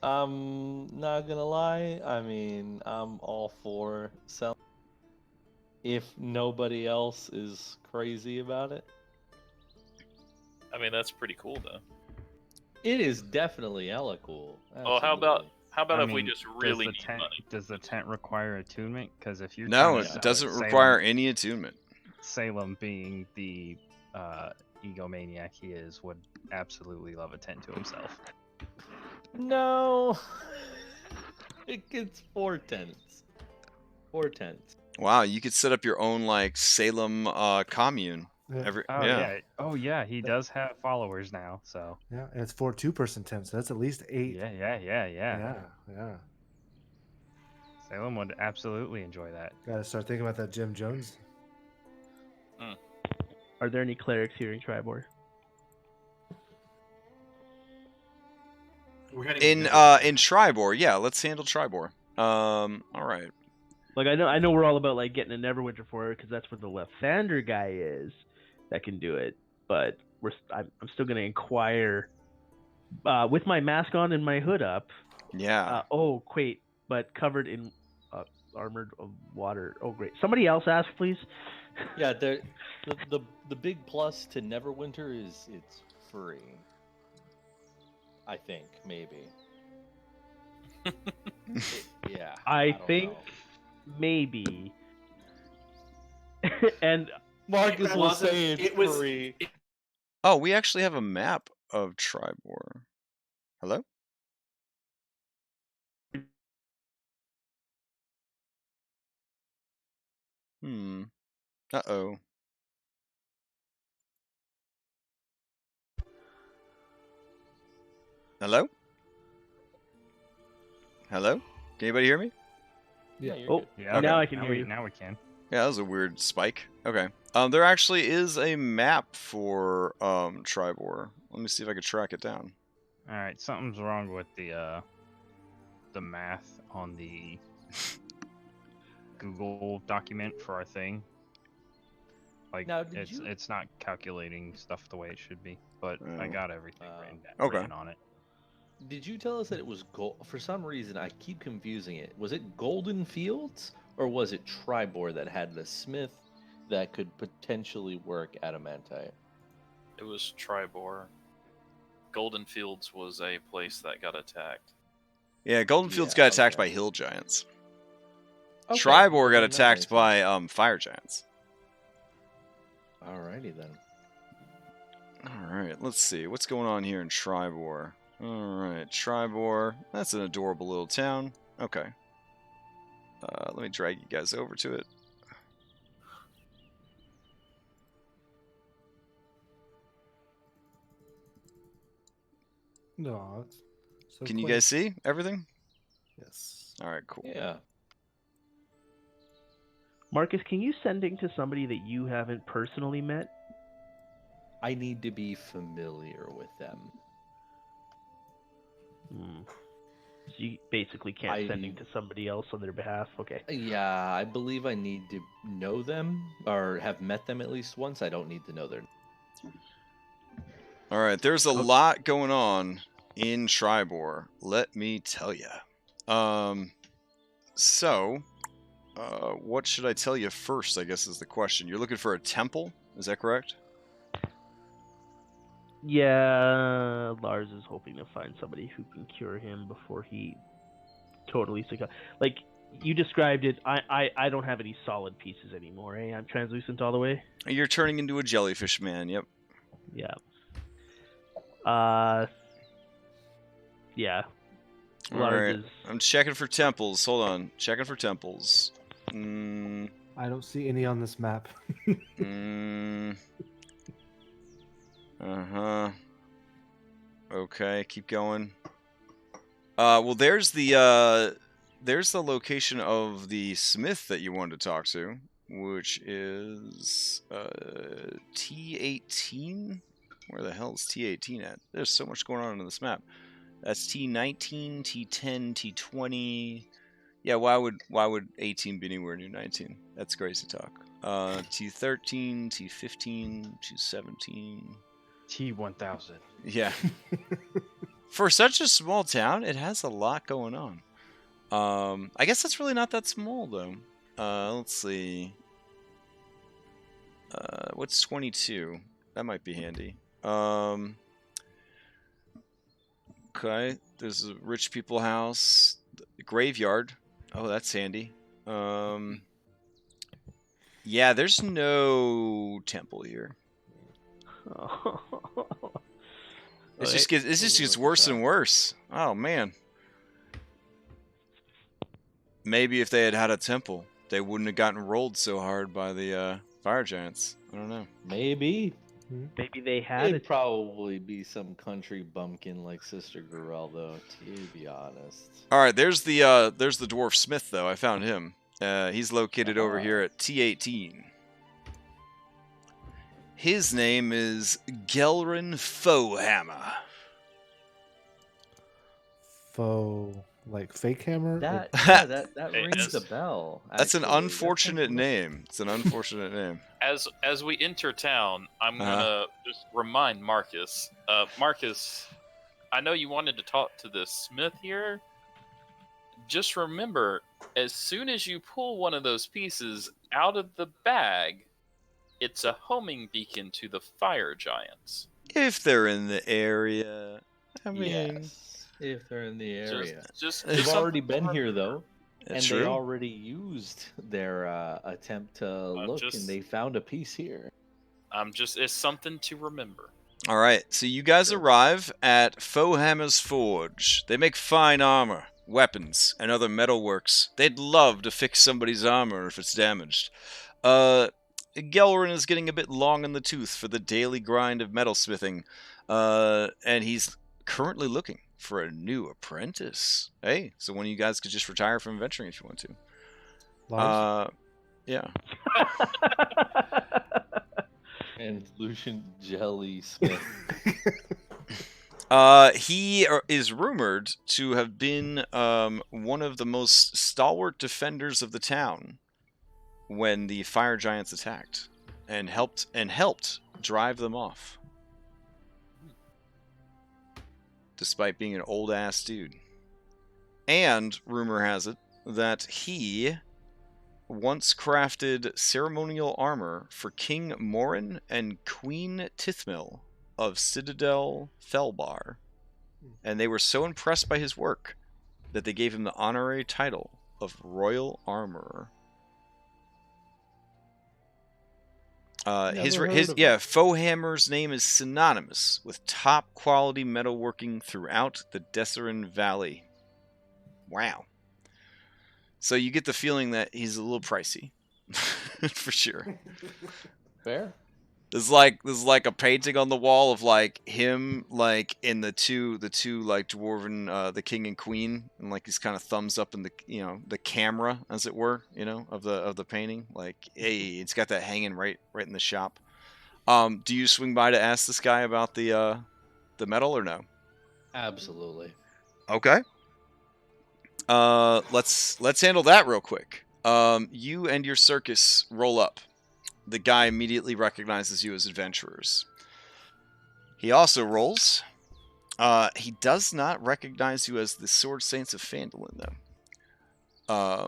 I'm not gonna lie. I mean, I'm all for selling. If nobody else is crazy about it. I mean, that's pretty cool, though. It is definitely hella cool. Oh, how about Absolutely. if we just really need tent, money? Does the tent require attunement? Because if you're No, trying to it sell doesn't Salem- require any attunement. Salem, being the egomaniac he is, would absolutely love a tent to himself. No. It gets 4 tents. 4 tents. Wow, you could set up your own like Salem commune. Yeah. Oh yeah. Oh yeah. He does have followers now. So Yeah, and it's 4 2-person tents, so that's at least 8. yeah. Yeah. Salem would absolutely enjoy that. Gotta start thinking about that Jim Jones. Are there any clerics here in Tribor? We're heading In to in Tribor, yeah, let's handle Tribor. All right. Like I know we're all about like getting a Neverwinter for her because that's where the Lathander guy is that can do it. But I'm still gonna inquire with my mask on and my hood up. Yeah. Oh wait, but covered in armored water. Oh great. Somebody else ask, please. Yeah, the big plus to Neverwinter is it's free. I think maybe. Yeah. I don't think know. maybe. And Marcus It will wasn't- say it's it was- free. Oh, we actually have a map of Tribor. Hello? Uh-oh. Hello? Hello? Can anybody hear me? Yeah. You're oh, good. Yeah. Okay. now I can hear you. Now we can. Yeah, that was a weird spike. Okay. There actually is a map for Tribor. Let me see if I can track it down. All right. Something's wrong with the math on the Google document for our thing. Like Now, did you- it's not calculating stuff the way it should be, but I Oh. got everything Okay. written on it. Did you tell us that it was gold? For some reason, I keep confusing it. Was it Golden Fields or was it Tribor that had the smith that could potentially work adamantite? It was Tribor. Golden Fields was a place that got attacked. Yeah, Goldenfield's Yeah, got attacked okay. by hill giants. Okay, Tribor got then that attacked makes by fire giants. Alrighty then. Alright, let's see. What's going on here in Tribor? Alright, Tribor. That's an adorable little town. Okay. Let me drag you guys over to it. No, it's so Can you quaint. guys see everything? Yes. Alright, cool. Yeah. Marcus, can you sending to somebody that you haven't personally met? I need to be familiar with them. So you basically can't sending I- to somebody else on their behalf. Okay. Yeah, I believe I need to know them or have met them at least once. I don't need to know their. Alright, there's a lot going on in Tribor, let me tell ya. What should I tell you first, I guess is the question. You're looking for a temple, is that correct? Yeah, Lars is hoping to find somebody who can cure him before he totally succumbs. Like you described it, I don't have any solid pieces anymore. Eh? I'm translucent all the way. You're turning into a jellyfish man, yep. Yeah. Yeah. Lars Alright, is. I'm checking for temples. Hold on, checking for temples. I don't see any on this map. Uh-huh. Okay, keep going. Well, there's the location of the smith that you wanted to talk to, which is T18. Where the hell is T18 at? There's so much going on this map. That's T19, T10, T20. Yeah, why would 18 be anywhere near 19? That's crazy talk. T13, T15, T17. T1000. Yeah. For such a small town, it has a lot going on. I guess that's really not that small though. Let's see. What's 22? That might be handy. Okay, there's a rich people house, the graveyard. Oh, that's handy. Yeah, there's no temple here. It just gets worse and worse. Oh man. Maybe if they had had a temple, they wouldn't have gotten rolled so hard by the fire giants. I don't know. Maybe. Maybe they had It'd it. probably be some country bumpkin like Sister Gorel, though, to be honest. All right, there's the dwarf smith though. I found him. He's located over here at T18. His name is Gelrin Foehammer. Faux, like fake hammer? That Hey, rings a as- bell. That's an actually. unfortunate That's name. It's an unfortunate name. As we enter town, I'm Uh-huh. gonna just remind Marcus. Marcus, I know you wanted to talk to the smith here. Just remember, as soon as you pull one of those pieces out of the bag, it's a homing beacon to the fire giants. If they're in the area, I mean, Yes, if they're in the area. Just They've just already something been to here, remember. though. And that's they true. already used their attempt to look, just- and they found a piece here. It's something to remember. All right, so you guys Sure. arrive at Foehammer's Forge. They make fine armor, weapons, and other metalworks. They'd love to fix somebody's armor if it's damaged. Gelrin is getting a bit long in the tooth for the daily grind of metalsmithing, and he's currently looking for a new apprentice. Hey, so one of you guys could just retire from adventuring if you want to. Lars? Yeah. And Lucian Jelly Smith. He is rumored to have been one of the most stalwart defenders of the town when the fire giants attacked, and helped drive them off, despite being an old ass dude. And rumor has it that he once crafted ceremonial armor for King Morin and Queen Tithmil of Citadel Felbar, and they were so impressed by his work that they gave him the honorary title of Royal Armorer. Foehammer's name is synonymous with top quality metalworking throughout the Desserin Valley. Wow. So you get the feeling that he's a little pricey, for sure. Fair. There's like a painting on the wall of like him like in the two like dwarven the king and queen, and like he's kind of thumbs up in the the camera, as it were, of the painting. Like, hey, it's got that hanging right in the shop. Do you swing by to ask this guy about the metal or no? Absolutely. Okay. Let's handle that real quick. You and your circus roll up. The guy immediately recognizes you as adventurers. He also rolls. He does not recognize you as the Sword Saints of Phandalin, though.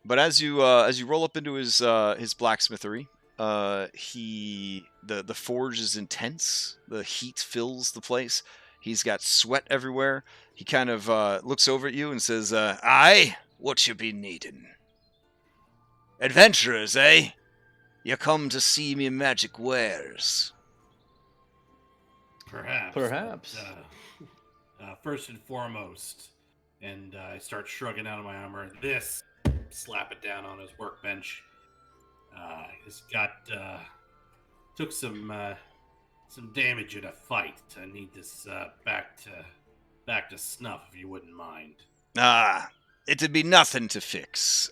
But as you roll up into his blacksmithery, the forge is intense. The heat fills the place. He's got sweat everywhere. He kind of looks over at you and says, "Aye, what you be needing? Adventurers, eh? You come to see me magic wares." Perhaps. But, first and foremost, and I start shrugging out of my armor. This, slap it down on his workbench. He's got took some damage in a fight. I need this back to snuff, if you wouldn't mind. It'd be nothing to fix.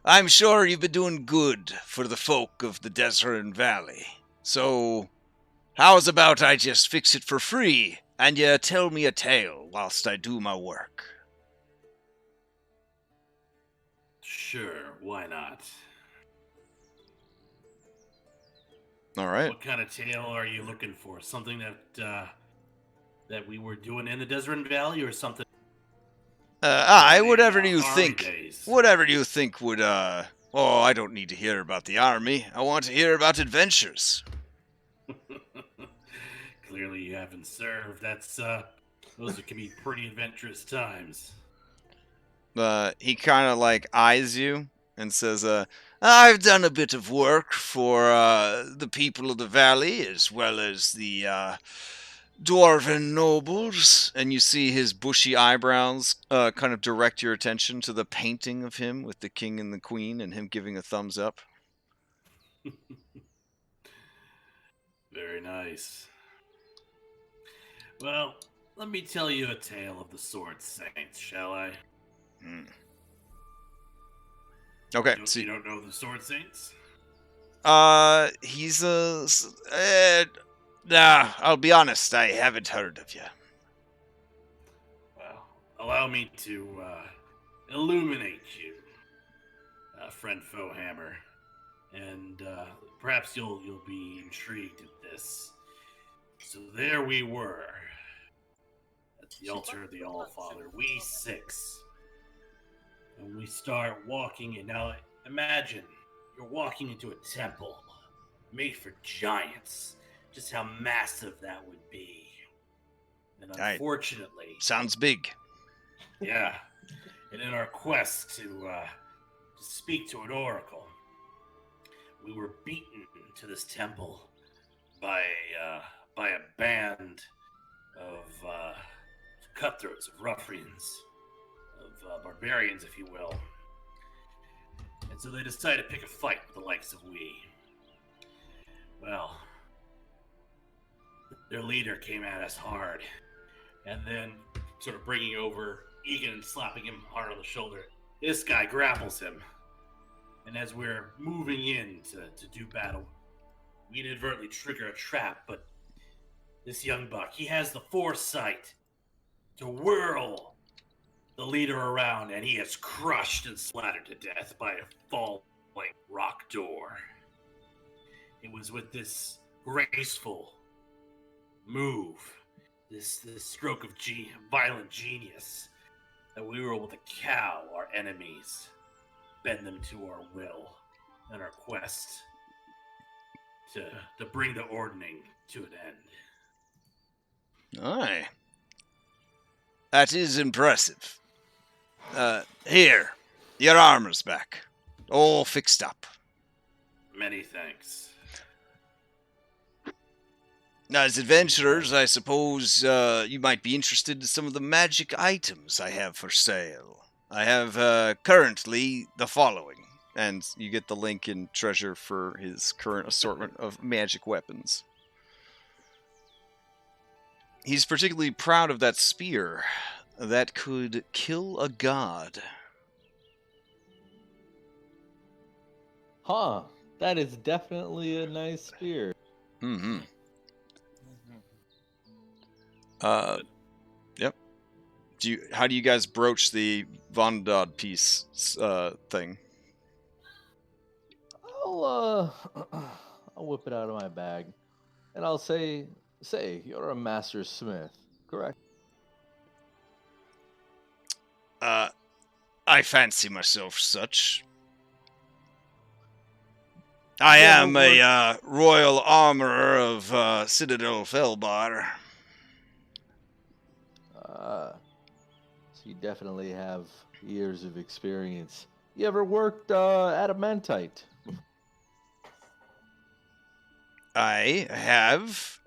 I'm sure you've been doing good for the folk of the Desserin Valley. So, how's about I just fix it for free, and you tell me a tale whilst I do my work? Sure, why not? All right. What kind of tale are you looking for? Something that we were doing in the Desert Valley, or something? Whatever you Army think. days? Whatever you think would. Oh, I don't need to hear about the army. I want to hear about adventures. Clearly, you haven't served. Those can be pretty adventurous times. He kind of like eyes you and says, I've done a bit of work for the people of the valley, as well as the dwarven nobles, and you see his bushy eyebrows kind of direct your attention to the painting of him with the king and the queen and him giving a thumbs up. Very nice. Well, let me tell you a tale of the Sword Saints, shall I? Okay, You don't know the Sword Saints? He's a... nah, I'll be honest, I haven't heard of you. Well, allow me to illuminate you, friend Foehammer, and perhaps you'll be intrigued at this. So there we were, at the altar of the Allfather, we 6. And we start walking in. Now, imagine you're walking into a temple made for giants. Just how massive that would be. And unfortunately... Sounds big. Yeah. And in our quest to speak to an oracle, we were beaten to this temple by a band of cutthroats, of ruffians, of barbarians, if you will. And so they decided to pick a fight with the likes of we. Well, their leader came at us hard, and then sort of bringing over Egan and slapping him hard on the shoulder. This guy grapples him, and as we're moving in to do battle, we inadvertently trigger a trap, but this young buck, he has the foresight to whirl the leader around, and he is crushed and splattered to death by a falling rock door. It was with this graceful move, this stroke of violent genius, that we were able to cow our enemies, bend them to our will, in our quest to bring the ordning to an end. Aye. That is impressive. Here, your armor's back. All fixed up. Many thanks. As adventurers, I suppose you might be interested in some of the magic items I have for sale. I have currently the following. And you get the link in Treasure for his current assortment of magic weapons. He's particularly proud of that spear that could kill a god. Huh. That is definitely a nice spear. Mm-hmm. Yep. How do you guys broach the Vondod piece thing? I'll whip it out of my bag, and I'll say, you're a master smith, correct? I fancy myself such. I am a royal armorer of Citadel Felbar. So you definitely have years of experience. You ever worked adamantite? I have.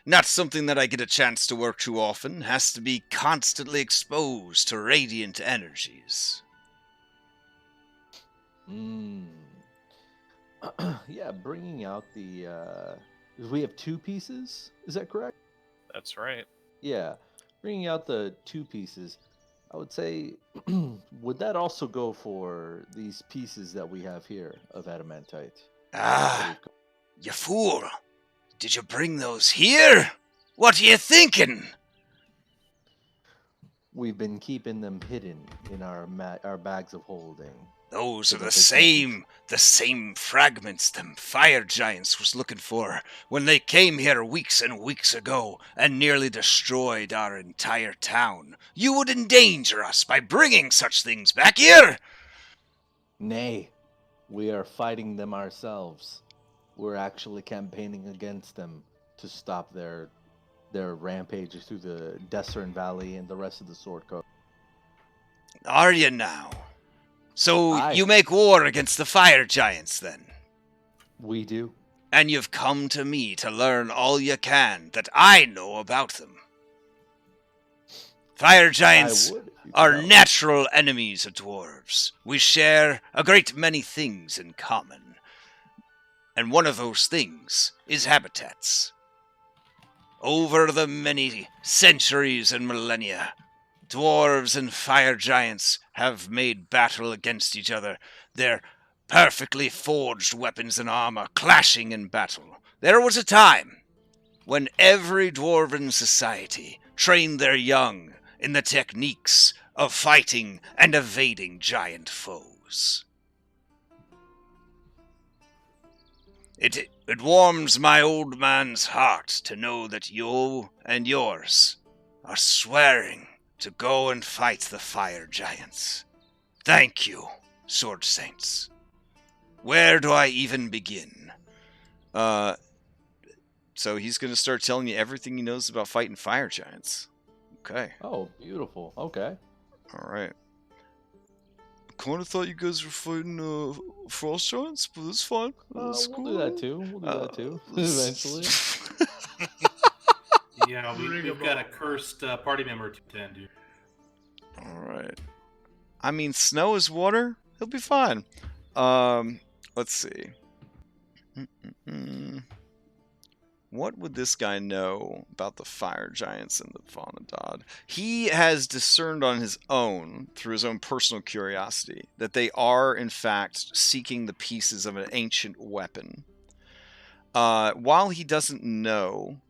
Not something that I get a chance to work too often. Has to be constantly exposed to radiant energies. Yeah, bringing out the... we have 2 pieces, is that correct? That's right. Yeah, bringing out the 2 pieces. I would say, would that also go for these pieces that we have here of adamantite? Ah, you fool! Did you bring those here? What are you thinking? We've been keeping them hidden in our bags of holding. Those are the same fragments them fire giants was looking for when they came here weeks and weeks ago and nearly destroyed our entire town. You would endanger us by bringing such things back here? Nay, we are fighting them ourselves. We're actually campaigning against them to stop their rampages through the Desern Valley and the rest of the Sword Coast. Are you now? So Aye. you make war against the fire giants, then? We do. and you've come to me to learn all you can that I know about them. Fire giants I would if you could are help. natural enemies of dwarves. We share a great many things in common, and one of those things is habitats. Over the many centuries and millennia, dwarves and fire giants have made battle against each other, their perfectly forged weapons and armor clashing in battle. There was a time when every dwarven society trained their young in the techniques of fighting and evading giant foes. It warms my old man's heart to know that you and yours are swearing to go and fight the fire giants. Thank you, Sword Saints. Where do I even begin? So he's going to start telling you everything he knows about fighting fire giants. Okay. Oh, beautiful. Okay. All right. Kind of thought you guys were fighting frost giants, but that's fine. That's We'll do that too. We'll do that too. Eventually. Yeah, we've got a cursed party member to tend to. All right. I mean, snow is water. He'll be fine. Let's see. What would this guy know about the fire giants and the Vanadad? He has discerned on his own, through his own personal curiosity, that they are, in fact, seeking the pieces of an ancient weapon. While he doesn't know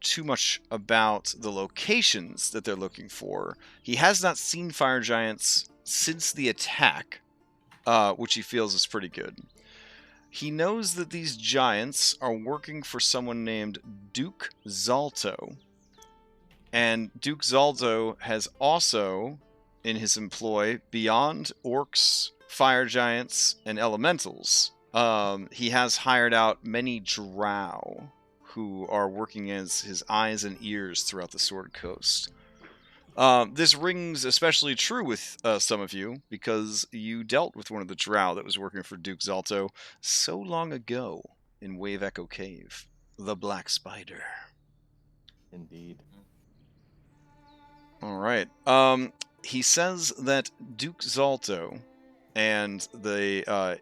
too much about the locations that they're looking for, he has not seen fire giants since the attack, which he feels is pretty good. He knows that these giants are working for someone named Duke Zalto. And Duke Zalto has also, in his employ, beyond orcs, fire giants, and elementals, he has hired out many drow who are working as his eyes and ears throughout the Sword Coast. This rings especially true with some of you, because you dealt with one of the drow that was working for Duke Zalto so long ago in Wave Echo Cave, the Black Spider. Indeed. All right. He says that Duke Zalto and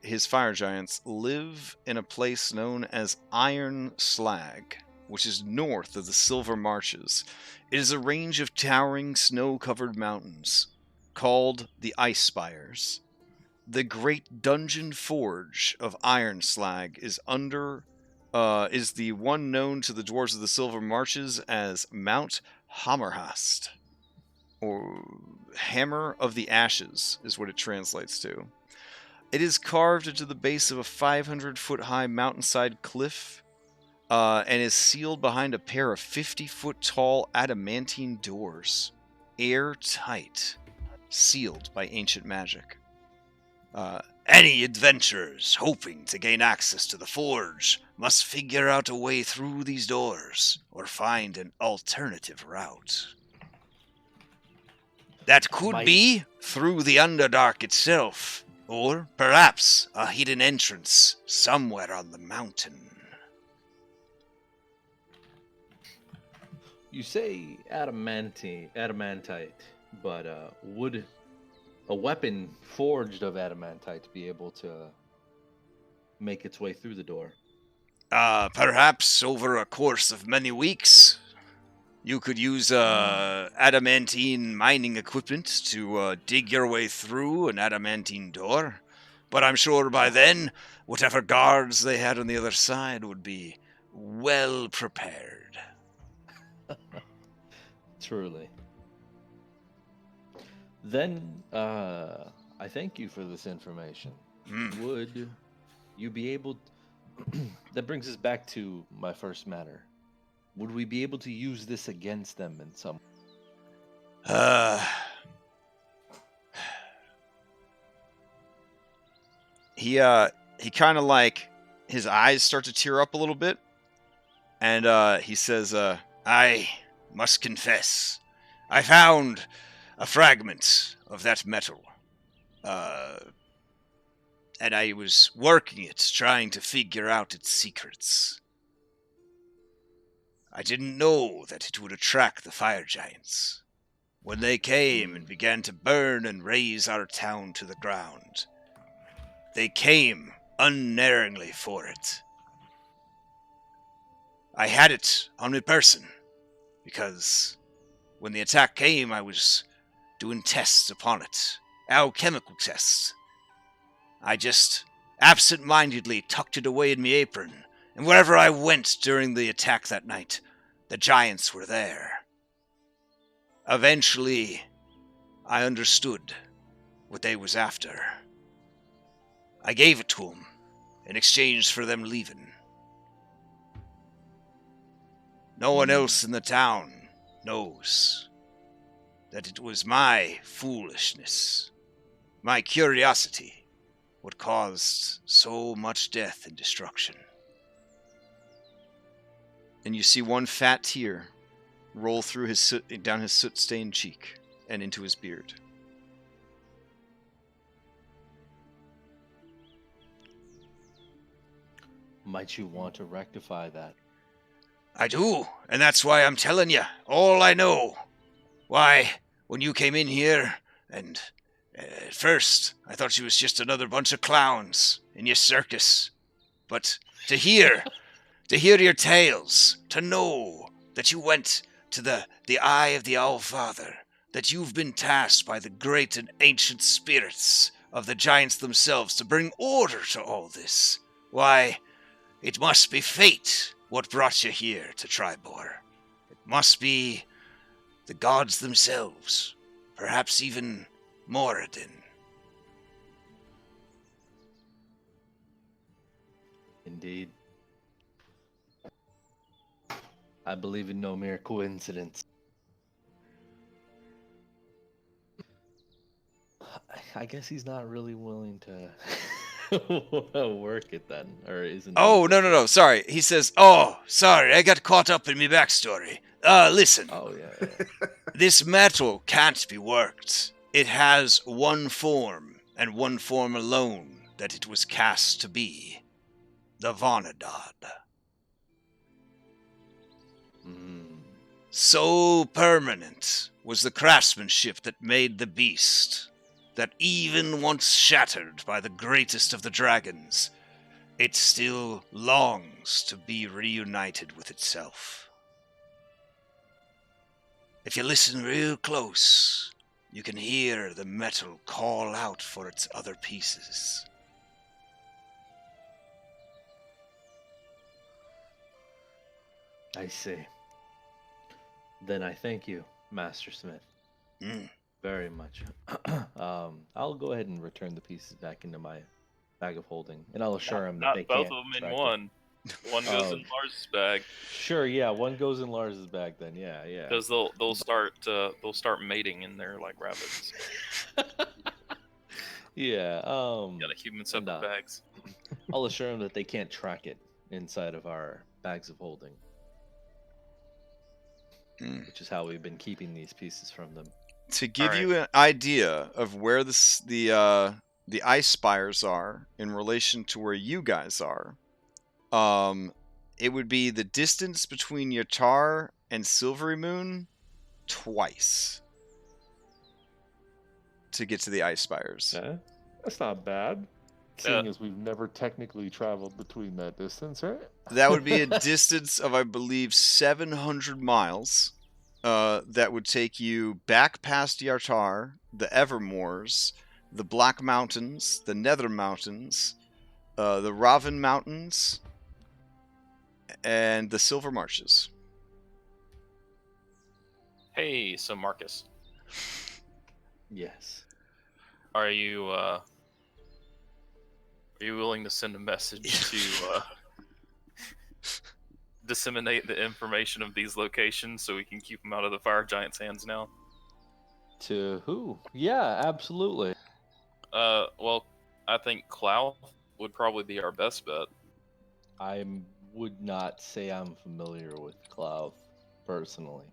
his fire giants live in a place known as Iron Slag, which is north of the Silver Marches. It is a range of towering, snow-covered mountains called the Ice Spires. The great dungeon forge of Iron Slag is the one known to the dwarves of the Silver Marches as Mount Hammerhast, or Hammer of the Ashes is what it translates to. It is carved into the base of a 500-foot-high mountainside cliff, and is sealed behind a pair of 50-foot-tall adamantine doors, airtight, sealed by ancient magic. Any adventurers hoping to gain access to the forge must figure out a way through these doors, or find an alternative route. That could be through the Underdark itself, or perhaps a hidden entrance somewhere on the mountain. You say adamantite, but would a weapon forged of adamantite be able to make its way through the door? Perhaps over a course of many weeks. You could use adamantine mining equipment to dig your way through an adamantine door. But I'm sure by then, whatever guards they had on the other side would be well prepared. Truly. Then, I thank you for this information. Would you be able... That brings us back to my first matter. Would we be able to use this against them in some... He kind of like... His eyes start to tear up a little bit. And he says, I must confess, I found a fragment of that metal. and I was working it, trying to figure out its secrets. I didn't know that it would attract the fire giants. When they came and began to burn and raze our town to the ground, they came unerringly for it. I had it on my person, because when the attack came, I was doing tests upon it, alchemical tests. I just absent-mindedly tucked it away in my apron, and wherever I went during the attack that night, the giants were there. Eventually, I understood what they was after. I gave it to them in exchange for them leaving. No one else in the town knows that it was my foolishness, my curiosity, what caused so much death and destruction. And you see one fat tear roll through down his soot-stained cheek and into his beard. Might you want to rectify that? I do, and that's why I'm telling you all I know. Why, when you came in here, and at first I thought you was just another bunch of clowns in your circus. But to hear your tales, to know that you went to the eye of the All-Father, that you've been tasked by the great and ancient spirits of the giants themselves to bring order to all this. Why, it must be fate what brought you here to Tribor. It must be the gods themselves, perhaps even Moradin. Indeed. I believe in no mere coincidence. I guess he's not really willing to work it then, or isn't? Oh, no, sorry. He says, oh, sorry, I got caught up in my backstory. Listen. Oh, yeah. This metal can't be worked. It has one form, and one form alone, that it was cast to be. The Vonadod. So permanent was the craftsmanship that made the beast, that even once shattered by the greatest of the dragons, it still longs to be reunited with itself. If you listen real close, you can hear the metal call out for its other pieces. I see. Then I thank you, Master Smith. Very much. I'll go ahead and return the pieces back into my bag of holding, and I'll assure him that they both can't of them in track one. One goes in Lars's bag. Sure, yeah, one goes in Lars's bag then. Yeah. Because they'll start mating in there like rabbits. Yeah. Got a human separate bags. I'll assure him that they can't track it inside of our bags of holding. Which is how we've been keeping these pieces from them. To give you an idea of where the ice spires are in relation to where you guys are, it would be the distance between Yartar and Silvery Moon twice to get to the ice spires. Yeah, that's not bad. Seeing as we've never technically traveled between that distance, right? That would be a distance of, I believe, 700 miles. That would take you back past Yartar, the Evermoors, the Black Mountains, the Nether Mountains, the Raven Mountains, and the Silver Marshes. Hey, so Marcus. Yes. Are you willing to send a message to disseminate the information of these locations so we can keep them out of the fire giant's hands now? To who? Yeah, absolutely. Well, I think Clow would probably be our best bet. I would not say I'm familiar with Cloud personally.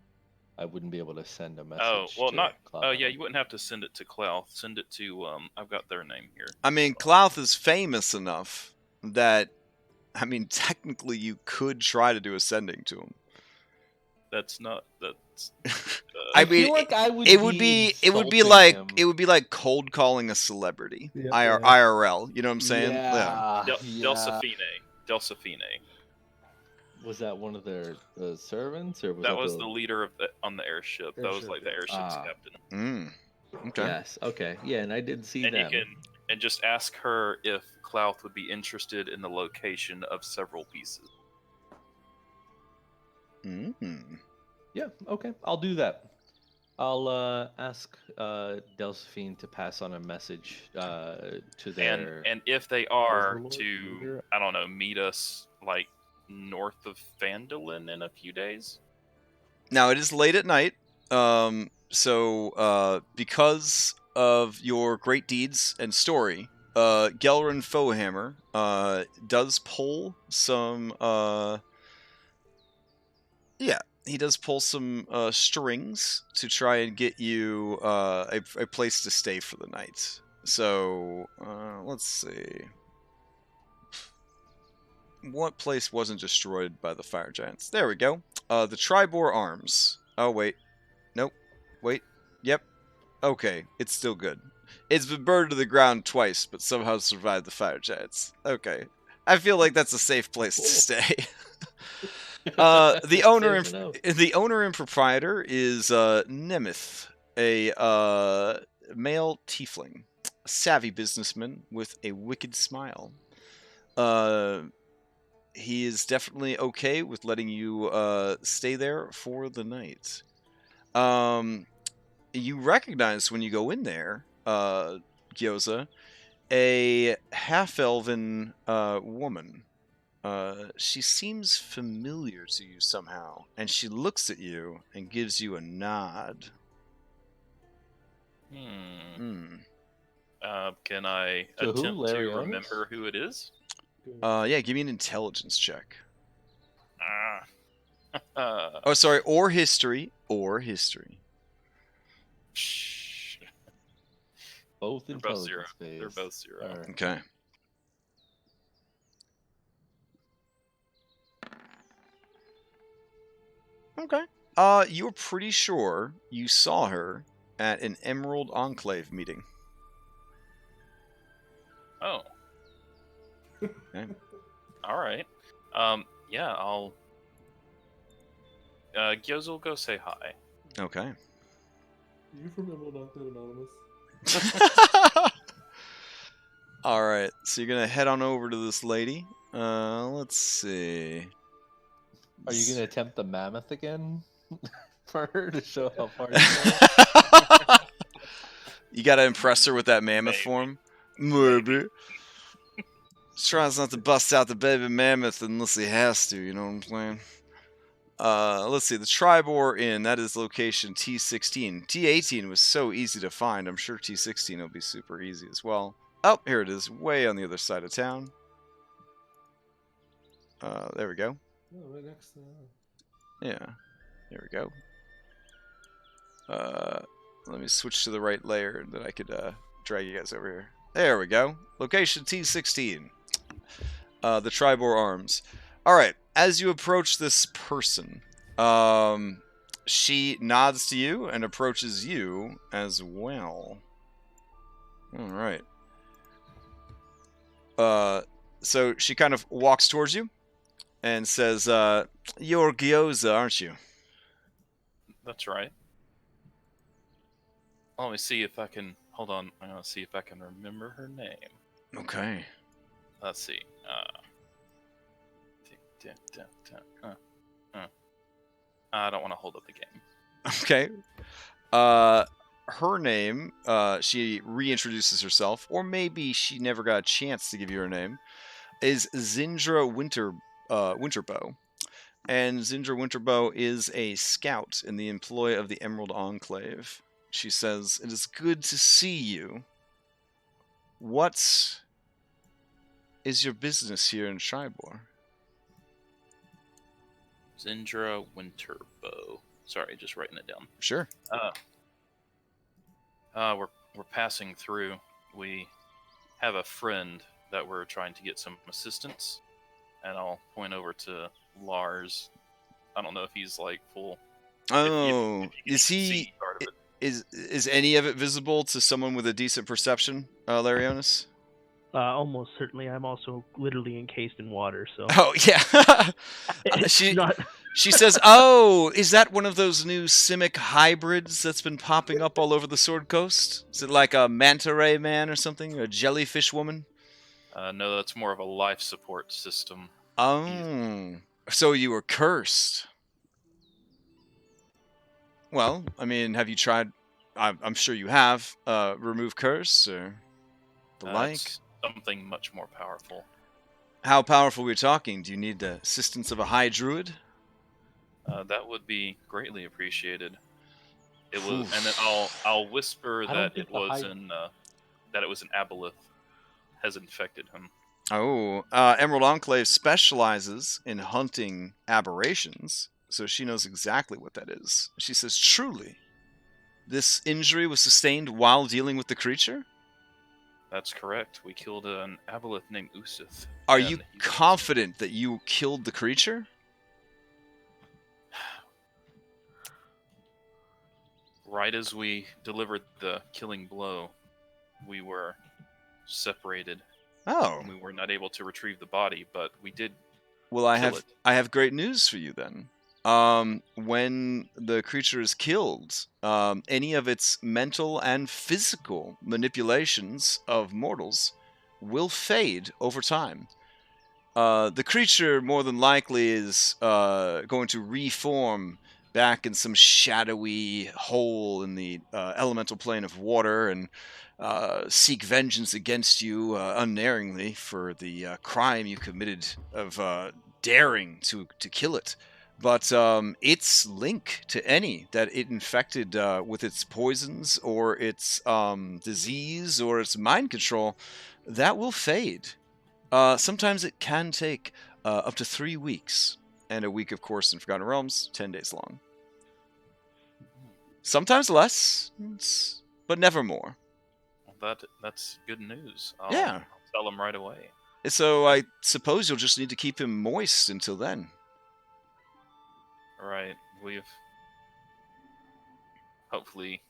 I wouldn't be able to send a message. Oh, well, to not. Oh, Cloud. yeah, you wouldn't have to send it to Clouth. Send it to. I've got their name here. I mean, Clouth is famous enough that, I mean, technically you could try to do a sending to him. That's not. That's. I mean, feel like I would it would be insulting like him. it would be like cold calling a celebrity. Yep, IRL. You know what I'm saying? Yeah. Delphine. Was that one of their servants, or was That was the leader of on the airship. That was like the airship's captain. Okay. Yes. Okay. Yeah, and I did see And them. you can just ask her if Clouth would be interested in the location of several pieces. Yeah. Okay. I'll do that. I'll ask Delphine to pass on a message to their. And if they are Overlord, to, leader? I don't know, meet us like north of Phandalin in a few days. Now it is late at night, so because of your great deeds and story, Gelrin Fohammer does pull some. He does pull some strings to try and get you a place to stay for the night. So let's see. What place wasn't destroyed by the fire giants? There we go. The Tribor Arms. Oh, wait. Nope. Wait. Yep. Okay. It's still good. It's been burned to the ground twice, but somehow survived the fire giants. Okay. I feel like that's a safe place to stay. The owner and proprietor is Nemeth, a male tiefling, a savvy businessman with a wicked smile. He is definitely okay with letting you stay there for the night. You recognize when you go in there, Gyoza, a half-elven woman. She seems familiar to you somehow, and she looks at you and gives you a nod. Can I To who? attempt to Larionis? remember who it is? Yeah, give me an intelligence check. Ah. Oh, sorry, or history. Both They're both zero. intelligence phase. They're both zero. All right. Okay. Okay. You're pretty sure you saw her at an Emerald Enclave meeting. Oh. Okay. All right. Yeah, I'll. Gyoza will go say hi. Okay. You from Emerald Enclave Anonymous? All right. So you're gonna head on over to this lady. Let's see. Are you going to attempt the mammoth again for her to show how far you go? You gotta impress her with that mammoth Maybe. form. Maybe. Tries not to bust out the baby mammoth unless he has to. You know what I'm saying? Let's see. The Tribor Inn. That is location T16. T18 was so easy to find. I'm sure T16 will be super easy as well. Oh, here it is. Way on the other side of town. There we go. Oh, right next to Yeah. There we go. Let me switch to the right layer, and then I could drag you guys over here. There we go. Location T16. The Tribor Arms. Alright, as you approach this person, she nods to you and approaches you as well. Alright. So she kind of walks towards you and says, you're Gyoza, aren't you? That's right. Let me see if I can. Hold on. I'm gonna see if I can remember her name. Okay. Let's see. I don't want to hold up the game. Okay. Her name, she reintroduces herself, or maybe she never got a chance to give you her name, is Zindra Winterbow. And Zindra Winterbow is a scout in the employ of the Emerald Enclave. She says, "It is good to see you. What is your business here in Tribor?" Zindra Winterbow. Sorry, just writing it down. Sure. We're passing through. We have a friend that we're trying to get some assistance, and I'll point over to Lars. I don't know if he's like full. Oh, if you is can he? see part of it. Is any of it visible to someone with a decent perception, Larionis? Almost certainly. I'm also literally encased in water, so. Oh yeah. It's not. She says, "Oh, is that one of those new Simic hybrids that's been popping up all over the Sword Coast? Is it like a manta ray man or something, or a jellyfish woman?" No, that's more of a life support system. Oh, so you were cursed. Well, I mean, have you tried? I'm sure you have. Remove curse or the like. It's something much more powerful. How powerful are we talking? Do you need the assistance of a high druid? That would be greatly appreciated. It was, Oof. and then I'll whisper I don't that think it the was high- an aboleth has infected him. Oh, Emerald Enclave specializes in hunting aberrations, so she knows exactly what that is. She says, "Truly, this injury was sustained while dealing with the creature? That's correct. We killed an aboleth named Usith. Are and you he was- confident that you killed the creature?" Right as we delivered the killing blow, we were separated. Oh, And we were not able to retrieve the body, but we did. well, I kill it. have great news for you then. When the creature is killed, any of its mental and physical manipulations of mortals will fade over time. The creature more than likely is going to reform back in some shadowy hole in the elemental plane of water and seek vengeance against you unerringly for the crime you committed of daring to kill it. But its link to any that it infected with its poisons or its disease or its mind control, that will fade. Sometimes it can take up to 3 weeks, and a week, of course, in Forgotten Realms, 10 days long. Sometimes less, but never more. That's good news. Yeah. I'll tell him right away. So I suppose you'll just need to keep him moist until then. Right. We've hopefully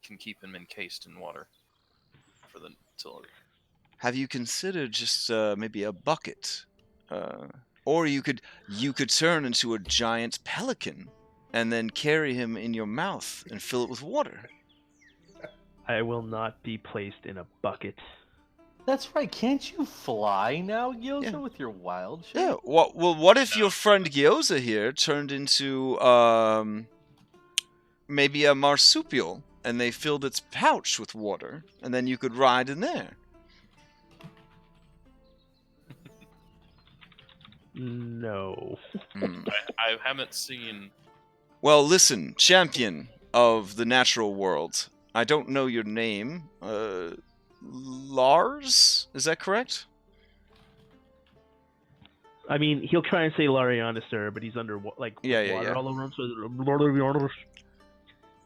can keep him encased in water for the till. Have you considered just maybe a bucket? Or you could turn into a giant pelican and then carry him in your mouth and fill it with water. I will not be placed in a bucket. That's right. Can't you fly now, Gyoza, Yeah. with your wild shape? Yeah. Well, what if your friend Gyoza here turned into maybe a marsupial and they filled its pouch with water and then you could ride in there? No. I haven't seen. Well, listen, champion of the natural world. I don't know your name. Lars? Is that correct? I mean, he'll try and say Lariana, sir, but he's under water Yeah. all over him. So Lariana.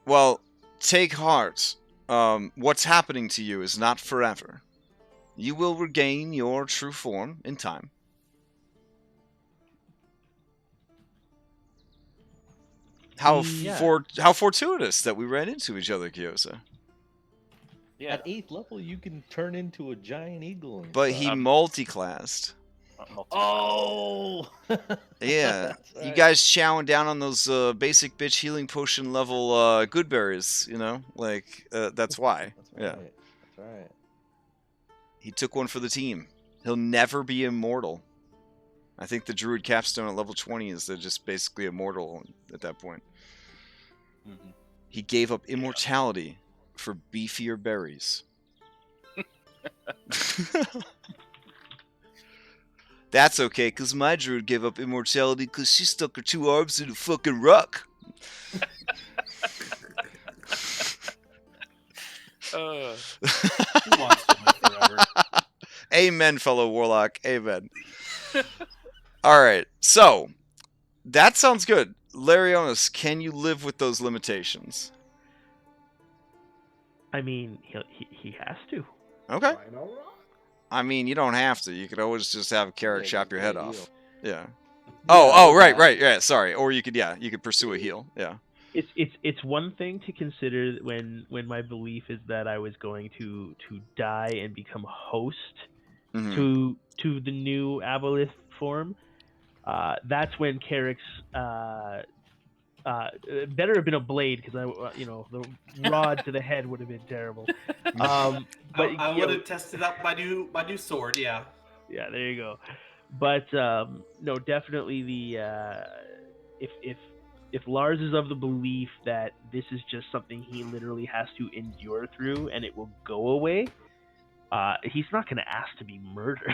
Well, take heart. What's happening to you is not forever. You will regain your true form in time. How fortuitous that we ran into each other, Gyoza. Yeah. At 8th level, you can turn into a giant eagle. And But stuff. he multi-classed. Oh! Yeah. That's You right. guys chowing down on those basic bitch healing potion level good berries, you know? Like, that's why. That's Yeah. right. That's right. He took one for the team. He'll never be immortal. I think the druid capstone at level 20 is just basically immortal at that point. Mhm. He gave up immortality for beefier berries. That's okay, because my druid gave up immortality because she stuck her 2 arms in a fucking rock. Who wants to live forever? Amen, fellow warlock. Amen. All right, so that sounds good. Larionis, can you live with those limitations? I mean, he has to. Okay. Rhino Rock? I mean, you don't have to. You could always just have a carrot Yeah, chop just your get head a off. heal. Yeah. Yeah, or Right, that. yeah. Sorry. Or you could pursue a heal. Yeah. It's one thing to consider when my belief is that I was going to die and become host Mhm. to the new aboleth form. That's when Carrick's better have been a blade because the rod to the head would have been terrible. But I would have tested out my new sword. Yeah. Yeah, there you go. But no, definitely the if Lars is of the belief that this is just something he literally has to endure through and it will go away, he's not going to ask to be murdered.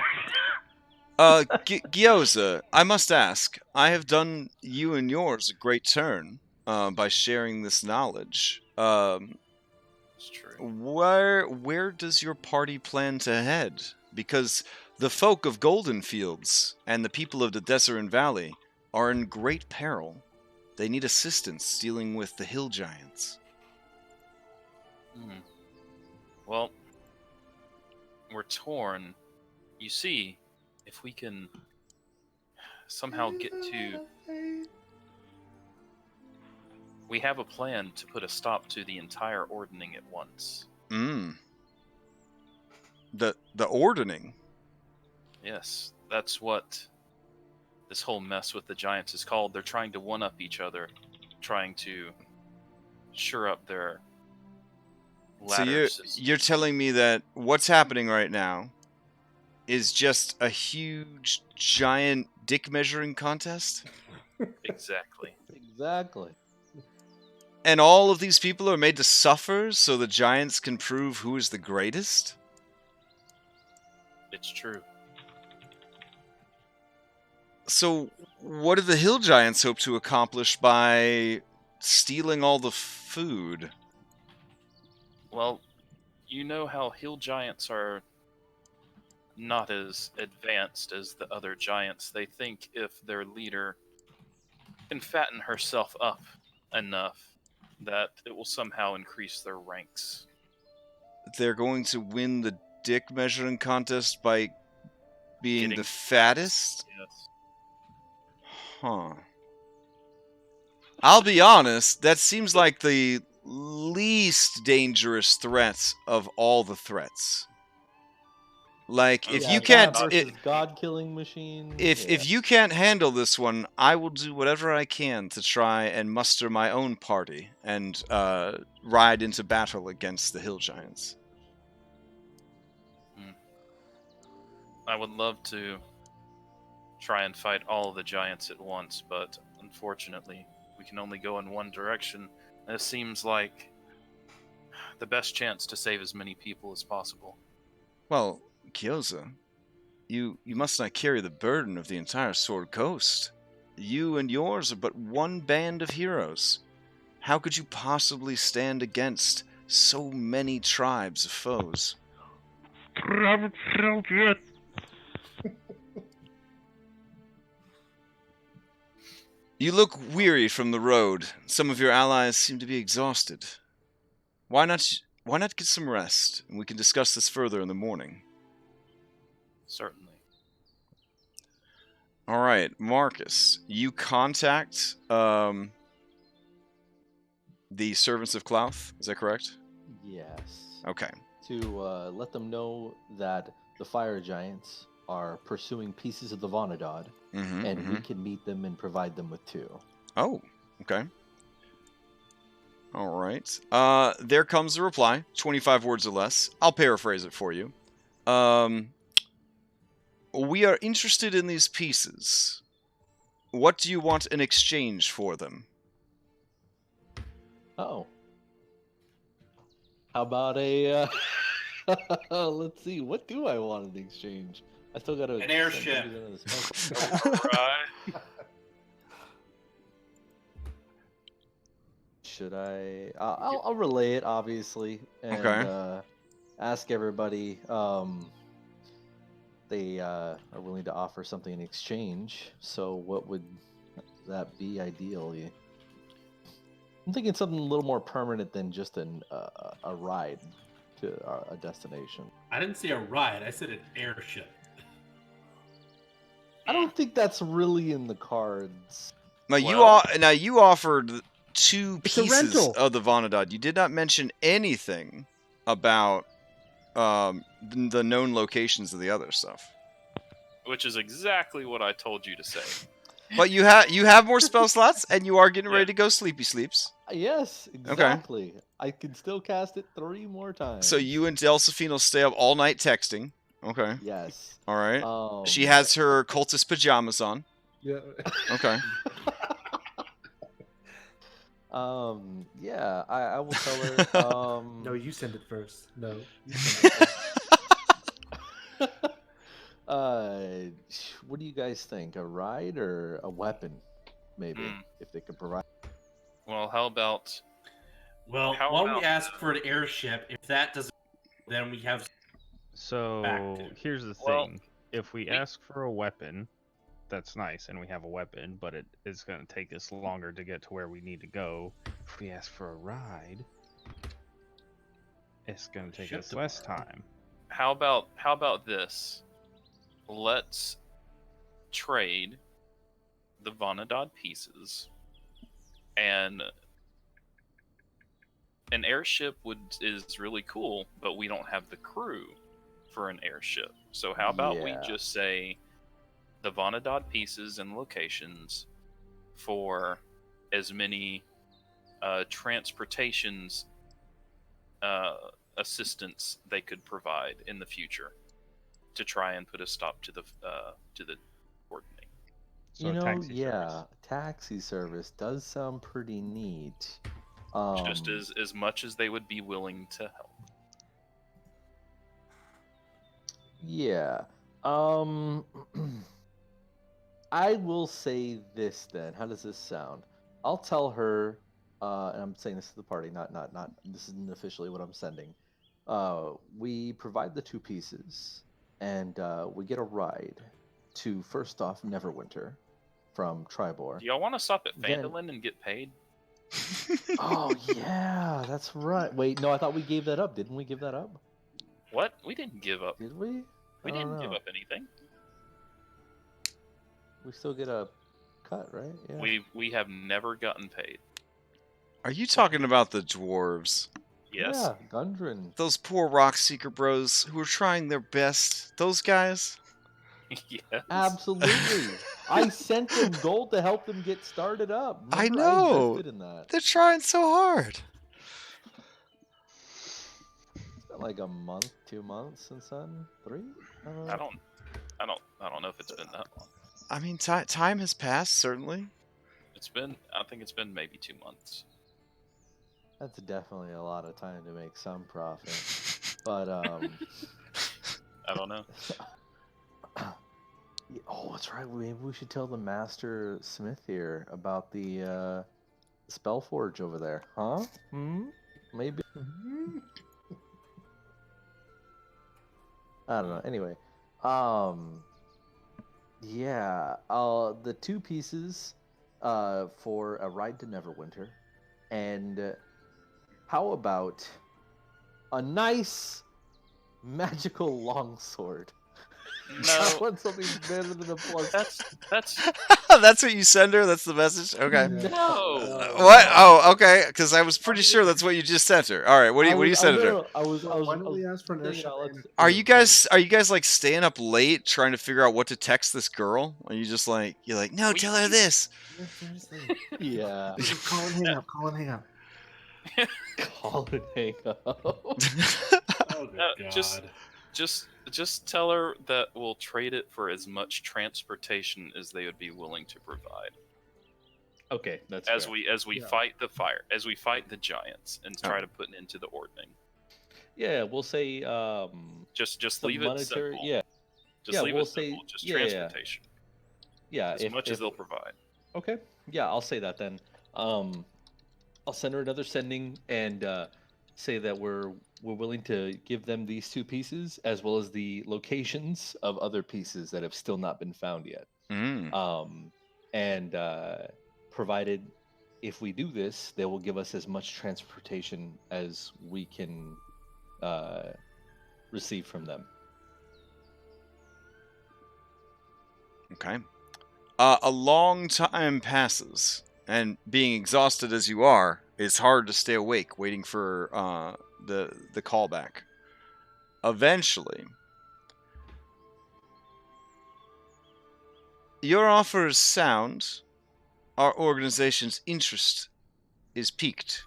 Gyoza, I must ask. I have done you and yours a great turn by sharing this knowledge. It's true. Where does your party plan to head? Because the folk of Golden Fields and the people of the Desert Valley are in great peril. They need assistance dealing with the hill giants. Well, we're torn. You see, if we can somehow get to... We have a plan to put a stop to the entire ordning at once. The ordning? Yes, that's what this whole mess with the giants is called. They're trying to one-up each other, trying to shore up their ladder So system. you're telling me that what's happening right now is just a huge, giant dick measuring contest? Exactly. Exactly. And all of these people are made to suffer so the giants can prove who is the greatest? It's true. So, what do the hill giants hope to accomplish by stealing all the food? Well, you know how hill giants are not as advanced as the other giants. They think if their leader can fatten herself up enough that it will somehow increase their ranks. They're going to win the dick measuring contest by being Getting the fattest? Yes. Huh. I'll be honest, that seems like the least dangerous threat of all the threats. Like, if Yeah, you God can't... versus God killing machine. If you can't handle this one, I will do whatever I can to try and muster my own party and ride into battle against the hill giants. I would love to try and fight all of the giants at once, but unfortunately, we can only go in one direction. This seems like the best chance to save as many people as possible. Well, Gyoza, you must not carry the burden of the entire Sword Coast. You and yours are but one band of heroes. How could you possibly stand against so many tribes of foes? I haven't filled yet. You look weary from the road. Some of your allies seem to be exhausted. Why not get some rest, and we can discuss this further in the morning? Certainly. All right, Marcus, you contact the servants of Clouth. Is that correct? Yes. Okay. To let them know that the fire giants are pursuing pieces of the Vonadod, and we can meet them and provide them with 2. Oh, okay. All right. There comes a reply, 25 words or less. I'll paraphrase it for you. We are interested in these pieces. What do you want in exchange for them? Oh. How about a... let's see, what do I want in exchange? I still got An airship. Right. Should I? I'll relay it, obviously, and ask everybody. They are willing to offer something in exchange. So, what would that be ideally? I'm thinking something a little more permanent than just a ride to a destination. I didn't say a ride. I said an airship. I don't think that's really in the cards. Now Well- you offered 2 It's a pieces rental. of the Vonadad. You did not mention anything about the known locations of the other stuff. Which is exactly what I told you to say. But you have more spell slots, and you are getting Yeah. ready to go sleepy sleeps. Yes, exactly. I can still cast it 3 more times. So you and Delphine will stay up all night texting. Okay. Yes. All right. She has her cultist pajamas on. Yeah. Okay. Yeah, I will tell her. No, you send it first. No. You send it first. What do you guys think? A ride or a weapon? Maybe if they could provide. Well, how about Well, How why don't we about- ask for an airship? If that doesn't, then we have. So Back. here's the Well, thing: if we ask for a weapon, that's nice, and we have a weapon, but it is going to take us longer to get to where we need to go. If we ask for a ride, it's going to take Ship us to less borrow. time. how about this? Let's trade the Vonadad pieces, and an airship is really cool, but we don't have the crew for an airship. So how about we Yeah. just say the Vonadad pieces and locations for as many transportations assistance they could provide in the future to try and put a stop to the ordering. So You know, taxi yeah, service. taxi service does sound pretty neat. Just as much as they would be willing to help. Yeah. I will say this then. How does this sound? I'll tell her, and I'm saying this to the party, not. This isn't officially what I'm sending. We provide the 2 pieces, and we get a ride to first off Neverwinter from Tribor. Do y'all want to stop at Then- Phandalin and get paid? Oh yeah, that's right. Wait, no, I thought we gave that up. Didn't we give that up? What? We didn't give up. Did we? We I don't didn't give know. up anything. We still get a cut, right? Yeah. We have never gotten paid. Are you talking about the dwarves? Yes. Yeah, Gundren. Those poor rock seeker bros who are trying their best. Those guys? Yes. Absolutely. I sent them gold to help them get started up. I Remember, know. invested in that. They're trying so hard. It's been like a month, 2 months since then. 3? I don't know if it's been that long. I mean, time has passed, certainly. I think it's been maybe 2 months. That's definitely a lot of time to make some profit. But I don't know. oh, that's right. Maybe we should tell the master smith here about the spell forge over there, huh? Maybe. I don't know. Anyway, yeah. The 2 pieces, for a ride to Neverwinter, and how about a nice magical longsword? I No, want something better than a plus. that's That's what you send her? That's the message? Okay. no. What? Oh, okay. Because I was pretty sure that's what you just sent her. All right. What do you send her? I was. Why don't we ask for an thinking airship? out, let's- and- Are you guys like staying up late trying to figure out what to text this girl? Are you just like no, tell her this? Yeah, seriously. Yeah. Call and hang up. Call and hang up. Call it hang up. Oh, good No, God. just tell her that we'll trade it for as much transportation as they would be willing to provide. Okay, that's As fair. we Yeah. fight the fire, as we fight the giants and try to put an end to the ordning. Yeah, we'll say Just the leave it monetary. simple. Yeah, Just yeah, leave we'll it simple. say- Just yeah, yeah. transportation. yeah. As much as they'll provide. Okay, yeah, I'll say that then. I'll send her another sending and say that we're willing to give them these 2 pieces as well as the locations of other pieces that have still not been found yet. Mm. And provided if we do this, they will give us as much transportation as we can receive from them. Okay. A long time passes, and being exhausted as you are, it's hard to stay awake waiting for the callback. Eventually, your offer is sound. Our organization's interest is piqued.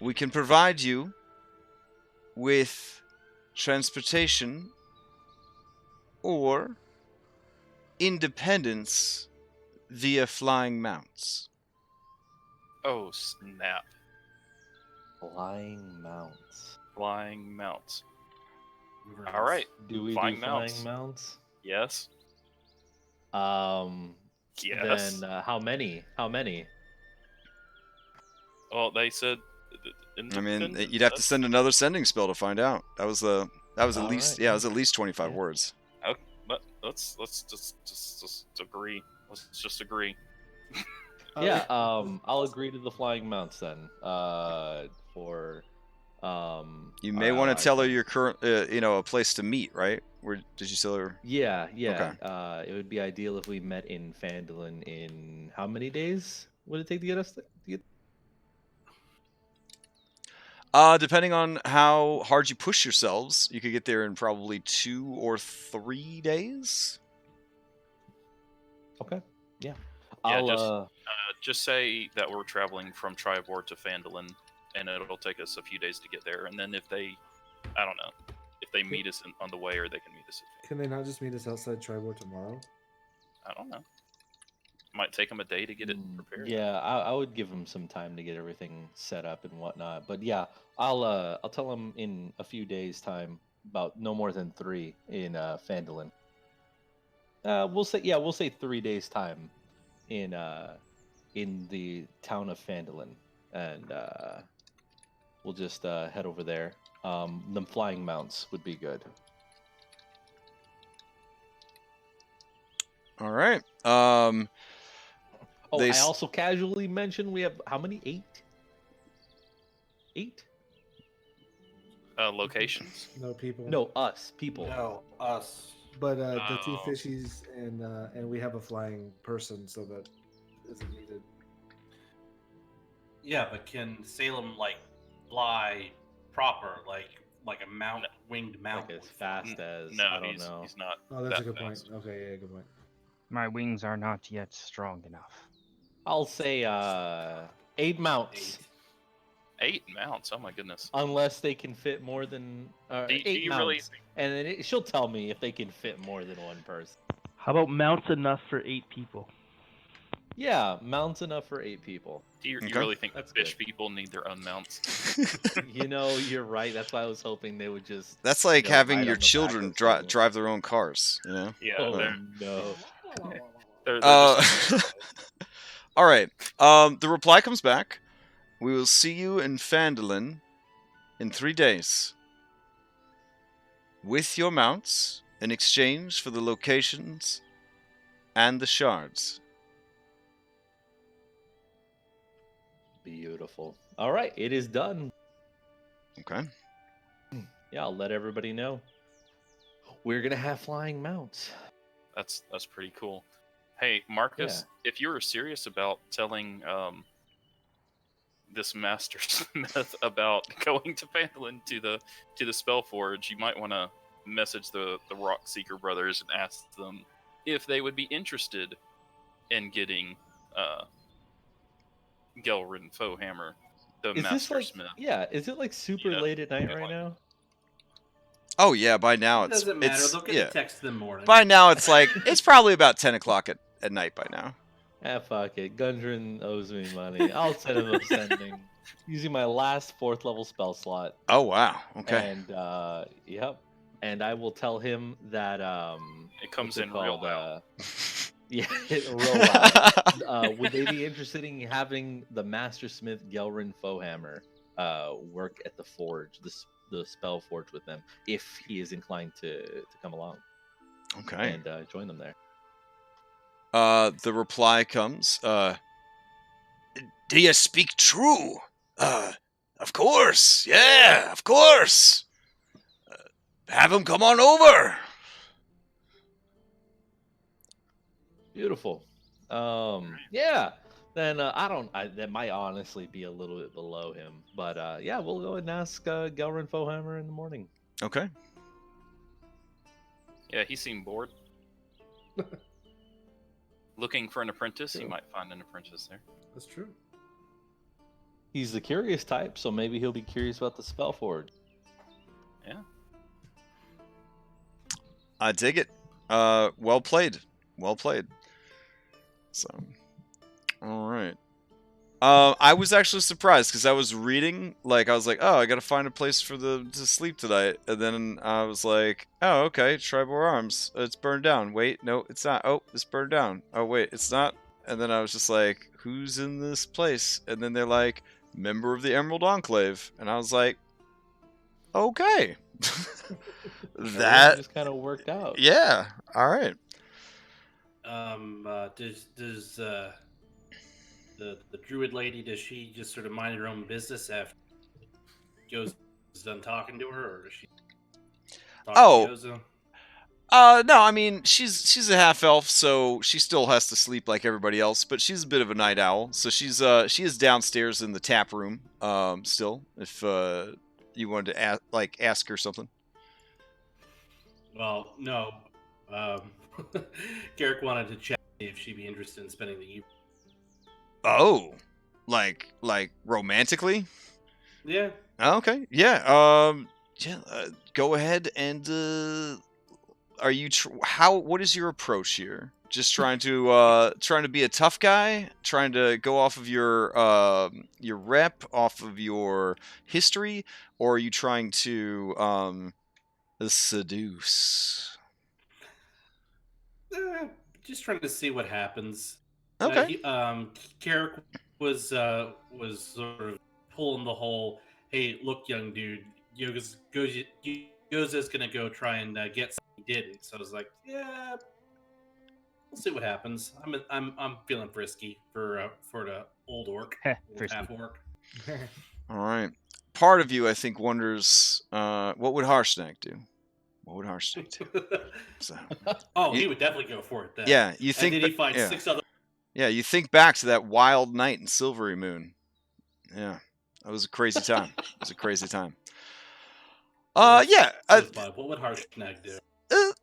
We can provide you with transportation or independence via flying mounts. Oh snap! Flying mounts. Flying mounts. All right. Do we Flying do mounts. flying mounts? Yes. Yes. Then how many? How many? Well, they said. I mean, you'd have to send another sending spell to find out. That was at least Alright, it was at least 25 words. Okay, but let's just agree. Let's just agree. Yeah, I'll agree to the flying mounts then. For You may want to tell her your current, a place to meet, right? Where did you tell her? Yeah. Okay. It would be ideal if we met in Phandalin in how many days would it take to get us to get? Depending on how hard you push yourselves, you could get there in probably 2 or 3 days. Okay. Yeah. Yeah, just say that we're traveling from Tribord to Phandalin, and it'll take us a few days to get there. And then if they, I don't know, if they meet us on the way, or they can meet us. Can they not just meet us outside Tribord tomorrow? I don't know. Might take them a day to get it prepared. Yeah, I would give them some time to get everything set up and whatnot. But yeah, I'll tell them in a few days' time, about no more than 3 in Phandalin. We'll say 3 days' time in the town of Phandalin, and we'll just head over there. The flying mounts would be good. All right. I also casually mentioned we have how many? 8? 8? Locations. No people. No, us people. No, us. But the 2 fishies and we have a flying person, so that isn't needed. Yeah, but can Salem fly proper, like a winged mount? Like as fast as No, I don't know. he's not. Oh, that's a that good fast. point. Okay, yeah, good point. My wings are not yet strong enough. I'll say 8 mounts. 8 mounts. Oh my goodness. Unless they can fit more than Do 8 you mounts. really And then she'll tell me if they can fit more than one person. How about mounts enough for 8 people? Yeah, mounts enough for 8 people. Do you Okay. really think that That's fish good. people need their own mounts? You're right. That's why I was hoping they would just. That's like go having right your on the back children of someone. drive their own cars, you know? Yeah. Oh they're, no! they're Uh, just, All right. The reply comes back. We will see you in Phandalin in 3 days. With your mounts in exchange for the locations and the shards. Beautiful. All right, it is done. Okay. Yeah, I'll let everybody know. We're gonna have flying mounts. that's pretty cool. Hey, Marcus, if you were serious about telling this master smith about going to Phandalin to the Spellforge, you might want to message the Rock Seeker brothers and ask them if they would be interested in getting Gelrin Foehammer, the Is this master like? smith. Yeah, is it like super Yeah. late at night right now? Oh yeah, by now It doesn't matter. They'll get the text in the morning. By now it's like it's probably about 10 o'clock at night by now. Ah, fuck it. Gundren owes me money. I'll send him a sending using my last 4th level spell slot. Oh wow. Okay. And yep. And I will tell him that It comes what's it in real called? loud. Yeah, real loud. Would they be interested in having the Master Smith Gelrin Foehammer work at the forge, the spell forge with them, if he is inclined to come along Okay. and join them there? The reply comes, do you speak true? Of course. Yeah, of course. Have him come on over. Beautiful. Yeah. Then that might honestly be a little bit below him, but yeah, we'll go and ask Gelrin Fohammer in the morning. Okay. Yeah, he seemed bored. Looking for an apprentice, he Sure. might find an apprentice there. That's true. He's the curious type, so maybe he'll be curious about the spell forge. Yeah. I dig it. Well played. Well played. So, all right. I was actually surprised because I was reading, like, I was like, oh, I gotta find a place to sleep tonight, and then I was like, oh, okay, Tribal Arms, it's burned down. Wait, no, it's not. Oh, it's burned down. Oh, wait, it's not. And then I was just like, who's in this place? And then they're like, member of the Emerald Enclave, and I was like, okay, That just kind of worked out. yeah, all right. Does the druid lady, does she just sort of mind her own business after Joe's done talking to her, or does she talk to Jozo? No, I mean, she's a half elf, so she still has to sleep like everybody else, but she's a bit of a night owl, so she is downstairs in the tap room, still, if you wanted to ask her something. Well, no. Garrick wanted to check if she'd be interested in spending the evening. Oh, like romantically? Yeah. Okay, yeah. Go ahead and are you what is your approach here? Just trying to be a tough guy, trying to go off of your rep, off of your history, or are you trying to seduce? Just trying to see what happens. Okay. Carrick was sort of pulling the whole, hey, look, young dude, Yoga's gonna go try and get something he didn't. So I was like, yeah, we'll see what happens. I'm feeling frisky for the old orc, old half orc. All right. Part of you, I think, wonders what would Harshnag do? What would Harshnag do? So, he would definitely go for it then. Yeah, you think. And did he find 6 other? Yeah, you think back to that wild night in Silvery Moon. Yeah, that was a crazy time. It was a crazy time. Yeah. What would Harshnag do?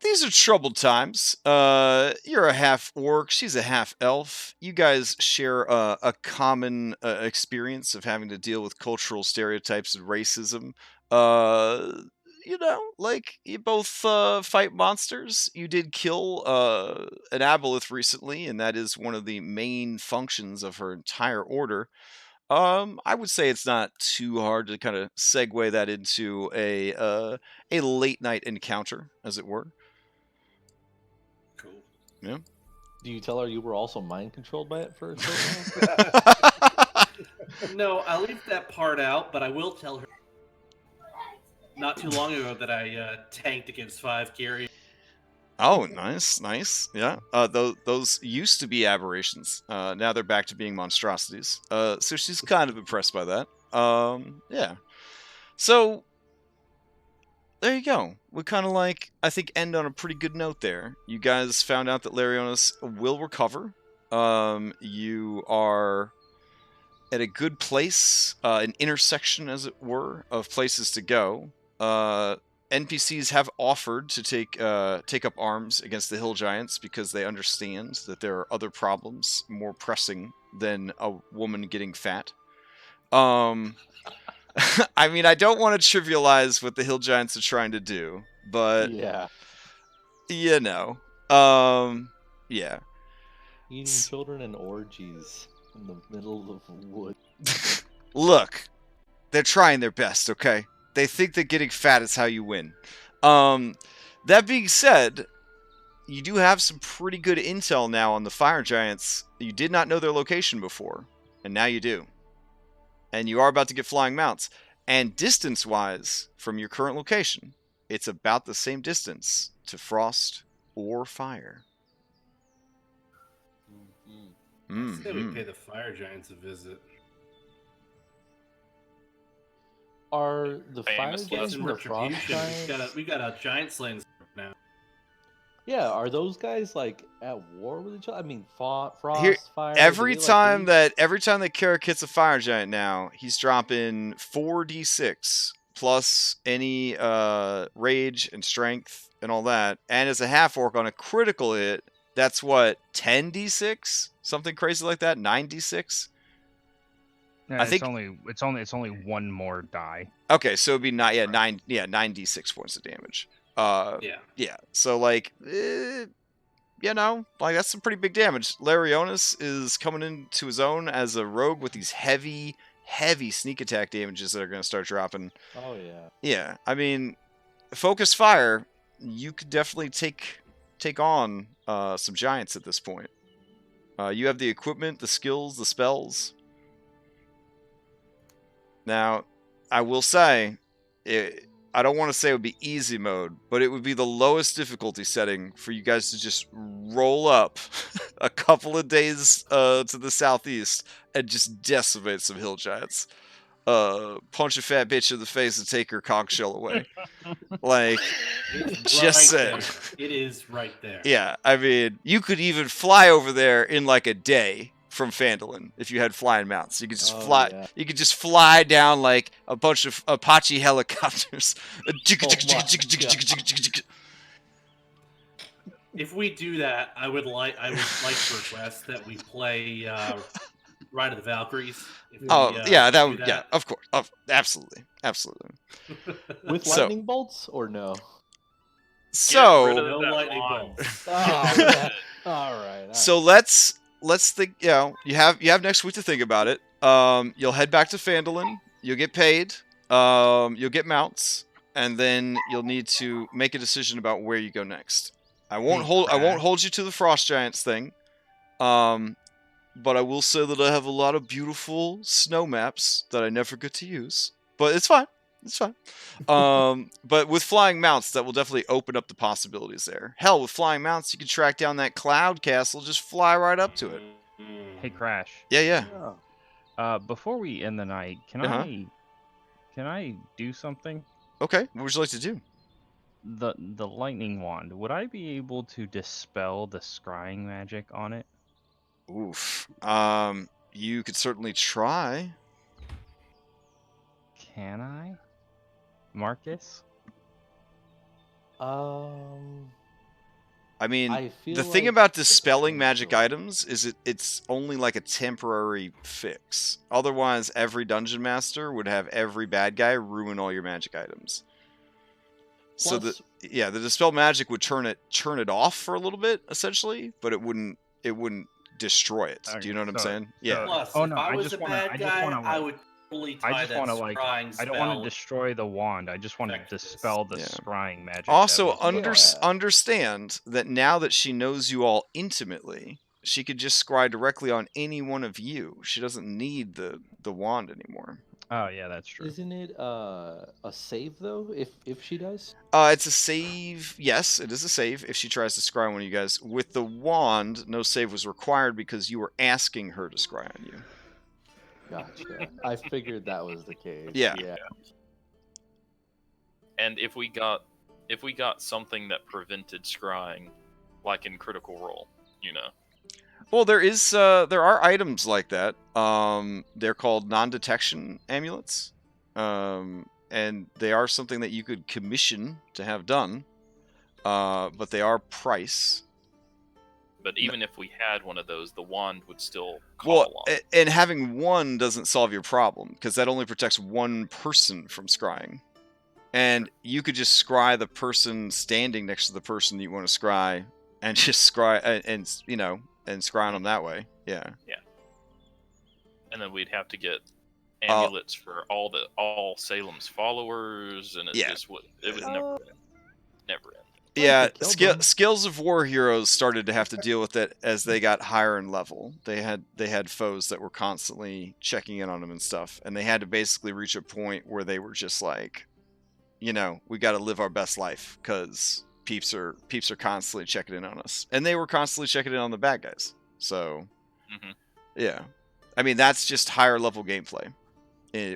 These are troubled times. You're a half orc. She's a half elf. You guys share a common experience of having to deal with cultural stereotypes and racism. You both fight monsters. You did kill an aboleth recently, and that is one of the main functions of her entire order. I would say it's not too hard to kind of segue that into a late night encounter, as it were. Cool. Yeah. Do you tell her you were also mind controlled by it for a second? No, I'll leave that part out, but I will tell her. Not too long ago that I tanked against 5 carry. Oh, nice. Yeah. Those used to be aberrations. Now they're back to being monstrosities. So she's kind of impressed by that. Yeah. So there you go. We kind of I think, end on a pretty good note there. You guys found out that Larionis will recover. You are at a good place, an intersection, as it were, of places to go. NPCs have offered to take up arms against the hill giants because they understand that there are other problems more pressing than a woman getting fat. I mean, I don't want to trivialize what the hill giants are trying to do, but yeah, yeah. Eating children and orgies in the middle of the woods. Look, they're trying their best, okay? They think that getting fat is how you win. That being said, you do have some pretty good intel now on the fire giants. You did not know their location before, and now you do. And you are about to get flying mounts. And distance-wise, from your current location, it's about the same distance to frost or fire. I say we pay the fire giants a visit. Are the fire Famous giants Some and the frost retribution. giants? We got a giant slaying now. Yeah, are those guys like at war with each other? I mean, frost, Here, fire. every do they, like, every time that Carrick hits a fire giant now, he's dropping 4d6 plus any rage and strength and all that. And as a half orc on a critical hit, that's what 10d6, something crazy like that, 9d6. Yeah, I think it's only one more die. Okay, so it'd be Right. 9d6 points of damage. Yeah. So like, you know, like that's some pretty big damage. Larionis is coming into his own as a rogue with these heavy sneak attack damages that are going to start dropping. Oh yeah. Yeah, I mean, focus fire, you could definitely take on some giants at this point. You have the equipment, the skills, the spells. Now, I will say, I don't want to say it would be easy mode, but it would be the lowest difficulty setting for you guys to just roll up a couple of days to the southeast and just decimate some hill giants. Punch a fat bitch in the face and take her conch shell away. Like, It's just right saying. there. It is right there. Yeah, I mean, you could even fly over there in like a day from Phandalin if you had flying mounts. You could just fly. Yeah. You could just fly down like a bunch of Apache helicopters. If we do that, I would like to request that we play Ride of the Valkyries. If we, yeah, that do would. Yeah, of course, absolutely. With So- lightning bolts or no? So, No lightning bolts. All right. so let's think. You know, you have next week to think about it. You'll head back to Phandalin. You'll get paid. You'll get mounts, and then you'll need to make a decision about where you go next. I won't hold you to the frost giants thing. But I will say that I have a lot of beautiful snow maps that I never get to use. But it's fine. It's fine. But with flying mounts, that will definitely open up the possibilities there. Hell, with flying mounts, you can track down that cloud castle, just fly right up to it. Hey, Crash. Yeah. Before we end the night, can I do something? Okay, what would you like to do? The lightning wand. Would I be able to dispel the scrying magic on it? Oof. You could certainly try. Can I, Marcus? I mean, I feel the thing like about the dispelling magic potential- items is it's only like a temporary fix. Otherwise, every dungeon master would have every bad guy ruin all your magic items. So Plus- the dispel magic would turn it off for a little bit, essentially, but it wouldn't destroy it. Do you know what I'm saying? Yeah. Plus, Oh, if no, I I was just a wanna- bad I just guy, wanna, like- I would totally tie I just that want to like. scrying I don't want spell. to destroy the wand. I just want to Effectiveness. dispel the Yeah. scrying magic. Also, that was- understand that now that she knows you all intimately, she could just scry directly on any one of you. She doesn't need the wand anymore. Oh yeah, that's true. Isn't it a save though? If she does? It's a save. Yes, it is a save if she tries to scry one of you guys. With the wand, no save was required because you were asking her to scry on you. Gotcha. I figured that was the case. Yeah. And if we got something that prevented scrying, like in Critical Role, you know. Well, there are items like that. They're called non-detection amulets, and they are something that you could commission to have done, but they are price. But even if we had one of those, the wand would still call Well, on. and having one doesn't solve your problem because that only protects one person from scrying, and you could just scry the person standing next to the person you want to scry, and just scry and scry on them that way. Yeah. And then we'd have to get amulets for all Salem's followers, and it would never end. Yeah, could kill them. skills of war heroes started to have to deal with it as they got higher in level. They had foes that were constantly checking in on them and stuff, and they had to basically reach a point where they were just like, we got to live our best life because peeps are constantly checking in on us, and they were constantly checking in on the bad guys. So, Mm-hmm. Yeah. I mean, that's just higher level gameplay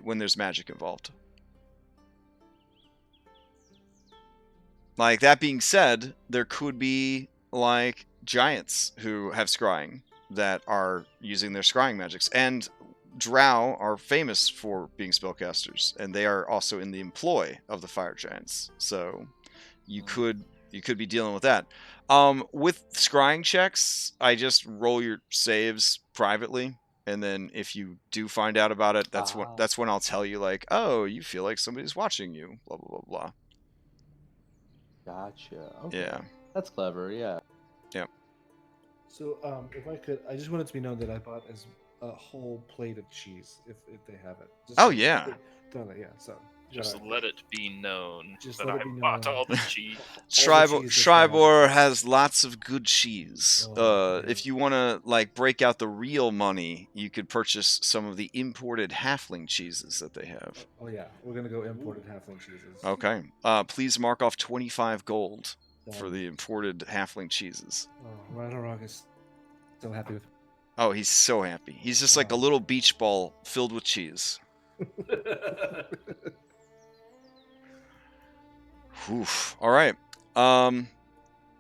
when there's magic involved. Like, that being said, there could be, like, giants who have scrying that are using their scrying magics. And drow are famous for being spellcasters, and they are also in the employ of the fire giants. So you could be dealing with that. With scrying checks, I just roll your saves privately, and then if you do find out about it, that's when I'll tell you, like, oh, you feel like somebody's watching you, blah blah blah blah. Gotcha. Okay. Yeah. That's clever. Yeah. Yeah. So, if I could, I just wanted to be known that I bought as a whole plate of cheese, if they have it. Just Oh, so yeah. yeah. So Just let it be known Just that let I it be bought known. all the cheese. Shrybor has lots of good cheese. Oh, If you want to, like, break out the real money, you could purchase some of the imported halfling cheeses that they have. Oh yeah, we're gonna go imported halfling cheeses. Okay. Please mark off 25 gold for Done. the imported halfling cheeses. Oh, Anauroch is so happy with. Oh, he's so happy. He's just like a little beach ball filled with cheese. Oof. All right.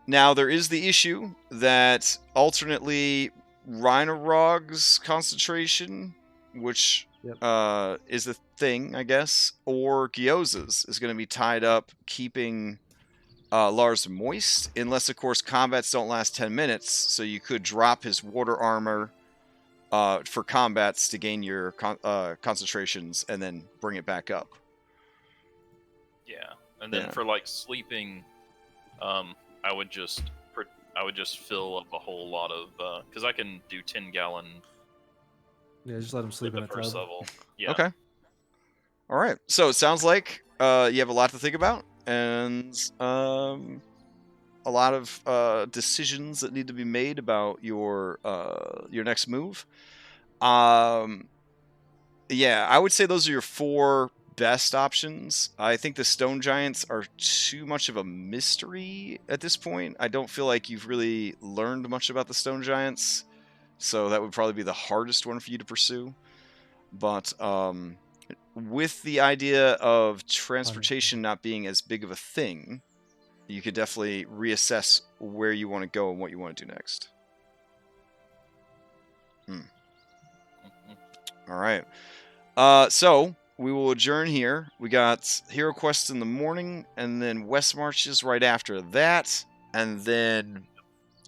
Now there is the issue that alternately Rhinorog's concentration, which is a thing, I guess, or Gyoza's is going to be tied up keeping Lars moist, unless, of course, combats don't last 10 minutes, so you could drop his water armor for combats to gain your concentrations and then bring it back up. Yeah, and then for like sleeping, I would just fill up a whole lot of because I can do 10-gallon. Yeah, just let him sleep in the a first tub. level. Yeah. Okay. All right. So it sounds like you have a lot to think about, and a lot of decisions that need to be made about your next move. Yeah, I would say those are your 4 best options. I think the stone giants are too much of a mystery at this point. I don't feel like you've really learned much about the stone giants, so that would probably be the hardest one for you to pursue. But with the idea of transportation not being as big of a thing, you could definitely reassess where you want to go and what you want to do next. All right. So we will adjourn here. We got hero quests in the morning, and then west marches right after that, and then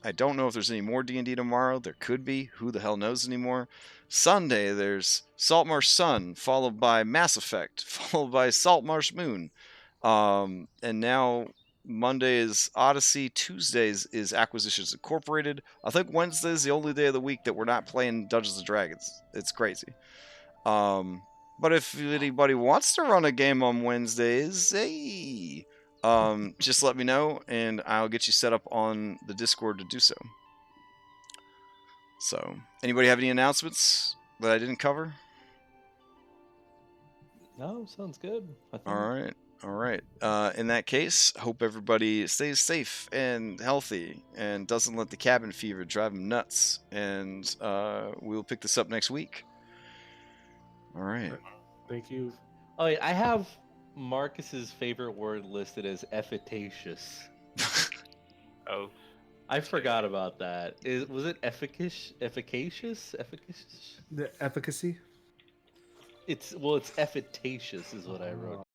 I don't know if there's any more D&D tomorrow. There could be. Who the hell knows anymore? Sunday there's Saltmarsh Sun, followed by Mass Effect, followed by Saltmarsh Moon, and now Monday is Odyssey. Tuesdays is Acquisitions Incorporated. I think Wednesday is the only day of the week that we're not playing Dungeons and Dragons. It's crazy. But if anybody wants to run a game on Wednesdays, hey, just let me know and I'll get you set up on the Discord to do so. So, anybody have any announcements that I didn't cover? No, sounds good. All right. In that case, hope everybody stays safe and healthy and doesn't let the cabin fever drive them nuts. And we'll pick this up next week. All right. Thank you. Oh, wait, I have Marcus's favorite word listed as efficacious. Oh. I forgot about that. Was it efficacious? Efficacious? The efficacy? It's efficacious is what I wrote